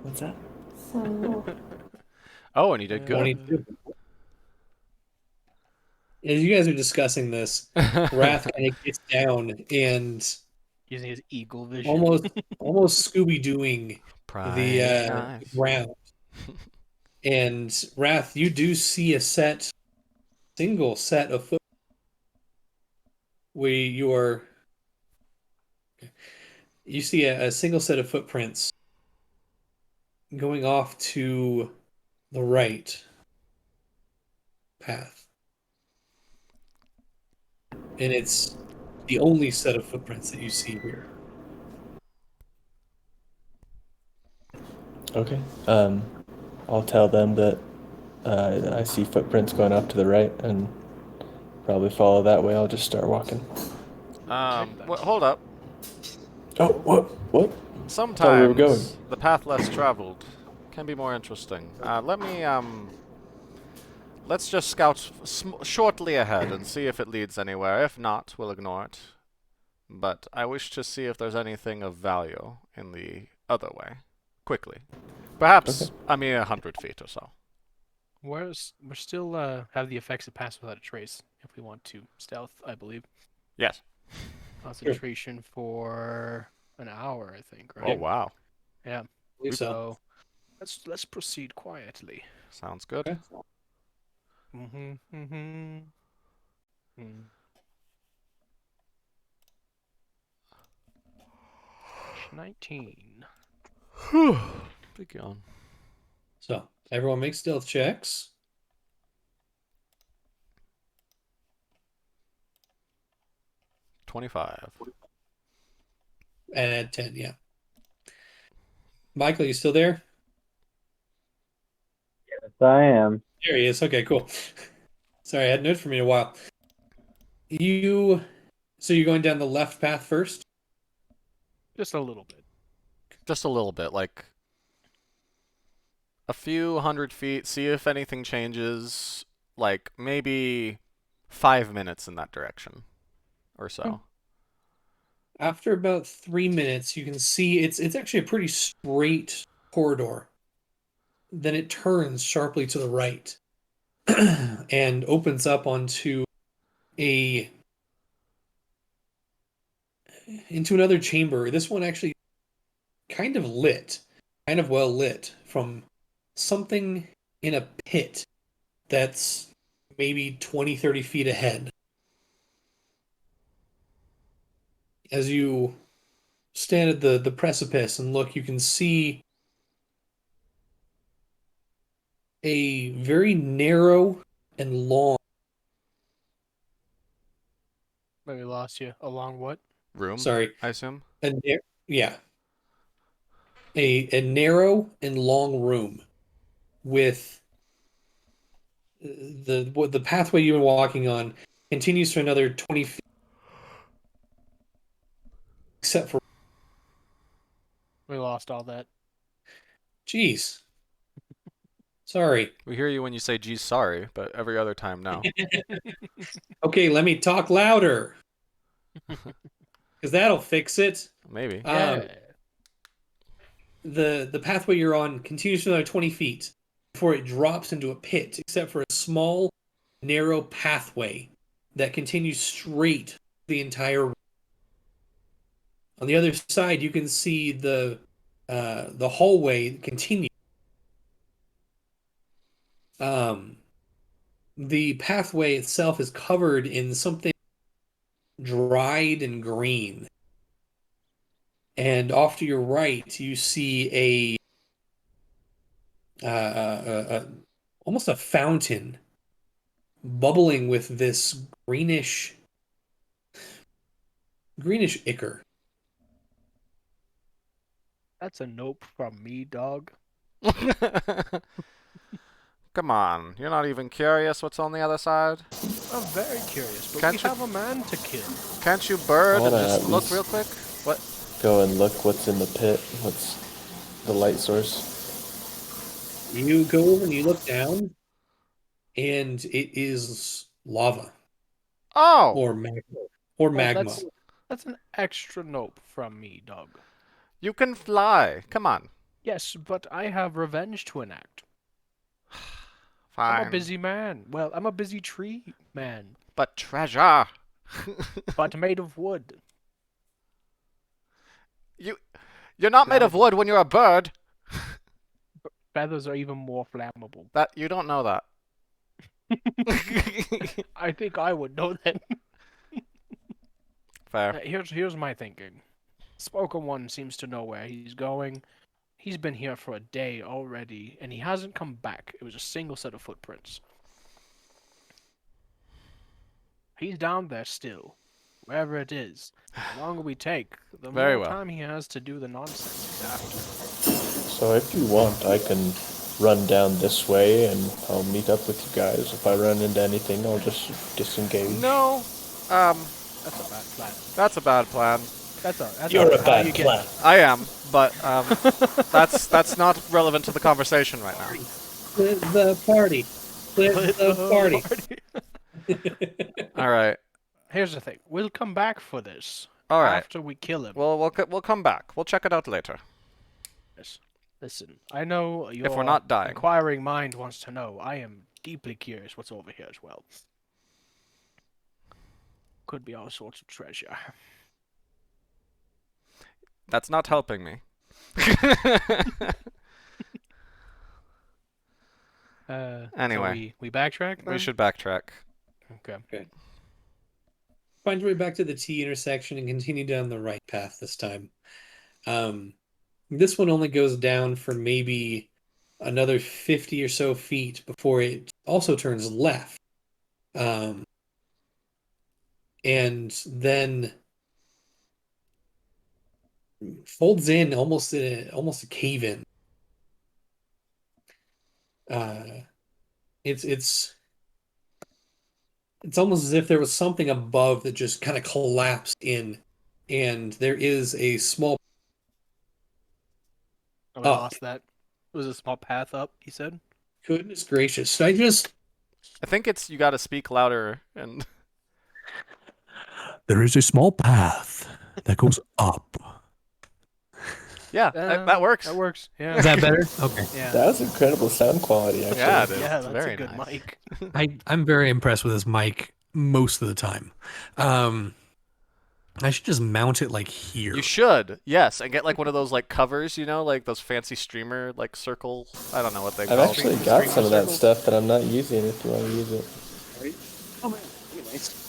What's that? Oh, and you did good. 22. As you guys are discussing this, Wrath kind of gets down and Using his eagle vision. almost Scooby-Dooing the Prying eyes. ground. And Wrath, you do see a single set of foot where you see a single set of footprints going off to the right path. And it's the only set of footprints that you see here. Okay. I'll tell them that I see footprints going off to the right and probably follow that way. I'll just start walking. Hold up. Oh, what? What? Sometimes we were going. the path less traveled can be more interesting. Let's just scout shortly ahead and see if it leads anywhere. If not, we'll ignore it. But I wish to see if there's anything of value in the other way. Quickly. Perhaps a mere 100 feet or so. We're still have the effects of pass without a trace if we want to stealth, I believe. Yes. Concentration for an hour, I think, right? Oh, wow. Yeah. So let's proceed quietly. Sounds good. Okay. Mm-hmm. 19. Big yawn. So everyone make stealth checks. 25. And add 10, yeah. Michael, you still there? Yes, I am. There he is. Okay, cool. Sorry, I hadn't noted from you in a while. So you're going down the left path first? Just a little bit. Just a little bit, like a few 100 feet, see if anything changes, like maybe 5 minutes in that direction or so. After about 3 minutes, you can see it's actually a pretty straight corridor. Then it turns sharply to the right and opens up a into another chamber. This one actually kind of lit, kind of well lit from something in a pit that's maybe 20, 30 feet ahead. As you stand at the precipice and look, you can see a very narrow and long. Maybe lost you. Along what? Room, Sorry, I assume? yeah, a narrow and long room with the pathway you've been walking on continues for another 20 feet, except for, We lost all that. geez, sorry. We hear you when you say, geez, sorry, but every other time, no. Okay, let me talk louder, because that'll fix it. Maybe. Yeah. The pathway you're on continues for another 20 feet before it drops into a pit, except for a small, narrow pathway that continues straight the entire. On the other side, you can see the hallway continue. The pathway itself is covered in something dried and green. And off to your right, you see almost a fountain bubbling with this greenish ichor. That's a nope from me, dog. Come on, you're not even curious what's on the other side? I'm very curious, but Can't we you- have a man to kill. Can't you bird Hold and on, just at look least- real quick? What? Go and look what's in the pit. What's the light source? You go over and you look down, and it is lava Oh! or magma. That's an extra nope from me, dog. You can fly. Come on. Yes, but I have revenge to enact. Fine. I'm a busy man. Well, I'm a busy tree man, But treasure. but made of wood. You're not made of wood when you're a bird. Feathers are even more flammable. That you don't know that. I think I would know that. Fair. Here's my thinking. Spoken One seems to know where he's going. He's been here for a day already, and he hasn't come back. It was a single set of footprints. He's down there still, wherever it is. The longer we take, the Very more well. time he has to do the nonsense he's after. So if you want, I can run down this way and I'll meet up with you guys. If I run into anything, I'll just disengage. No. That's a bad plan. That's a bad plan. You're a how bad you get- plan. I am, but that's not relevant to the conversation right now. Split the party. Split the party. All right. Here's the thing. We'll come back for this All right. after we kill him. Well, we'll come back. We'll check it out later. Yes. Listen, I know your If we're not dying. inquiring mind wants to know. I am deeply curious what's over here as well. Could be all sorts of treasure. That's not helping me. Anyway. So we backtrack then? We should backtrack. Okay. Find your way back to the T intersection and continue down the right path this time. This one only goes down for maybe another 50 or so feet before it also turns left. And then folds in almost a cave in. It's almost as if there was something above that just kind of collapsed in, and there is a small Oh, we Oh. lost that. It was a small path up, he said. Goodness gracious! I just I think it's you got to speak louder and. There is a small path that goes up. Yeah, that works. That works. Yeah. is that better? Okay. Yeah. That was incredible sound quality, actually. Yeah, it is. Yeah, It's that's very a good nice. mic. I'm very impressed with this mic most of the time. I should just mount it like here. You should, yes, and get like one of those like covers, you know, like those fancy streamer like circle. I don't know what they I've call. actually got some of that stuff, but I'm not using if you want to use it. Oh man, that'd be nice.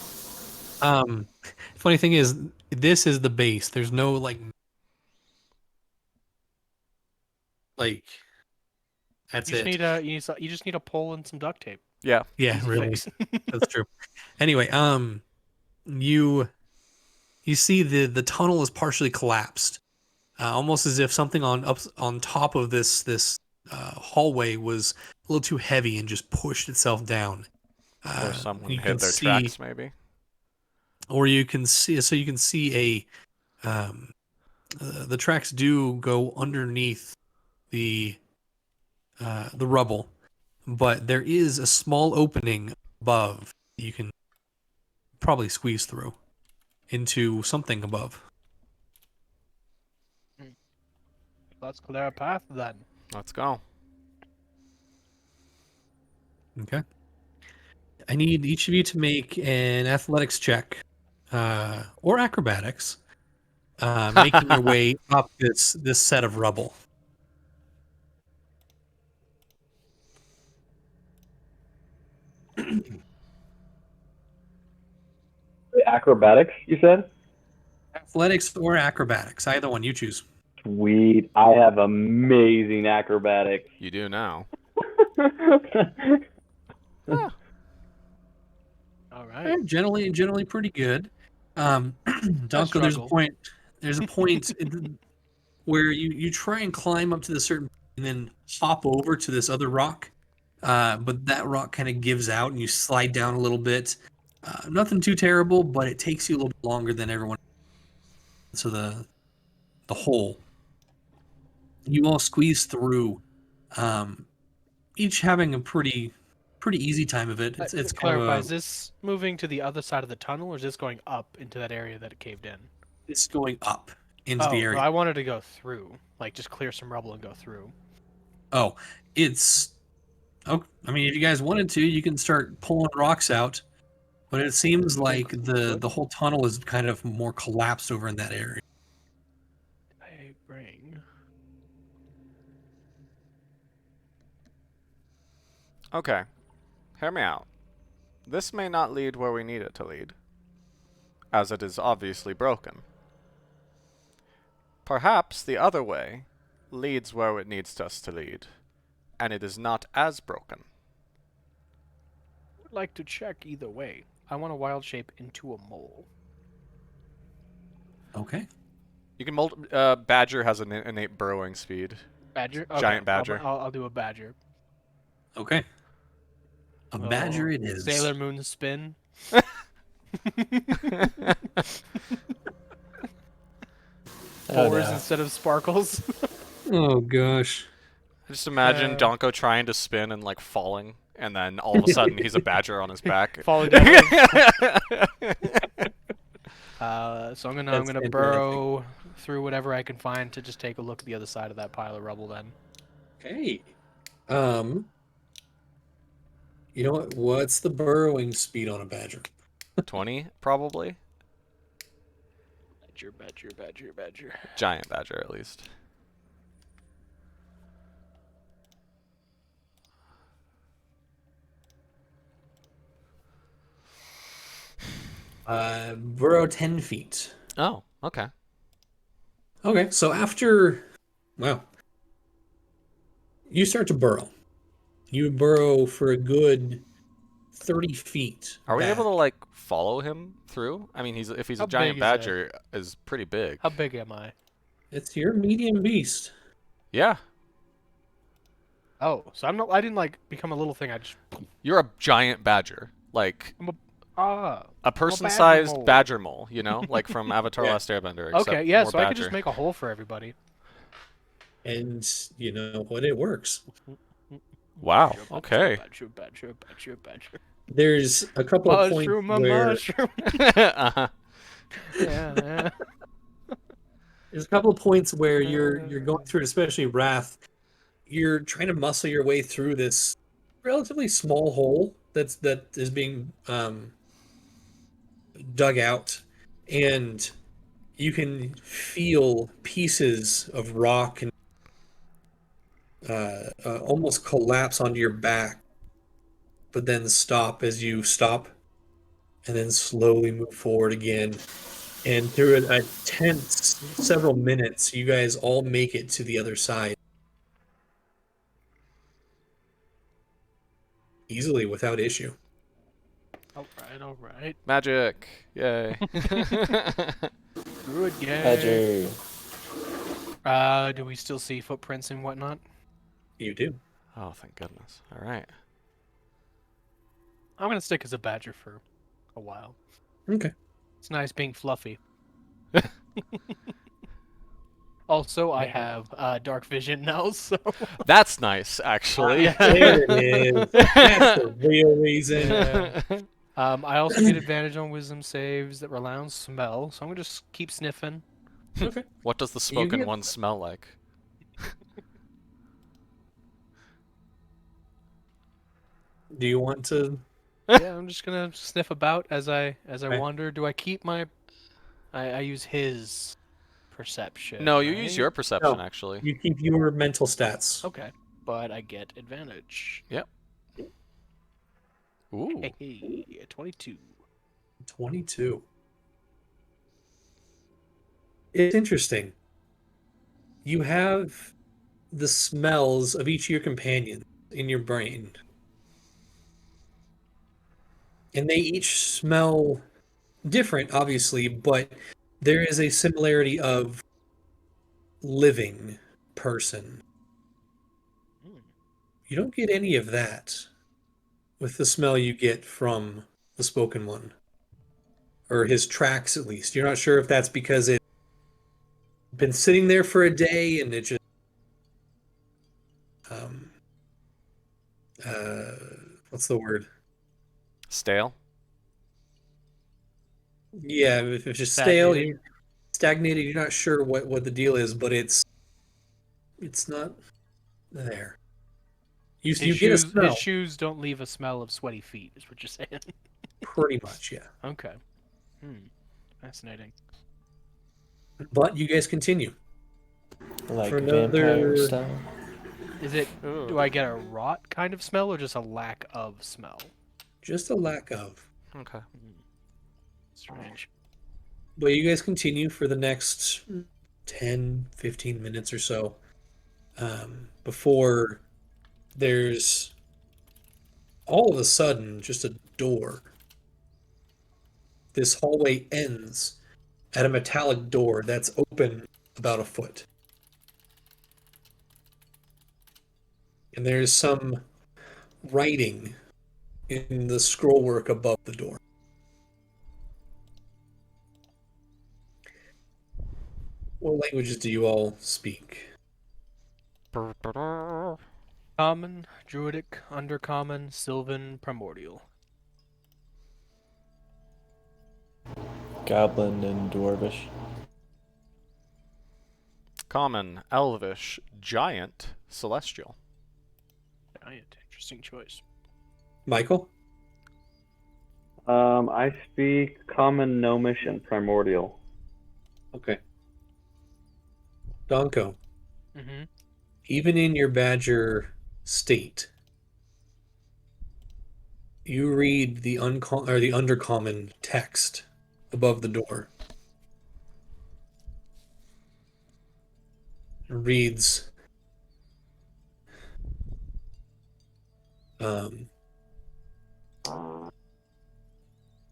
Funny thing is, this is the base. There's no like that's You it. just need a pole and some duct tape. Yeah. Yeah, Easy really. fix. That's true. Anyway, you see the tunnel is partially collapsed, almost as if something on top of this hallway was a little too heavy and just pushed itself down. Or someone you hit can their see- tracks, maybe. Or you can see the tracks do go underneath the rubble, but there is a small opening above you can probably squeeze through into something above. Let's clear a path then. Let's go. Okay. I need each of you to make an athletics check, or acrobatics, making your way up this set of rubble. Acrobatics, you said? Athletics or acrobatics, either one you choose. Sweet. I have amazing acrobatics. You do now. All right. Generally pretty good. Donko, there's a point where you try and climb up to the certain and then hop over to this other rock, but that rock kind of gives out and you slide down a little bit. Nothing too terrible, but it takes you a little bit longer than everyone. So the hole, you all squeeze through, each having a pretty easy time of it. It's kind clarify, of is this moving to the other side of the tunnel, or is this going up into that area that it caved in? it's going up into the area. No, I wanted to go through, like just clear some rubble and go through. Oh, it's. Oh, I mean, if you guys wanted to, you can start pulling rocks out, but it seems like the whole tunnel is kind of more collapsed over in that area. I bring. Okay. Hear me out. This may not lead where we need it to lead, as it is obviously broken. Perhaps the other way leads where it needs us to lead, and it is not as broken. I would like to check either way. I want to wild shape into a mole. Okay. You can Badger has an innate burrowing speed. Badger? Giant badger. I'll do a badger. Okay. A badger it is. Sailor Moon spin. Oh, Fours no. instead of sparkles. Oh gosh. Just imagine Donko trying to spin and like falling, and then all of a sudden he's a badger on his back. Falling down. So I'm That's gonna burrow through whatever I can find to just take a look at the other side of that pile of rubble. Then. Okay. You know what? What's the burrowing speed on a badger? 20, probably. Badger. Giant badger, at least. Burrow 10 feet. Oh, okay. Okay, so after, well, you start to burrow. You burrow for a good 30 feet. Are we back. able to like follow him through? I mean, if he's How a giant big is badger, is pretty big. How big am I? It's your medium beast. Yeah, Oh, so I'm not. I didn't like become a little thing. I just. you're a giant badger, like Ah. a person-sized mole. badger mole. You know, like from Avatar: Yeah. Last Airbender. Except Okay, yeah. more So I could badger. just make a hole for everybody. And you know what? It works. Wow. Badger, Okay. Badger, badger, badger, badger. There's a couple of points Mushroom, a where mushroom. uh-huh. Yeah. there's a couple of points where you're going through it, especially Wrath. You're trying to muscle your way through this relatively small hole that is being dug out, and you can feel pieces of rock and almost collapse onto your back, but then stop as you stop, and then slowly move forward again. And through a tense several minutes, you guys all make it to the other side easily without issue. All right. Magic. Yay. Good game. Badger. Do we still see footprints and whatnot? You do. Oh, thank goodness. All right. I'm gonna stick as a badger for a while. Okay. It's nice being fluffy. Also, I have dark vision now, so That's nice, actually. There it is. That's the real reason. Yeah. I also get advantage on wisdom saves that rely on smell, so I'm gonna just keep sniffing. Okay. What does the spoken get- one smell like? Do you want to? Yeah, I'm just gonna sniff about as I Okay. wander. Do I keep my? I use his perception. No, you use right? your perception, No. actually. You keep your mental stats. Okay, but I get advantage. Ooh. Hey, 22. 22. It's interesting. You have the smells of each of your companions in your brain. And they each smell different, obviously, but there is a similarity of living person. Hmm. You don't get any of that with the smell you get from the spoken one. Or his tracks, at least. You're not sure if that's because it's been sitting there for a day and it just what's the word? Stale? Yeah, if it's just stale, Stagnated. stagnated, you're not sure what the deal is, but it's not there. You get a smell, His shoes don't leave a smell of sweaty feet, is what you're saying. pretty much, yeah. Okay. Fascinating. But you guys continue. Like For vampire another- style. Is it? Do I get a rot kind of smell or just a lack of smell? Just a lack of. Okay. Strange. But you guys continue for the next 10, 15 minutes or so before there's all of a sudden just a door. This hallway ends at a metallic door that's open about a foot. And there's some writing in the scrollwork above the door. What languages do you all speak? Common, Druidic, Undercommon, Sylvan, Primordial. Goblin and Dwarvish. Common, Elvish, Giant, Celestial. Giant. Interesting choice. Michael? I speak Common, Gnomish, and Primordial. Okay. Donko, Mm-hmm. even in your Badger state, you read the the undercommon text above the door. It reads,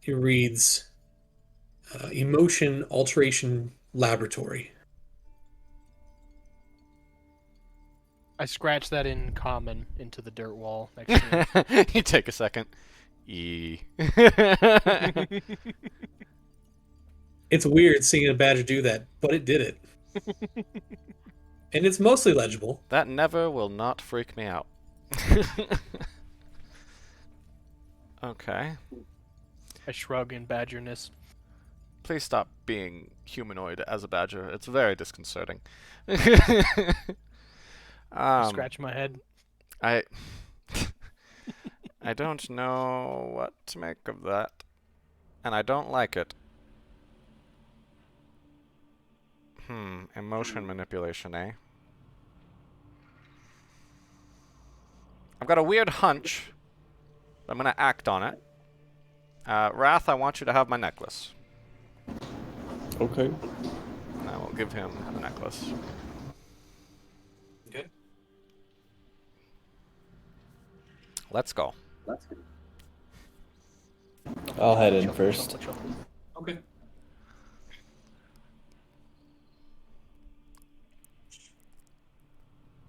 it reads, Emotion Alteration Laboratory. I scratched that in common into the dirt wall next to You take a second. E. me. It's weird seeing a badger do that, but it did it. and it's mostly legible. That never will not freak me out. Okay. I shrug in badgerness. Please stop being humanoid as a badger. It's very disconcerting. Scratch my head. I I don't know what to make of that, and I don't like it. Emotion manipulation, eh? I've got a weird hunch. I'm gonna act on it. Wrath, I want you to have my necklace. Okay. And I will give him the necklace. Okay. Let's go. I'll head in first. Okay.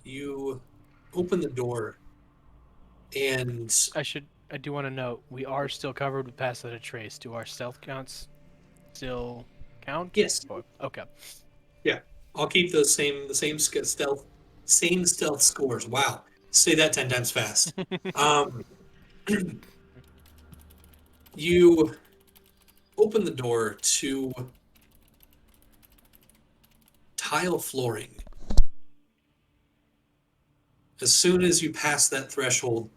You open the door, and I do want to note, we are still covered with Pass Without a Trace. Do our stealth counts still count? yes, Okay. yeah, I'll keep the same stealth scores. Wow, say that 10 times fast. You open the door to tile flooring. As soon as you pass that threshold,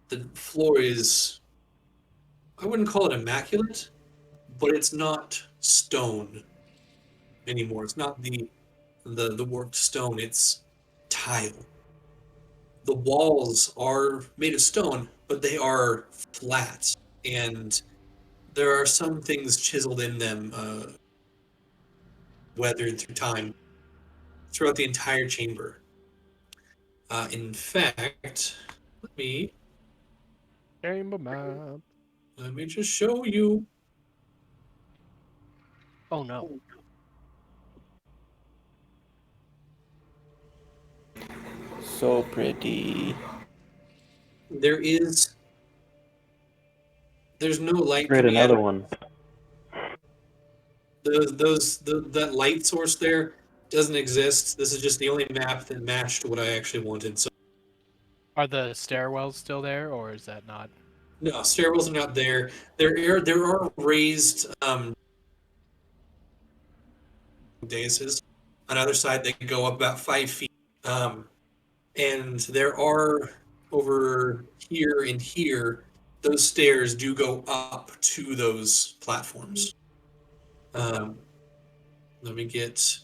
the floor is, I wouldn't call it immaculate, but it's not stone anymore. It's not the worked stone, it's tile. The walls are made of stone, but they are flat, and there are some things chiseled in them, weathered through time, throughout the entire chamber. In fact, Chamber map. let me just show you. Oh no. So pretty. There's no light Create coming out another of one. that light source there doesn't exist. This is just the only map that matched what I actually wanted. So Are the stairwells still there, or is that not? no, stairwells are not there. There are raised daises on either side that go up about 5 feet. And there are over here and here, those stairs do go up to those platforms. Let me get.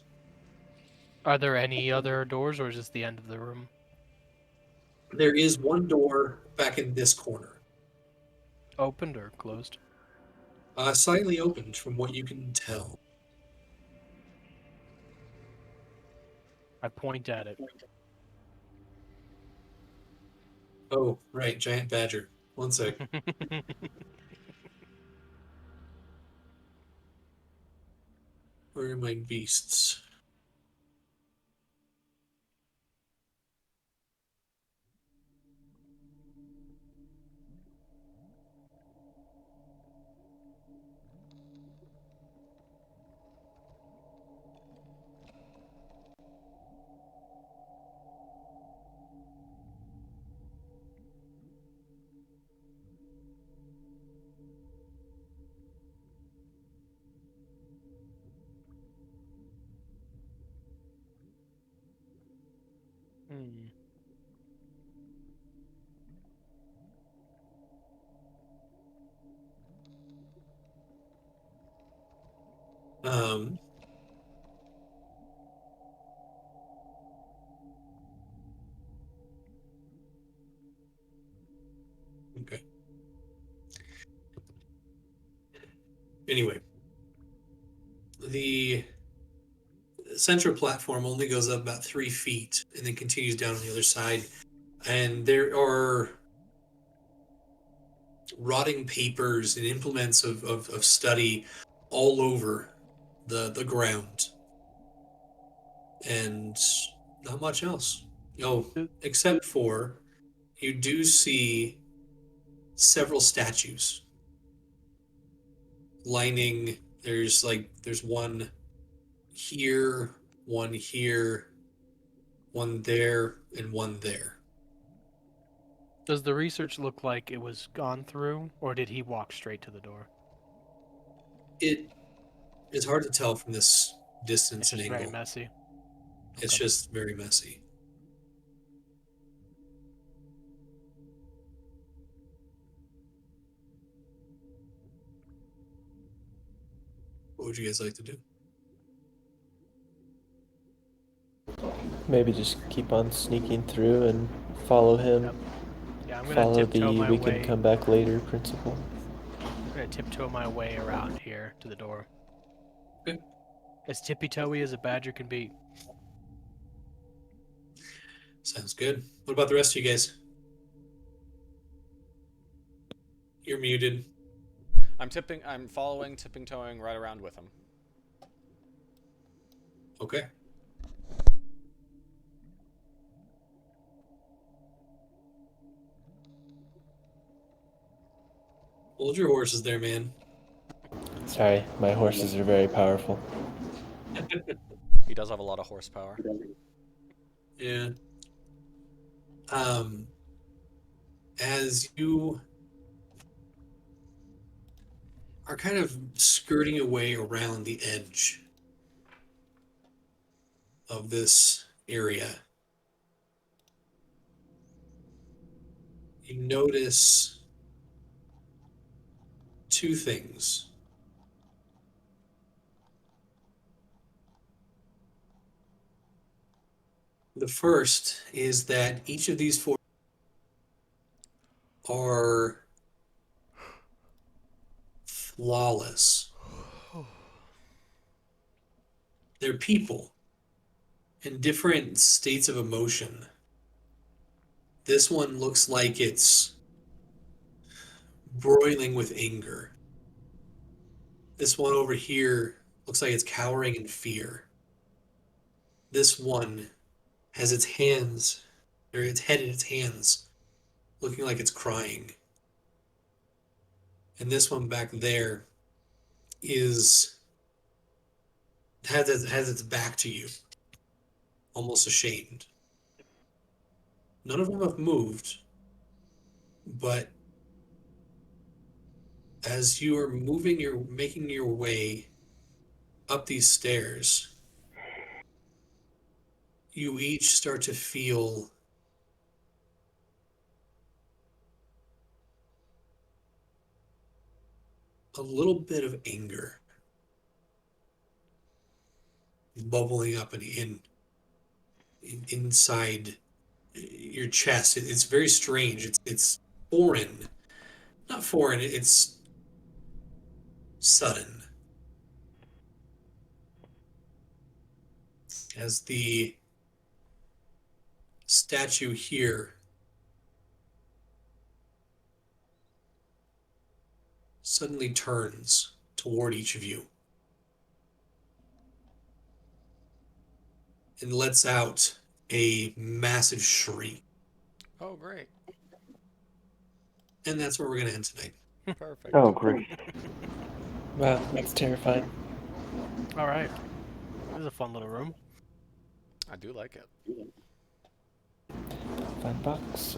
Are there any other doors, or is this the end of the room? There is one door back in this corner, Opened or closed? slightly opened from what you can tell. I point at it. Oh, right, giant badger. One sec. Where are my beasts? Hmm. Um, okay. Anyway, the central platform only goes up about 3 feet and then continues down on the other side. And there are rotting papers and implements of study all over the ground. And not much else. Oh, except for you do see several statues lining. There's one here, one there, and one there. Does the research look like it was gone through, or did he walk straight to the door? It is hard to tell from this distance It's and just angle. very messy. It's Okay. just very messy. What would you guys like to do? Maybe just keep on sneaking through and follow him. Yep. Yeah, I'm gonna Follow tiptoe the my we way. can come back later principle. I'm gonna tiptoe my way around here to the door. Okay. As tippy-toey as a badger can be. Sounds good. What about the rest of you guys? You're muted. I'm following, tipping toeing right around with him. Okay. Hold your horses there, man. Sorry, my horses are very powerful. He does have a lot of horsepower. Yeah. As you are kind of skirting away around the edge of this area, you notice two things. The first is that each of these four are flawless. They're people in different states of emotion. This one looks like it's broiling with anger. This one over here looks like it's cowering in fear. This one has its hands, or its head in its hands, looking like it's crying. And this one back there has its back to you, almost ashamed. None of them have moved, but as you are making your way up these stairs, you each start to feel a little bit of anger bubbling up inside your chest. It's very strange. It's foreign. Not foreign, it's sudden. As the statue here suddenly turns toward each of you and lets out a massive shriek. Oh, great. And that's where we're going to end tonight. Perfect. Oh, great. Wow, that's terrifying. All right. This is a fun little room. I do like it. Fun box.